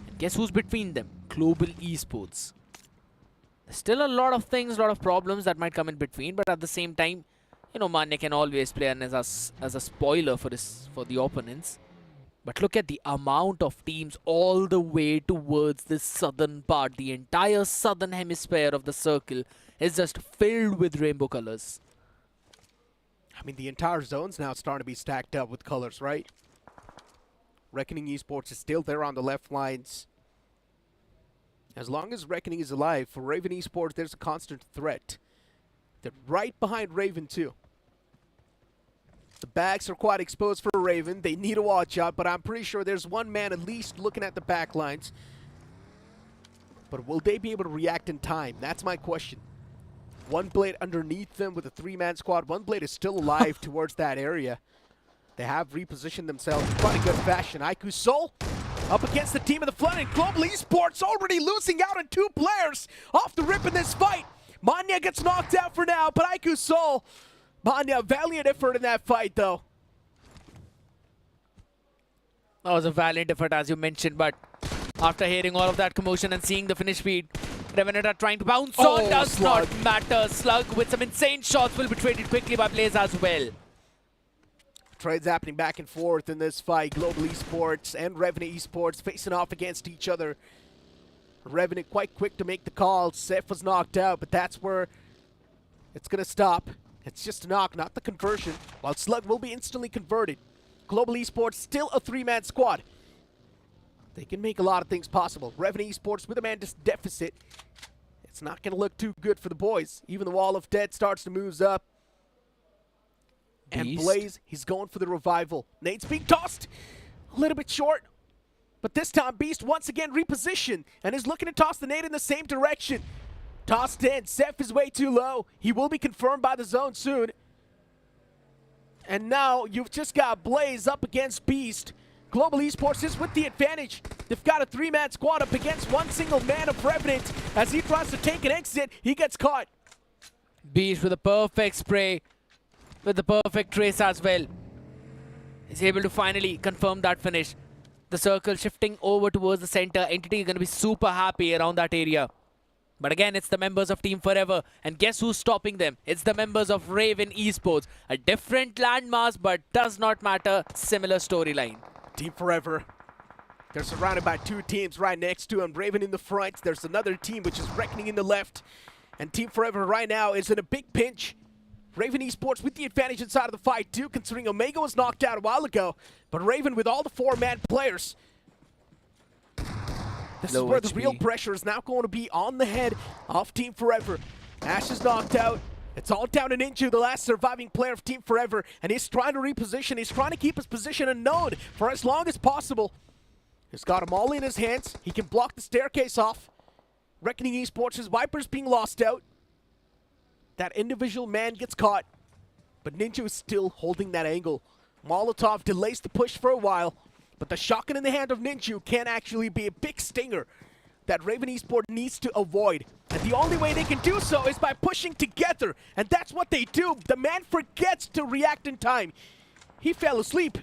And guess who's between them? Global Esports. There's still a lot of things, a lot of problems that might come in between, but at the same time, you know, Manya can always play as a spoiler for the opponents. But look at the amount of teams all the way towards this southern part. The entire southern hemisphere of the circle is just filled with rainbow colors. I mean, the entire zone's now starting to be stacked up with colors, right? Reckoning Esports is still there on the left lines. As long as Reckoning is alive, for Raven Esports, there's a constant threat. They're right behind Raven, too. The backs are quite exposed for Raven. They need to watch out, but I'm pretty sure there's one man at least looking at the back lines. But will they be able to react in time? That's my question. One blade underneath them with a three-man squad. One blade is still alive towards that area. They have repositioned themselves in quite a good fashion. Aiku Soul up against the team of the Flood, and Global Esports already losing out on two players off the rip in this fight. Manya gets knocked out for now, but Aiku Soul, Manya, valiant effort in that fight, though. That was a valiant effort, as you mentioned, but after hearing all of that commotion and seeing the finish speed, Revenant are trying to bounce on. Does Slug. not matter. Slug with some insane shots will be traded quickly by players as well. Trades happening back and forth in this fight. Global Esports and Revenant Esports facing off against each other. Revenant quite quick to make the call. Seth was knocked out, but that's where it's going to stop. It's just a knock, not the conversion. While Slug will be instantly converted. Global Esports still a three-man squad. They can make a lot of things possible. Revenant Esports with a man deficit. It's not going to look too good for the boys. Even the Wall of Death starts to move up. And Blaze, he's going for the revival. Nate's being tossed a little bit short. But this time, Beast once again repositioned and is looking to toss the nade in the same direction. Tossed in. Seth is way too low. He will be confirmed by the zone soon. And now you've just got Blaze up against Beast. Global Esports is with the advantage. They've got a three-man squad up against one single man of Revenant. As he tries to take an exit, he gets caught. Beast with a perfect spray, with the perfect trace as well. He's able to finally confirm that finish. The circle shifting over towards the center. Entity is going to be super happy around that area. But again, it's the members of Team Forever. And guess who's stopping them? It's the members of Raven Esports. A different landmass, but does not matter. Similar storyline. Team Forever. They're surrounded by two teams right next to him. Raven in the front. There's another team which is Reckoning in the left. And Team Forever right now is in a big pinch. Raven Esports with the advantage inside of the fight too, considering Omega was knocked out a while ago. But Raven with all the four-man players. This is where the real pressure is now going to be on the head of Team Forever. Ash is knocked out. It's all down to Ninja, the last surviving player of Team Forever. And he's trying to reposition. He's trying to keep his position unknown for as long as possible. He's got him all in his hands. He can block the staircase off. Reckoning Esports, his Viper's being lost out. That individual man gets caught. But Ninja is still holding that angle. Molotov delays the push for a while. But the shotgun in the hand of Ninja can actually be a big stinger that Raven Esports needs to avoid. And the only way they can do so is by pushing together. And that's what they do. The man forgets to react in time. He fell asleep.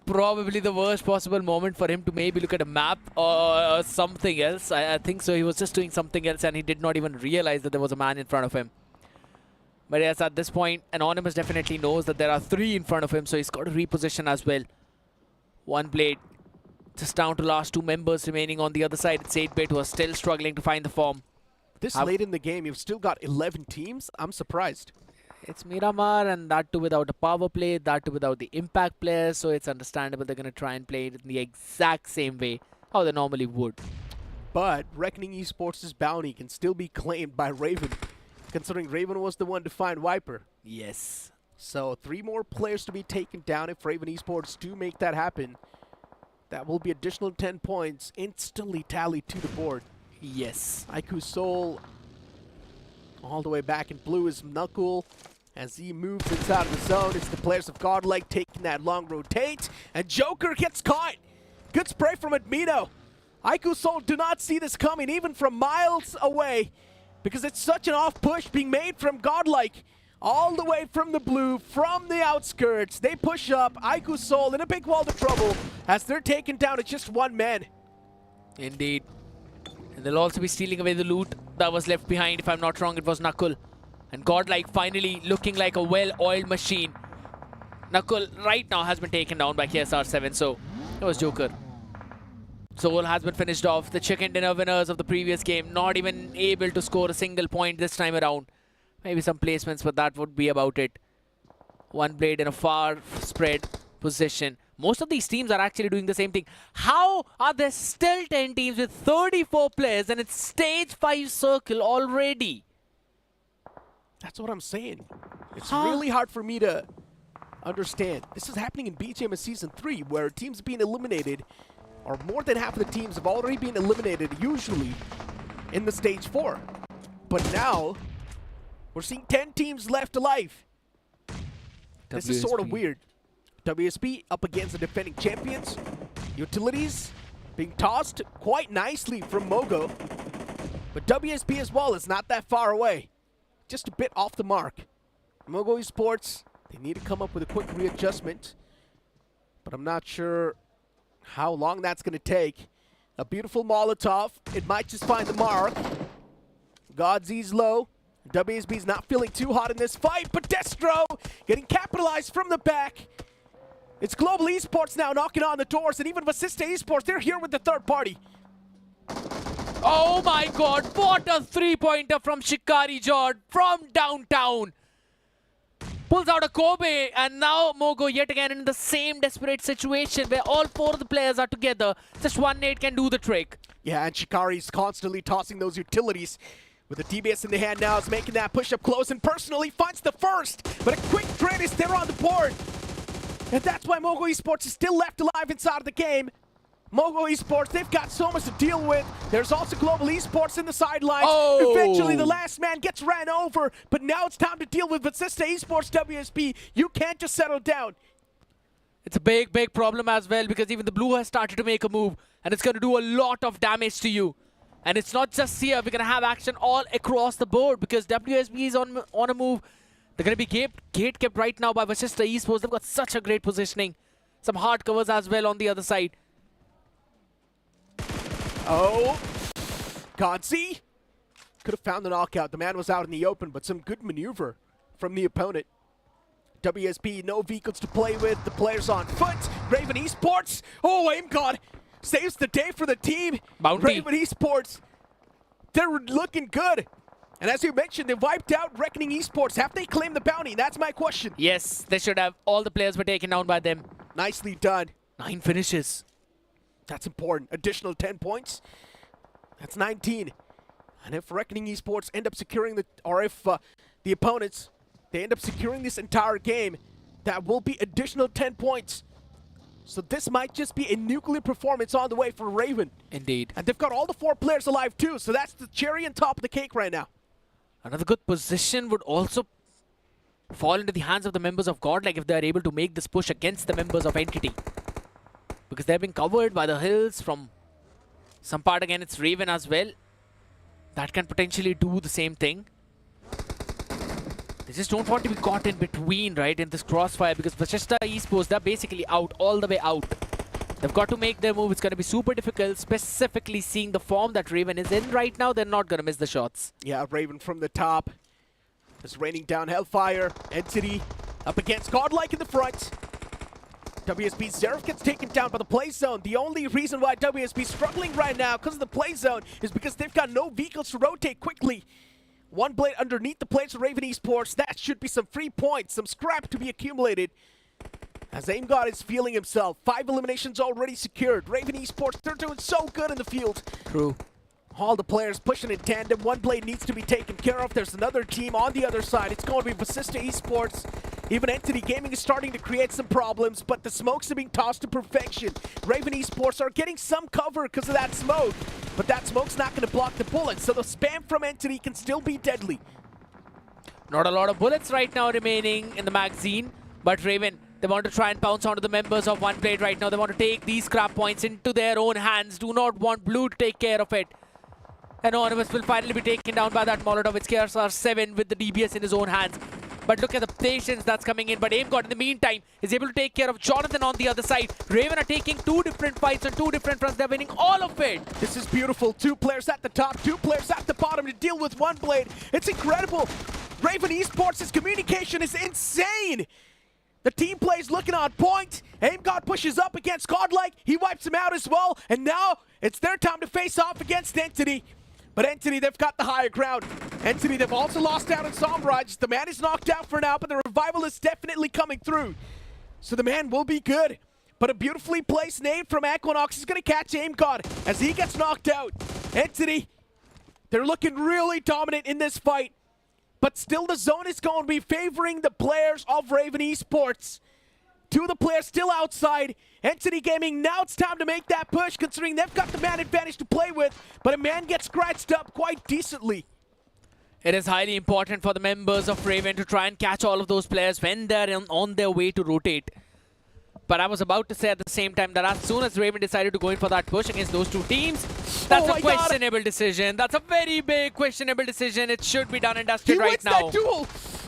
Probably the worst possible moment for him to maybe look at a map or something else. I think so. He was just doing something else and he did not even realize that there was a man in front of him. But yes, at this point, Anonymous definitely knows that there are three in front of him, so he's got to reposition as well. One blade. Just down to last two members remaining on the other side. It's 8-bit who are still struggling to find the form. This late in the game, you've still got 11 teams? I'm surprised. It's Miramar, and that too without a power play, that too without the impact players, so it's understandable they're going to try and play it in the exact same way how they normally would. But Reckoning Esports' bounty can still be claimed by Raven, considering Raven was the one to find Viper. Yes. So 3 more players to be taken down if Raven Esports do make that happen. That will be additional 10 points instantly tallied to the board. Yes. Aiku Soul all the way back in blue is Knuckle. As he moves inside of the zone, it's the players of Godlike taking that long rotate. And Joker gets caught. Good spray from Admino. Aiku Soul do not see this coming even from miles away, because it's such an off push being made from Godlike. All the way from the blue, from the outskirts. They push up. Aiku Soul in a big world of trouble as they're taken down to just 1 man. Indeed. And they'll also be stealing away the loot that was left behind. If I'm not wrong, it was Knuckle. And Godlike finally looking like a well-oiled machine. Knuckle right now has been taken down by KSR7, so it was Joker. Soul has been finished off. The chicken dinner winners of the previous game, not even able to score a single point this time around. Maybe some placements, but that would be about it. 1 blade in a far spread position. Most of these teams are actually doing the same thing. How are there still 10 teams with 34 players and it's stage 5 circle already? That's what I'm saying. It's really hard for me to understand. This is happening in BGMS Season 3, where teams being eliminated, or more than half of the teams have already been eliminated, usually in the stage 4. But now, we're seeing 10 teams left alive. This is sort of weird. WSP up against the defending champions. Utilities being tossed quite nicely from Mogo. But WSP as well is not that far away. Just a bit off the mark. Mogo Esports, they need to come up with a quick readjustment. But I'm not sure how long that's going to take. A beautiful Molotov. It might just find the mark. Godsy's low. WSB's not feeling too hot in this fight, but Destro getting capitalized from the back. It's Global Esports now knocking on the doors, and even Vasista Esports, they're here with the third party. Oh my god, what a 3-pointer from Shikari Jord from downtown. Pulls out a Kobe, and now Mogo yet again in the same desperate situation where all 4 of the players are together. Just 1 nade can do the trick. Yeah, and Shikari's constantly tossing those utilities. With the TBS in the hand now, is making that push up close and personally finds the first. But a quick trade is there on the board. And that's why Mogo Esports is still left alive inside of the game. Mogo Esports, they've got so much to deal with. There's also Global Esports in the sidelines. Oh. Eventually, the last man gets ran over. But now it's time to deal with Vasista Esports WSP. You can't just settle down. It's a big, big problem as well, because even the blue has started to make a move. And it's going to do a lot of damage to you. And it's not just here. We're going to have action all across the board, because WSB is on a move. They're going to be gate kept right now by Vasista Esports. They've got such a great positioning. Some hard covers as well on the other side. Oh, Godsey could have found the knockout. The man was out in the open, but some good maneuver from the opponent. WSP, no vehicles to play with. The players on foot. Raven Esports. Oh, aim god saves the day for the team. Bounty. Raven Esports, they're looking good. And as you mentioned, they wiped out Reckoning Esports. Have they claimed the bounty? That's my question. Yes, they should have. All the players were taken down by them. Nicely done. 9 finishes. That's important. Additional 10 points. That's 19. And if Reckoning Esports end up securing if the opponents, they end up securing this entire game, that will be additional 10 points. So this might just be a nuclear performance on the way for Raven. Indeed. And they've got all the 4 players alive too, so that's the cherry on top of the cake right now. Another good position would also fall into the hands of the members of God, like if they are able to make this push against the members of Entity. Because they've been covered by the hills from some part. Again, it's Raven as well. That can potentially do the same thing. They just don't want to be caught in between, right, in this crossfire, because Vasista Esports, they're basically out, all the way out. They've got to make their move. It's going to be super difficult, specifically seeing the form that Raven is in right now. They're not going to miss the shots. Yeah, Raven from the top. Just raining down Hellfire. Entity up against Godlike in the front. WSB Zerif gets taken down by the play zone. The only reason why WSB is struggling right now because of the play zone is because they've got no vehicles to rotate quickly. One blade underneath the plates of Raven Esports. That should be some free points, some scrap to be accumulated. As AimGod is feeling himself. 5 eliminations already secured. Raven Esports, they're doing so good in the field. True. All the players pushing in tandem. One blade needs to be taken care of. There's another team on the other side. It's going to be Basista Esports. Even Entity Gaming is starting to create some problems, but the smokes are being tossed to perfection. Raven Esports are getting some cover because of that smoke, but that smoke's not going to block the bullets, so the spam from Entity can still be deadly. Not a lot of bullets right now remaining in the magazine, but Raven, they want to try and pounce onto the members of One Blade right now. They want to take these scrap points into their own hands. Do not want Blue to take care of it. Anonymous will finally be taken down by that Molotov. It's KSR7 with the DBS in his own hands. But look at the patience that's coming in. But AimGod, in the meantime, is able to take care of Jonathan on the other side. Raven are taking 2 different fights on 2 different fronts. They're winning all of it. This is beautiful. 2 players at the top, 2 players at the bottom to deal with One Blade. It's incredible. Raven Esports' communication is insane. The team plays looking on point. AimGod pushes up against Godlike. He wipes him out as well. And now it's their time to face off against Entity. But Entity, they've got the higher ground. Entity, they've also lost out on Somraj. The man is knocked out for now, but the revival is definitely coming through. So the man will be good. But a beautifully placed nade from Equinox is going to catch AimGod as he gets knocked out. Entity, they're looking really dominant in this fight. But still the zone is going to be favoring the players of Raven Esports. 2 of the players still outside. Entity Gaming, now it's time to make that push, considering they've got the man advantage to play with, but a man gets scratched up quite decently. It is highly important for the members of Raven to try and catch all of those players when they're on their way to rotate. But I was about to say at the same time that as soon as Raven decided to go in for that push against those 2 teams, that's a questionable decision. That's a very big questionable decision. It should be done and dusted right now. He wins that duel.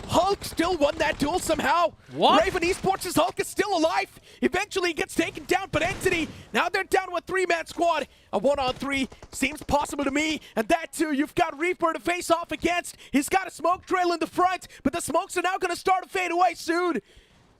Hulk still won that duel somehow. What? Raven Esports' Hulk is still alive. Eventually he gets taken down, but Entity, now they're down to a 3-man squad. A 1-on-3 seems possible to me. And that too, you've got Reaper to face off against. He's got a smoke trail in the front, but the smokes are now going to start to fade away soon.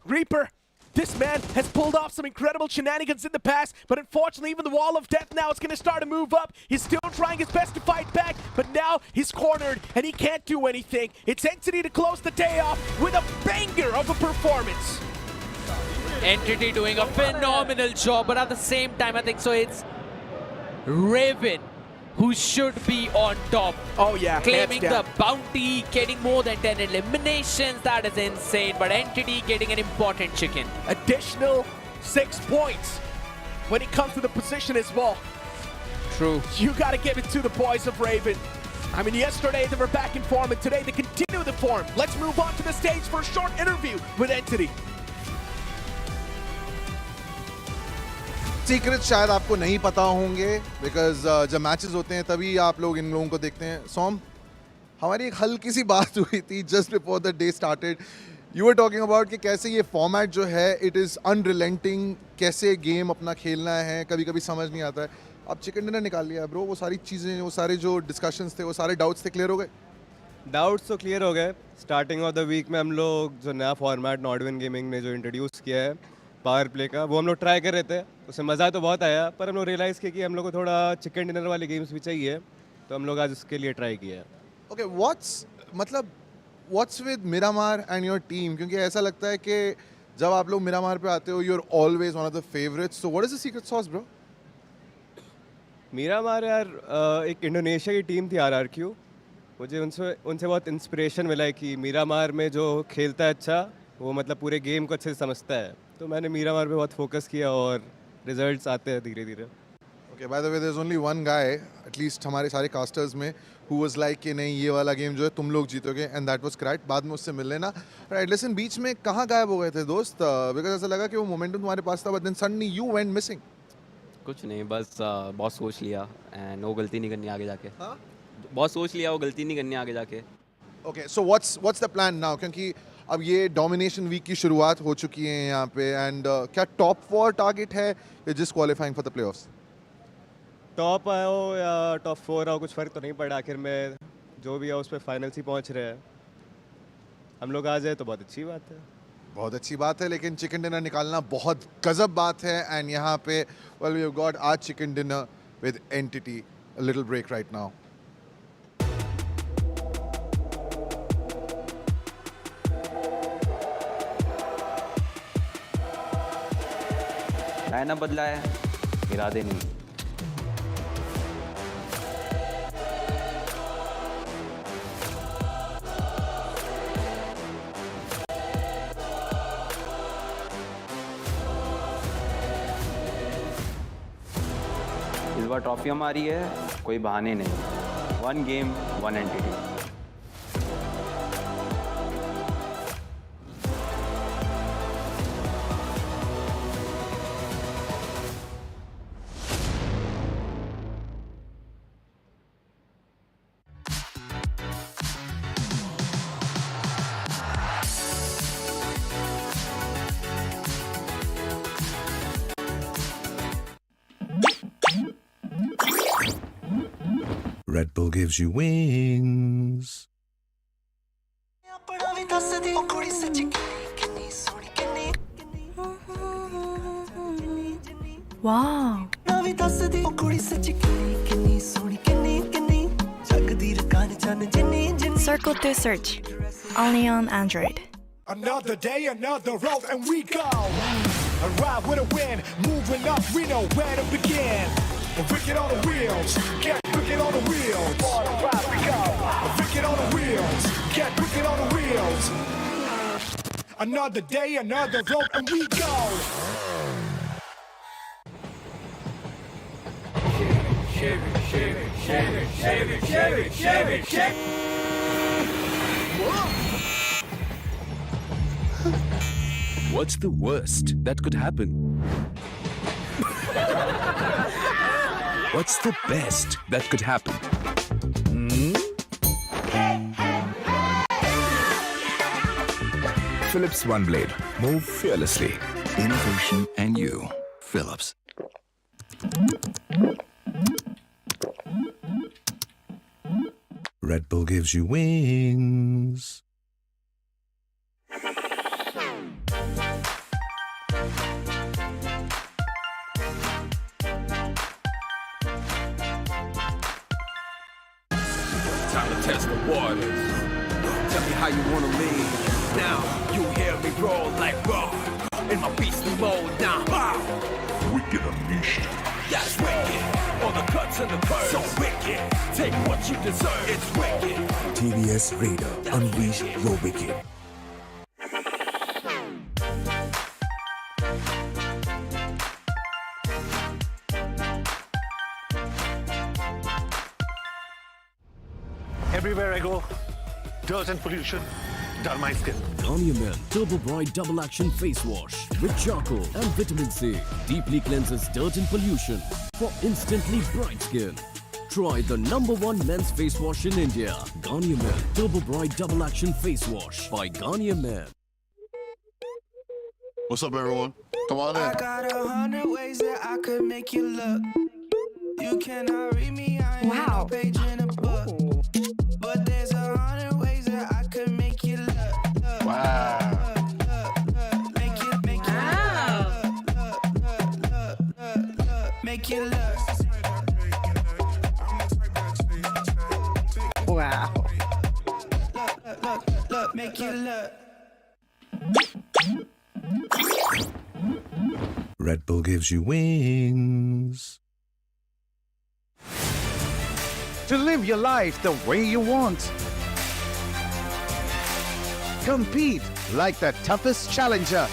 Reaper, this man has pulled off some incredible shenanigans in the past, but unfortunately even the wall of death now is going to start to move up. He's still trying his best to fight back, but now he's cornered and he can't do anything. It's Entity to close the day off with a banger of a performance. Entity doing a phenomenal job, but at the same time I think so it's Raven who should be on top. Oh yeah, claiming the bounty, getting more than 10 eliminations. That is insane. But Entity getting an important chicken. Additional 6 points when it comes to the position as well. True. You got to give it to the boys of Raven. I mean, yesterday they were back in form, and today they continue the form. Let's move on to the stage for a short interview with Entity. Secret शायद आपको नहीं पता होंगे because जब matches होते हैं तभी आप लोग इन लोगों को देखते हैं. सोम, हमारी एक हल्की सी बात हुई थी just before the day started. You were talking about कि कैसे ये फॉर्मेट जो है इट इज़ अनरिलेंटिंग, कैसे गेम अपना खेलना है, कभी कभी समझ नहीं आता है. अब चिकन डिनर निकाल लिया ब्रो, वो सारी चीज़ें, वो सारे जो डिस्कशंस थे, वो सारे डाउट्स थे, क्लियर हो गए? डाउट्स तो क्लियर हो गए. स्टार्टिंग ऑफ द वीक में हम लोग जो नया फॉर्मेट नॉर्डविन गेमिंग ने जो इंट्रोड्यूस किया है पावर प्ले का, वो हम लोग ट्राई कर रहे थे. उसमें मज़ा तो बहुत आया, पर हम लोग रियलाइज़ किया कि हम लोग को थोड़ा चिकन डिनर वाली गेम्स भी चाहिए, तो हम लोग आज उसके लिए ट्राई किया. Okay, what's with Miramar and your team? क्योंकि ऐसा लगता है कि जब आप लोग मिरामार पे आते हो, you are always one of the favourites. So what is the secret sauce bro? Miramar यार एक इंडोनेशिया की टीम थी RRQ. मुझे उनसे बहुत इंस्पिरेशन मिला है कि मिरामार में जो खेलता है अच्छा, वो मतलब पूरे गेम को अच्छे से समझता है. तो मैंने मिरामार पे बहुत फोकस किया और रिजल्ट्स आते हैं धीरे धीरे. Okay, by the way there is only one guy at least हमारे सारे कास्टर्स में हु वाज लाइक कि नहीं ये वाला गेम जो है तुम लोग जीतोगे, एंड दैट वाज करेक्ट. बाद में उससे मिल लेना. राइट, लिसन, बीच में कहाँ गायब हो गए थे दोस्त? बिकॉज ऐसा लगा कि वो मोमेंटम तुम्हारे पास था, but then suddenly you went missing. कुछ नहीं, बस बहुत सोच लिया एंड वो गलती नहीं करनी आगे जाके. बहुत सोच लिया, वो गलती नहीं करनी आगे जाके. Okay, so what's the plan now? क्योंकि अब ये डोमिनेशन वीक की शुरुआत हो चुकी है यहाँ पे, एंड क्या टॉप 4 टारगेट है या just qualifying for the playoffs? Top आओ या टॉप 4 आओ, कुछ फ़र्क तो नहीं पड़ा. आखिर में जो भी है उस पर फाइनल्स ही पहुँच रहे हैं. हम लोग आ जाए तो बहुत अच्छी बात है. बहुत अच्छी बात है, लेकिन चिकन डिनर निकालना बहुत गजब बात है. एंड यहाँ पे well we have got our chicken dinner with Entity. A little break right now. Lineup बदला है, इरादे नहीं। इस बार ट्रॉफी हमारी है, कोई बहाने नहीं। 1 game 1 entity. Red Bull gives you wings. Wow. Circle to search. Only on Android. Another day, another road, and we go. Arrive with a win, moving up, we know where to begin. Wicked on the wheels, get wicked on the wheels. Arrive we go. Wicked on the wheels, get wicked on the wheels. Another day, another road, and we go. Shave it, shave it, shave it, shave it, shave it, shave it, shave it. What's the worst that could happen? What's the best that could happen? Philips One Blade. Move fearlessly. Innovation and you. Philips. Red Bull gives you wings. Time to test the waters. Tell me how you wanna leave. Now you hear me roll like raw. In my beastly mode now. Wicked unleashed. That's wicked. All the cuts and the curves. So wicked. Take what you deserve. It's wicked. TVS Raider. Unleash your wicked. Everywhere I go, dirt and pollution dull my skin. Garnier Men Turbo Bright Double Action Face Wash with charcoal and vitamin C deeply cleanses dirt and pollution for instantly bright skin. Try the #1 men's face wash in India. Garnier Men Turbo Bright Double Action Face Wash by Garnier Men. What's up, everyone? Come on in. I got 100 ways that I could make you look. You cannot read me, I ain't no page in a book. But there's 100 ways that I could make you look. Wow. Make you look. Make you look. Wow. Look, make you look. Red Bull gives you wings. To live your life the way you want. Compete like the toughest challenger.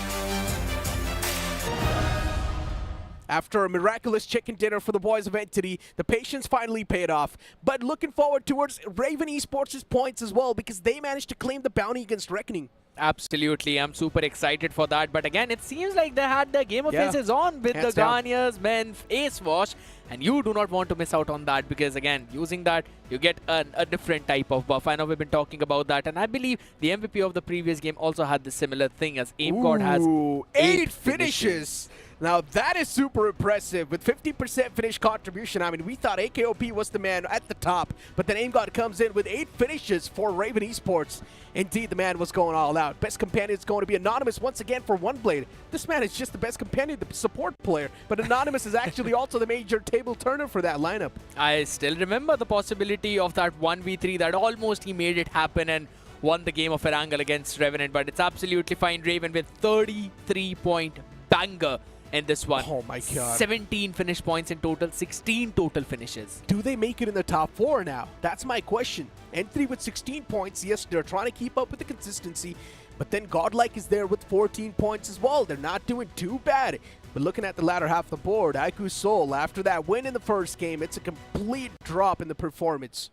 After a miraculous chicken dinner for the boys of Entity, the patience finally paid off. But looking forward towards Raven Esports' points as well, because they managed to claim the bounty against Reckoning. Absolutely, I'm super excited for that. But again, it seems like they had the game of aces on with Hands the down. Garniers Men Ace Wash. And you do not want to miss out on that, because again, using that, you get a different type of buff. I know we've been talking about that. And I believe the MVP of the previous game also had the similar thing, as Aim God has 8 finishes. Now that is super impressive with 50% finish contribution. I mean, we thought AKOP was the man at the top, but then Aim God comes in with 8 finishes for Raven Esports. Indeed, the man was going all out. Best companion is going to be Anonymous once again for One Blade. This man is just the best companion, the support player, but Anonymous is actually also the major table turner for that lineup. I still remember the possibility of that 1v3 that almost he made it happen and won the game of Erangel against Revenant, but it's absolutely fine. Raven with 33-point banger. in this one. Oh my god. 17 finish points in total, 16 total finishes. Do they make it in the top 4 now? That's my question. N3 with 16 points. Yes, they're trying to keep up with the consistency. But then Godlike is there with 14 points as well. They're not doing too bad. But looking at the latter half of the board, IQ Soul, after that win in the first game, it's a complete drop in the performance.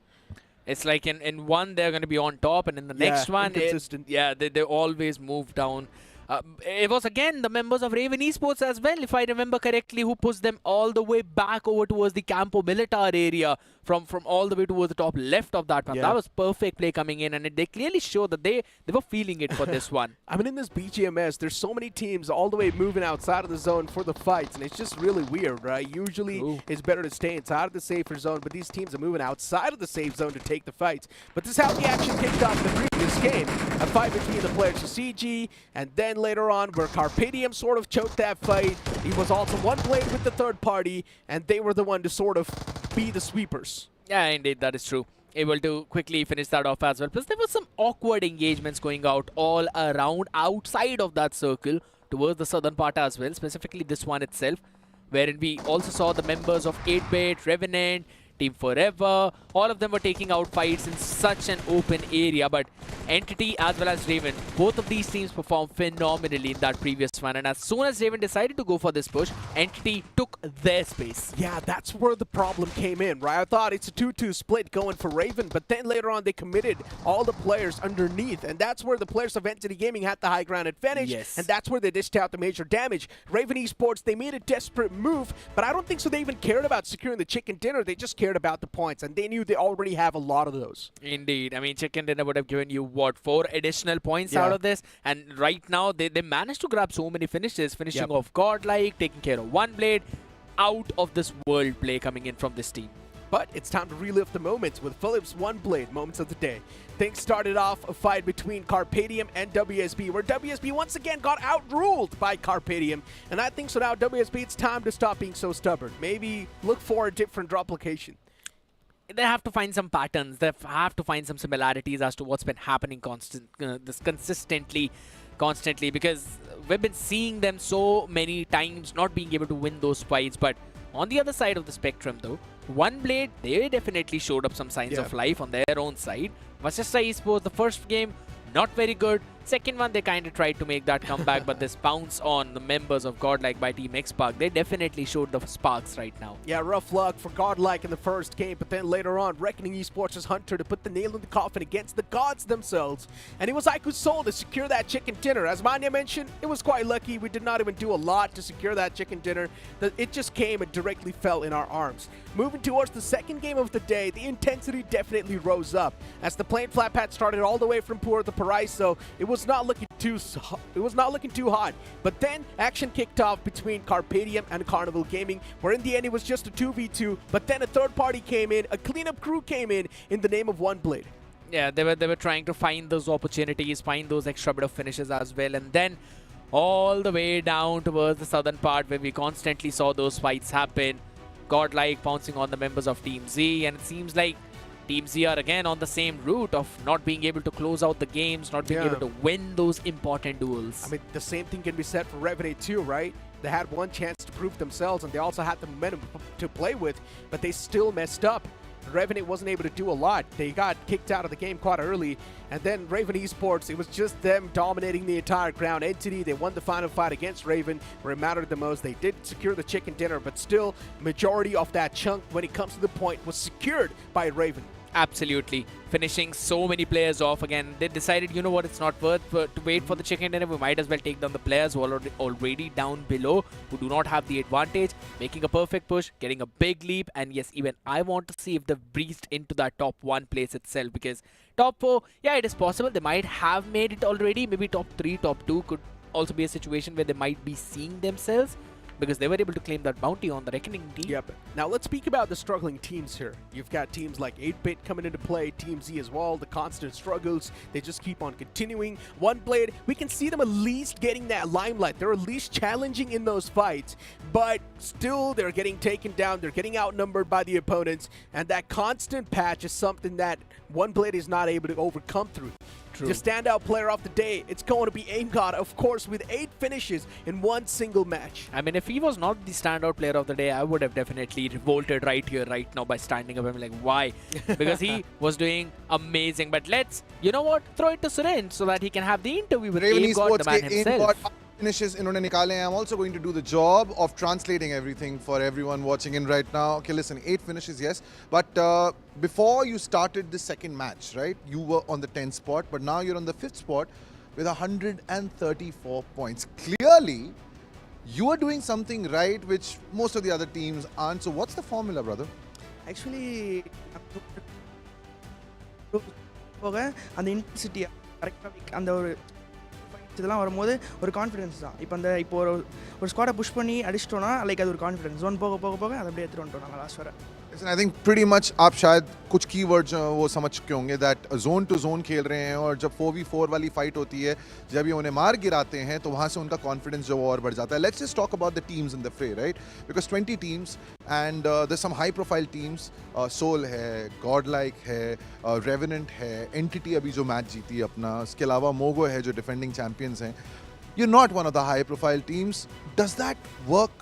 It's like in one, they're going to be on top, and in the next one, they always move down. It was again the members of Raven Esports as well, if I remember correctly, who pushed them all the way back over towards the Campo Militar area from all the way towards the top left of that one. That was perfect play coming in, and they clearly showed that they were feeling it for this one. I mean, in this BGMS, there's so many teams all the way moving outside of the zone for the fights, and it's just really weird, right? Usually, it's better to stay inside of the safer zone, but these teams are moving outside of the safe zone to take the fights. But this is how the action kicked off in the previous game. A fight between the players of CG, and then later on, where Carpedium sort of choked that fight. He was also one blade with the third party, and they were the one to sort of be the sweepers. Yeah, indeed, that is true. Able to quickly finish that off as well. Plus, there were some awkward engagements going out all around outside of that circle towards the southern part as well, specifically this one itself, wherein we also saw the members of 8-Bit, Revenant, Team Forever, all of them were taking out fights in such an open area, but Entity as well as Raven, both of these teams performed phenomenally in that previous one, and as soon as Raven decided to go for this push, Entity took their space. Yeah, that's where the problem came in, right? I thought it's a 2-2 split going for Raven, but then later on they committed all the players underneath, and that's where the players of Entity Gaming had the high ground advantage, and that's where they dished out the major damage. Raven Esports, they made a desperate move, but I don't think so they even cared about securing the chicken dinner. They just cared about the points, and they knew they already have a lot of those. Indeed. I mean, chicken dinner would have given you, what, 4 additional points out of this? And right now, they managed to grab so many finishes, finishing off Godlike, taking care of one blade, out of this world play coming in from this team. But it's time to relive the moments with Philip's one blade moments of the day. Things started off a fight between Carpedium and WSB, where WSB once again got outruled by Carpedium. And I think so now, WSB, it's time to stop being so stubborn. Maybe look for a different replication. They have to find some patterns. They have to find some similarities as to what's been happening consistently, because we've been seeing them so many times not being able to win those fights. But on the other side of the spectrum, though, One Blade, they definitely showed up some signs of life on their own side. Vasista Esports, the first game, not very good. Second one, they kind of tried to make that comeback, but this bounce on the members of Godlike by Team X-Park, they definitely showed the sparks right now. Yeah, rough luck for Godlike in the first game, but then later on, Reckoning Esports' Hunter to put the nail in the coffin against the gods themselves. And it was Aiku's Soul to secure that chicken dinner. As Manya mentioned, it was quite lucky. We did not even do a lot to secure that chicken dinner. It just came and directly fell in our arms. Moving towards the second game of the day, the intensity definitely rose up. As the plane flat pad started all the way from Puerto Paraiso, it was not looking too hot. But then action kicked off between Carpedium and Carnival Gaming, where in the end it was just a 2v2, but then a third party came in, a cleanup crew came in the name of One Blade. Yeah, they were trying to find those opportunities, find those extra bit of finishes as well, and then all the way down towards the southern part where we constantly saw those fights happen. Godlike pouncing on the members of Team Z, and it seems like Team Z are again on the same route of not being able to close out the games, not being able to win those important duels. I mean, the same thing can be said for Revenant too, right? They had one chance to prove themselves, and they also had the momentum to play with, but they still messed up. Revenant wasn't able to do a lot. They got kicked out of the game quite early, and then Raven Esports, it was just them dominating the entire ground. Entity, they won the final fight against Raven where it mattered the most. They did secure the chicken dinner, but still, majority of that chunk when it comes to the point was secured by Raven. Absolutely. Finishing so many players off again. They decided, you know what, it's not worth to wait for the chicken dinner. We might as well take down the players who are already down below, who do not have the advantage. Making a perfect push, getting a big leap. And yes, even I want to see if they've breezed into that top 1 place itself, because top 4, yeah, it is possible. They might have made it already. Maybe top 3, top 2 could also be a situation where they might be seeing themselves, because they were able to claim that bounty on the Reckoning team. Yep. Now let's speak about the struggling teams here. You've got teams like 8-Bit coming into play, Team Z as well, the constant struggles. They just keep on continuing. One Blade, we can see them at least getting that limelight. They're at least challenging in those fights, but still they're getting taken down. They're getting outnumbered by the opponents, and that constant patch is something that One Blade is not able to overcome through. True. The standout player of the day, it's going to be AimGod, of course, with 8 finishes in one single match. I mean, if he was not the standout player of the day, I would have definitely revolted right here, right now by standing up. I'm like, why? Because he was doing amazing. But let's, you know what, throw it to Suren so that he can have the interview with Raven AimGod, the Esports man के himself. AimGod finishes इन्होंने निकाले हैं. I'm also going to do the job of translating everything for everyone watching in right now. Okay, listen, 8 finishes, yes. But before you started the second match, right, you were on the 10th spot, but now you're on the 5th spot with 134 points. Clearly, you are doing something right, which most of the other teams aren't. So what's the formula, brother? Actually, போக அந்த intensity கரெக்டாக அந்த ஒரு இதெல்லாம் வரும்போது ஒரு confidence தான். இப்போ ஒரு ஸ்குவாடை புஷ் பண்ணி அடிச்சிட்டோன்னா லைக் அது ஒரு கான்ஃபிடன்ஸ் ஜோன் போக போக போக அதை அப்படியே எடுத்துகிட்டு வந்துட்டோம் நாங்கள் லாஸ்ட் வர. Listen, I think pretty much आप शायद कुछ कीवर्ड्स वो समझ चुके होंगे दैट जोन टू जोन खेल रहे हैं और जब 4v4 वाली फाइट होती है, जब ये उन्हें मार गिराते हैं तो वहाँ से उनका कॉन्फिडेंस जो और बढ़ जाता है. Let's just talk about the teams in the fray, right? Because 20 teams and there some high profile teams. Soul है, गॉड लाइक है, रेवेनेंट है, एंटिटी अभी जो मैच जीती है अपना, इसके अलावा मोगो है जो डिफेंडिंग चैंपियंस हैं. You're not one of the high profile teams. Does that work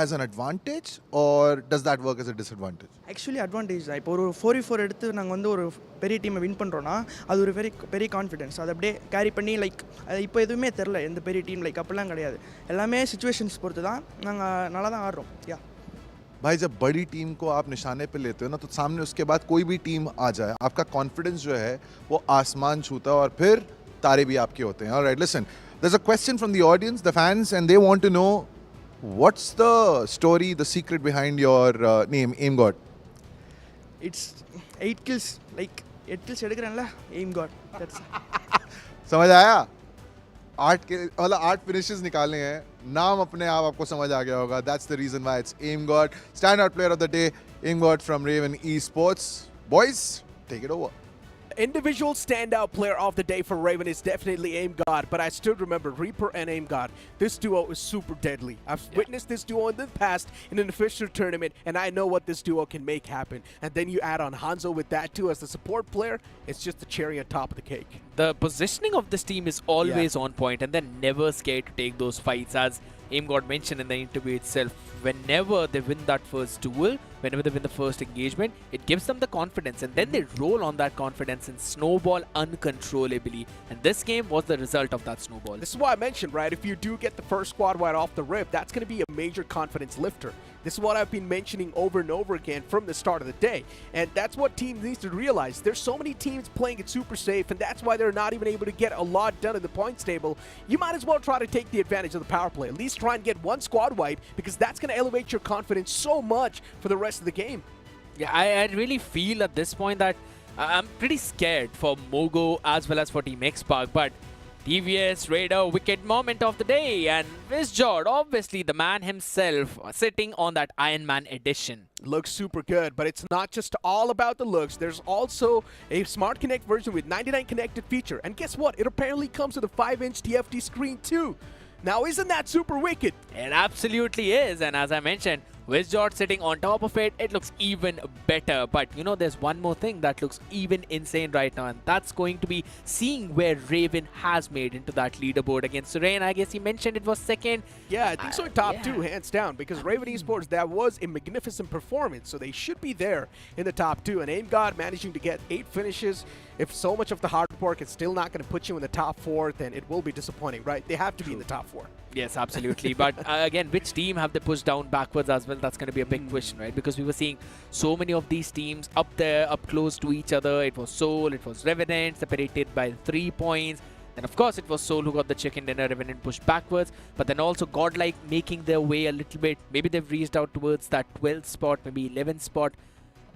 as an advantage or does that work as a disadvantage? Actually advantage தான். இப்போ ஒரு 4v4 எடுத்து நாங்கள் வந்து ஒரு பெரிய டீமை வின் பண்ணுறோன்னா அது ஒரு பெரிய கான்ஃபிடன்ஸ். அதை அப்படியே கேரி பண்ணி லைக் அது இப்போ எதுவுமே தெரில எந்த பெரிய டீம் லைக் அப்படிலாம் கிடையாது. எல்லாமே சுச்சுவேஷன்ஸ் பொறுத்து தான் நாங்கள் நல்லா தான் ஆடுறோம். யா भाई जब बड़ी टीम को आप निशाने पे लेते हो ना, तो सामने उसके बाद कोई भी टीम आ जाए, आपका कॉन्फिडेंस जो है वो आसमान छूता है और फिर तारे भी आपके होते हैं. Alright, listen, there's a question from the audience, the fans, and they want to know what's the story, the secret behind your name, AimGod? It's 8 kills, like 8 kills எடுக்கிறேன்ல AimGod. That's समझ आया? 8 finishes निकाले हैं, नाम अपने आप आपको समझ आ गया होगा. That's the reason why it's AimGod. Standout player of the day, AimGod from Raven Esports. Boys, take it over. Individual standout player of the day for Raven is definitely AimGod, but I still remember Reaper and AimGod. This duo is super deadly. I've witnessed this duo in the past in an official tournament, and I know what this duo can make happen. And then you add on Hanzo with that too as the support player, it's just the cherry on top of the cake. The positioning of this team is always on point, and they're never scared to take those fights. As AimGod mentioned in the interview itself, whenever they win that first duel, whenever they win the first engagement, it gives them the confidence, and then they roll on that confidence and snowball uncontrollably. And this game was the result of that snowball. This is what I mentioned, right? If you do get the first squad wide off the rip, that's going to be a major confidence lifter. This is what I've been mentioning over and over again from the start of the day. And that's what teams need to realize. There's so many teams playing it super safe, and that's why they're not even able to get a lot done in the points table. You might as well try to take the advantage of the power play. At least try and get one squad wipe, because that's going to elevate your confidence so much for the rest of the game. Yeah, I really feel at this point that I'm pretty scared for Mogo as well as for Team X-Park, but TVS Raider wicked moment of the day, and Wizjord, obviously the man himself, sitting on that Iron Man edition. Looks super good, but it's not just all about the looks. There's also a Smart Connect version with 99 connected feature, and guess what? It apparently comes with a 5-inch TFT screen too. Now, isn't that super wicked? It absolutely is, and as I mentioned, Wizjord sitting on top of it, it looks even better. But you know, there's one more thing that looks even insane right now, and that's going to be seeing where Raven has made into that leaderboard against Suren. I guess he mentioned it was second. Yeah, I think so. Top 2, hands down, because Raven Esports, that was a magnificent performance, so they should be there in the top 2. And AimGod managing to get 8 finishes. If so much of the hard work is still not going to put you in the top 4, then it will be disappointing, right? They have to be in the top 4. Yes, absolutely. But again, which team have they pushed down backwards as well? That's going to be a big question, right? Because we were seeing so many of these teams up there, up close to each other. It was Soul, it was Revenant, separated by 3 points. Then, of course, it was Soul who got the chicken dinner, Revenant pushed backwards. But then also Godlike making their way a little bit. Maybe they've reached out towards that 12th spot, maybe 11th spot.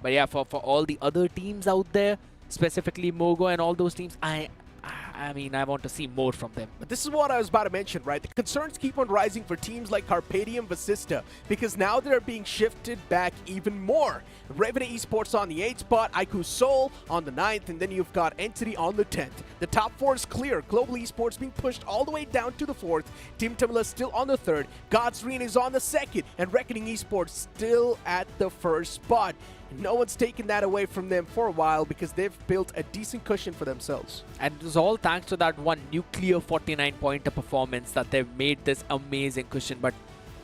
But yeah, for all the other teams out there, specifically Mogo and all those teams, I mean, I want to see more from them. But this is what I was about to mention, right? The concerns keep on rising for teams like Carpadium Vasista, because now they're being shifted back even more. Raven Esports on the 8th spot, Aiku Soul on the 9th, and then you've got Entity on the 10th. The top 4 is clear. Global Esports being pushed all the way down to the 4th. Team Tamila still on the 3rd. God's Reen is on the 2nd, and Reckoning Esports still at the 1st spot. No one's taken that away from them for a while because they've built a decent cushion for themselves. And it was all thanks to that one nuclear 49-pointer performance that they've made this amazing cushion. But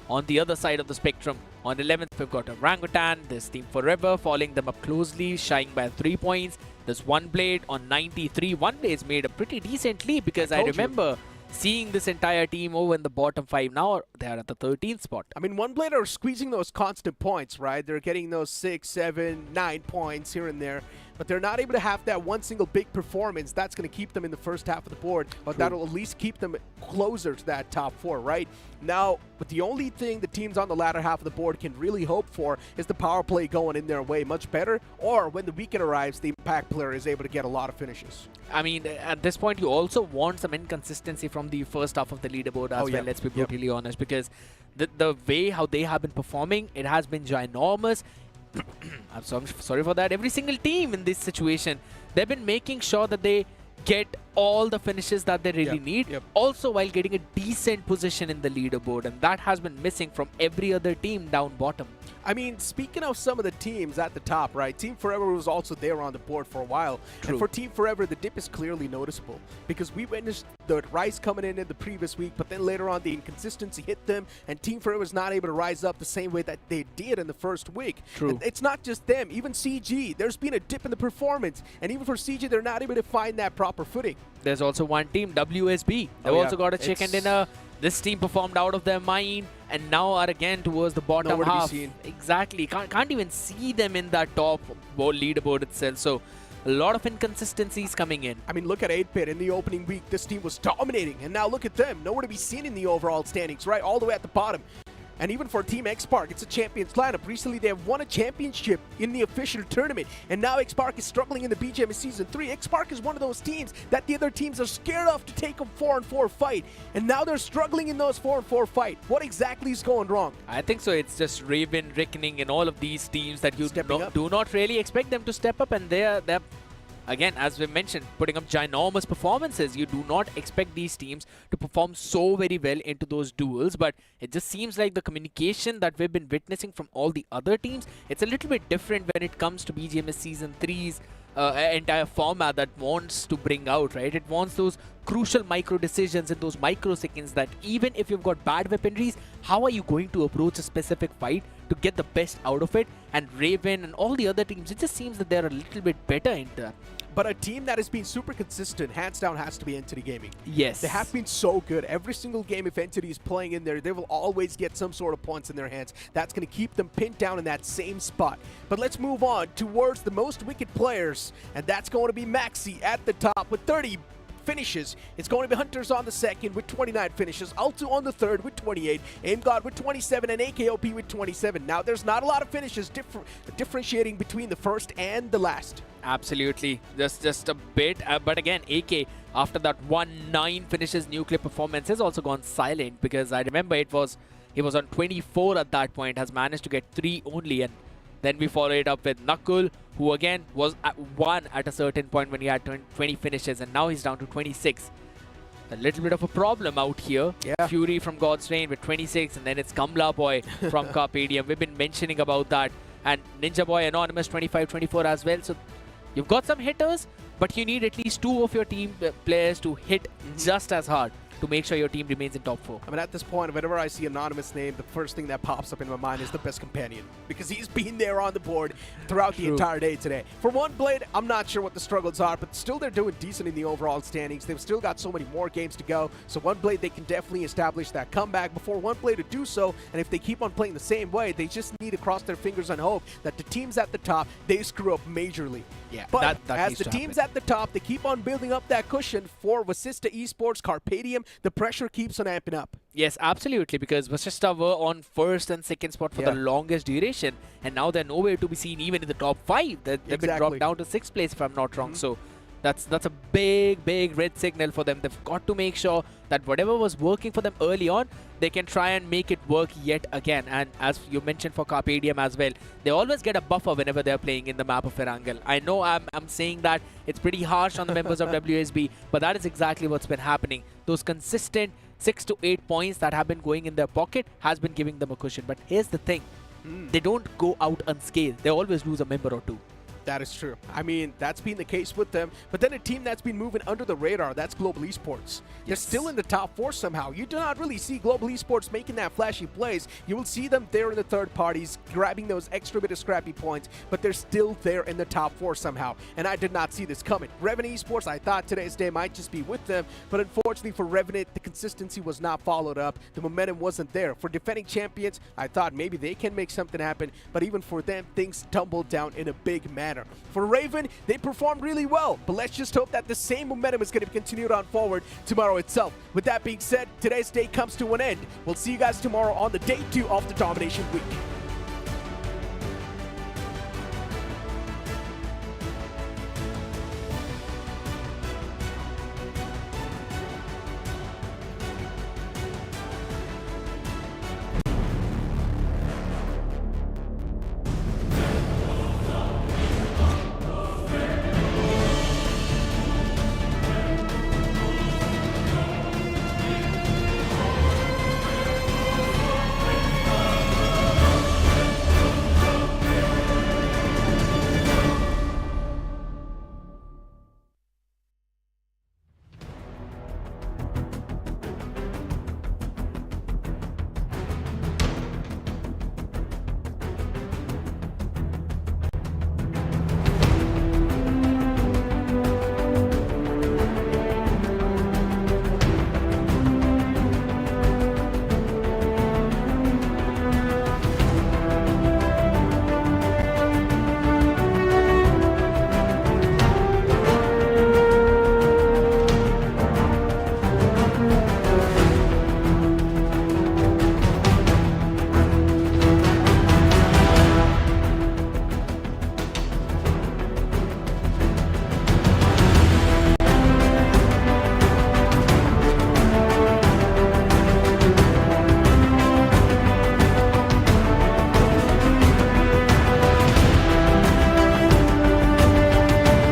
on the other side of the spectrum, on 11th, we've got Orangutan. There's Team Forever following them up closely, shying by 3 points. There's One Blade on 93. One Blade's made a pretty decent lead because I remember seeing this entire team over in the bottom 5. Now they're at the 13th spot. I mean, One Blade are squeezing those constant points, right? They're getting those 6, 7, 9 points here and there. But they're not able to have that one single big performance that's going to keep them in the first half of the board. But that'll at least keep them closer to that top 4, right? Now, but the only thing the teams on the latter half of the board can really hope for is the power play going in their way much better. Or when the weekend arrives, the impact player is able to get a lot of finishes. I mean, at this point, you also want some inconsistency from the first half of the leaderboard as well, let's be brutally honest. Because the way how they have been performing, it has been ginormous. I'm sorry for that. Every single team in this situation, they've been making sure that they get all the finishes that they really need, also while getting a decent position in the leaderboard, and that has been missing from every other team down bottom. I mean, speaking of some of the teams at the top, right? Team Forever was also there on the board for a while. True. And for Team Forever, the dip is clearly noticeable because we witnessed the rise coming in the previous week, but then later on the inconsistency hit them, and Team Forever was not able to rise up the same way that they did in the first week. True. And it's not just them. Even CG, there's been a dip in the performance, and even for CG, they're not able to find that proper footing. There's also one team, WSB. They've also got a chicken dinner. This team performed out of their mind and now are again towards the bottom Nowhere half. to be seen. Exactly. Can't even see them in that top leaderboard itself. So a lot of inconsistencies coming in. I mean, look at 8-Bit in the opening week. This team was dominating, and now look at them. Nowhere to be seen in the overall standings, right? All the way at the bottom. And even for Team X-Park, it's a champions lineup. Recently, they have won a championship in the official tournament. And now X-Park is struggling in the BGMS Season 3. X-Park is one of those teams that the other teams are scared of to take a 4-on-4 fight. And now they're struggling in those 4-on-4 fight. What exactly is going wrong? I think so. It's just Raven, Reckoning, and all of these teams that you do not really expect them to step up. And they're again, as we mentioned, putting up ginormous performances. You do not expect these teams to perform so very well into those duels, but it just seems like the communication that we've been witnessing from all the other teams, it's a little bit different when it comes to BGMS Season 3's entire format that wants to bring out, right? It wants those crucial micro decisions in those microseconds that even if you've got bad weaponries, how are you going to approach a specific fight to get the best out of it? And Raven and all the other teams, it just seems that they're a little bit better into that. But a team that has been super consistent, hands down, has to be Entity Gaming. Yes. They have been so good. Every single game, if Entity is playing in there, they will always get some sort of points in their hands. That's going to keep them pinned down in that same spot. But let's move on towards the most wicked players, and that's going to be Maxi at the top with 30 finishes. It's going to be Hunters on the second with 29 finishes, Altu on the third with 28, AimGod with 27, and AKOP with 27. Now, there's not a lot of finishes differentiating between the first and the last. Absolutely, just a bit, but again, AK after that 1-9 finishes nuclear performance has also gone silent, because I remember he was on 24 at that point, has managed to get 3 only, and then we follow it up with Nakul, who again was at 1 at a certain point when he had 20 finishes, and now he's down to 26. A little bit of a problem out here. Yeah. Fury from God's Reign with 26, and then it's Kamla Boy from Carpedium. We've been mentioning about that, and Ninja Boy Anonymous 25-24 as well. So you've got some hitters, but you need at least 2 of your team players to hit just as hard to make sure your team remains in top 4. I mean, at this point, whenever I see Anonymous name, the first thing that pops up in my mind is the best companion, because he's been there on the board throughout the entire day today. For One Blade, I'm not sure what the struggles are, but still they're doing decent in the overall standings. They've still got so many more games to go, so One Blade, they can definitely establish that comeback before One Blade to do so, and if they keep on playing the same way, they just need to cross their fingers and hope that the teams at the top, they screw up majorly. Yeah, but that as the teams at the top, they keep on building up that cushion for Vasista Esports, Carpedium, the pressure keeps on amping up. Yes, absolutely, because Vasista were on first and second spot for the longest duration, and now they're nowhere to be seen even in the top 5. They've been dropped down to 6th place, if I'm not wrong. So that's a big red signal for them. They've got to make sure that whatever was working for them early on, they can try and make it work yet again. And as you mentioned for Carpedium as well, they always get a buffer whenever they're playing in the map of Erangel. I know I'm saying that it's pretty harsh on the members of WSB, but that is exactly what's been happening. Those consistent 6 to 8 points that have been going in their pocket has been giving them a cushion. But here's the thing. They don't go out unscathed. They always lose a member or two. That is true. I mean, that's been the case with them. But then a team that's been moving under the radar, that's Global Esports. They're still in the top 4 somehow. You do not really see Global Esports making that flashy plays. You will see them there in the third parties, grabbing those extra bit of scrappy points, but they're still there in the top 4 somehow. And I did not see this coming. Revenant Esports, I thought today's day might just be with them, but unfortunately for Revenant, the consistency was not followed up. The momentum wasn't there. For defending champions, I thought maybe they can make something happen, but even for them, things tumbled down in a big manner. For Raven, they performed really well, but let's just hope that the same momentum is going to be continued on forward tomorrow itself. With that being said, today's day comes to an end. We'll see you guys tomorrow on the day 2 of the Domination Week.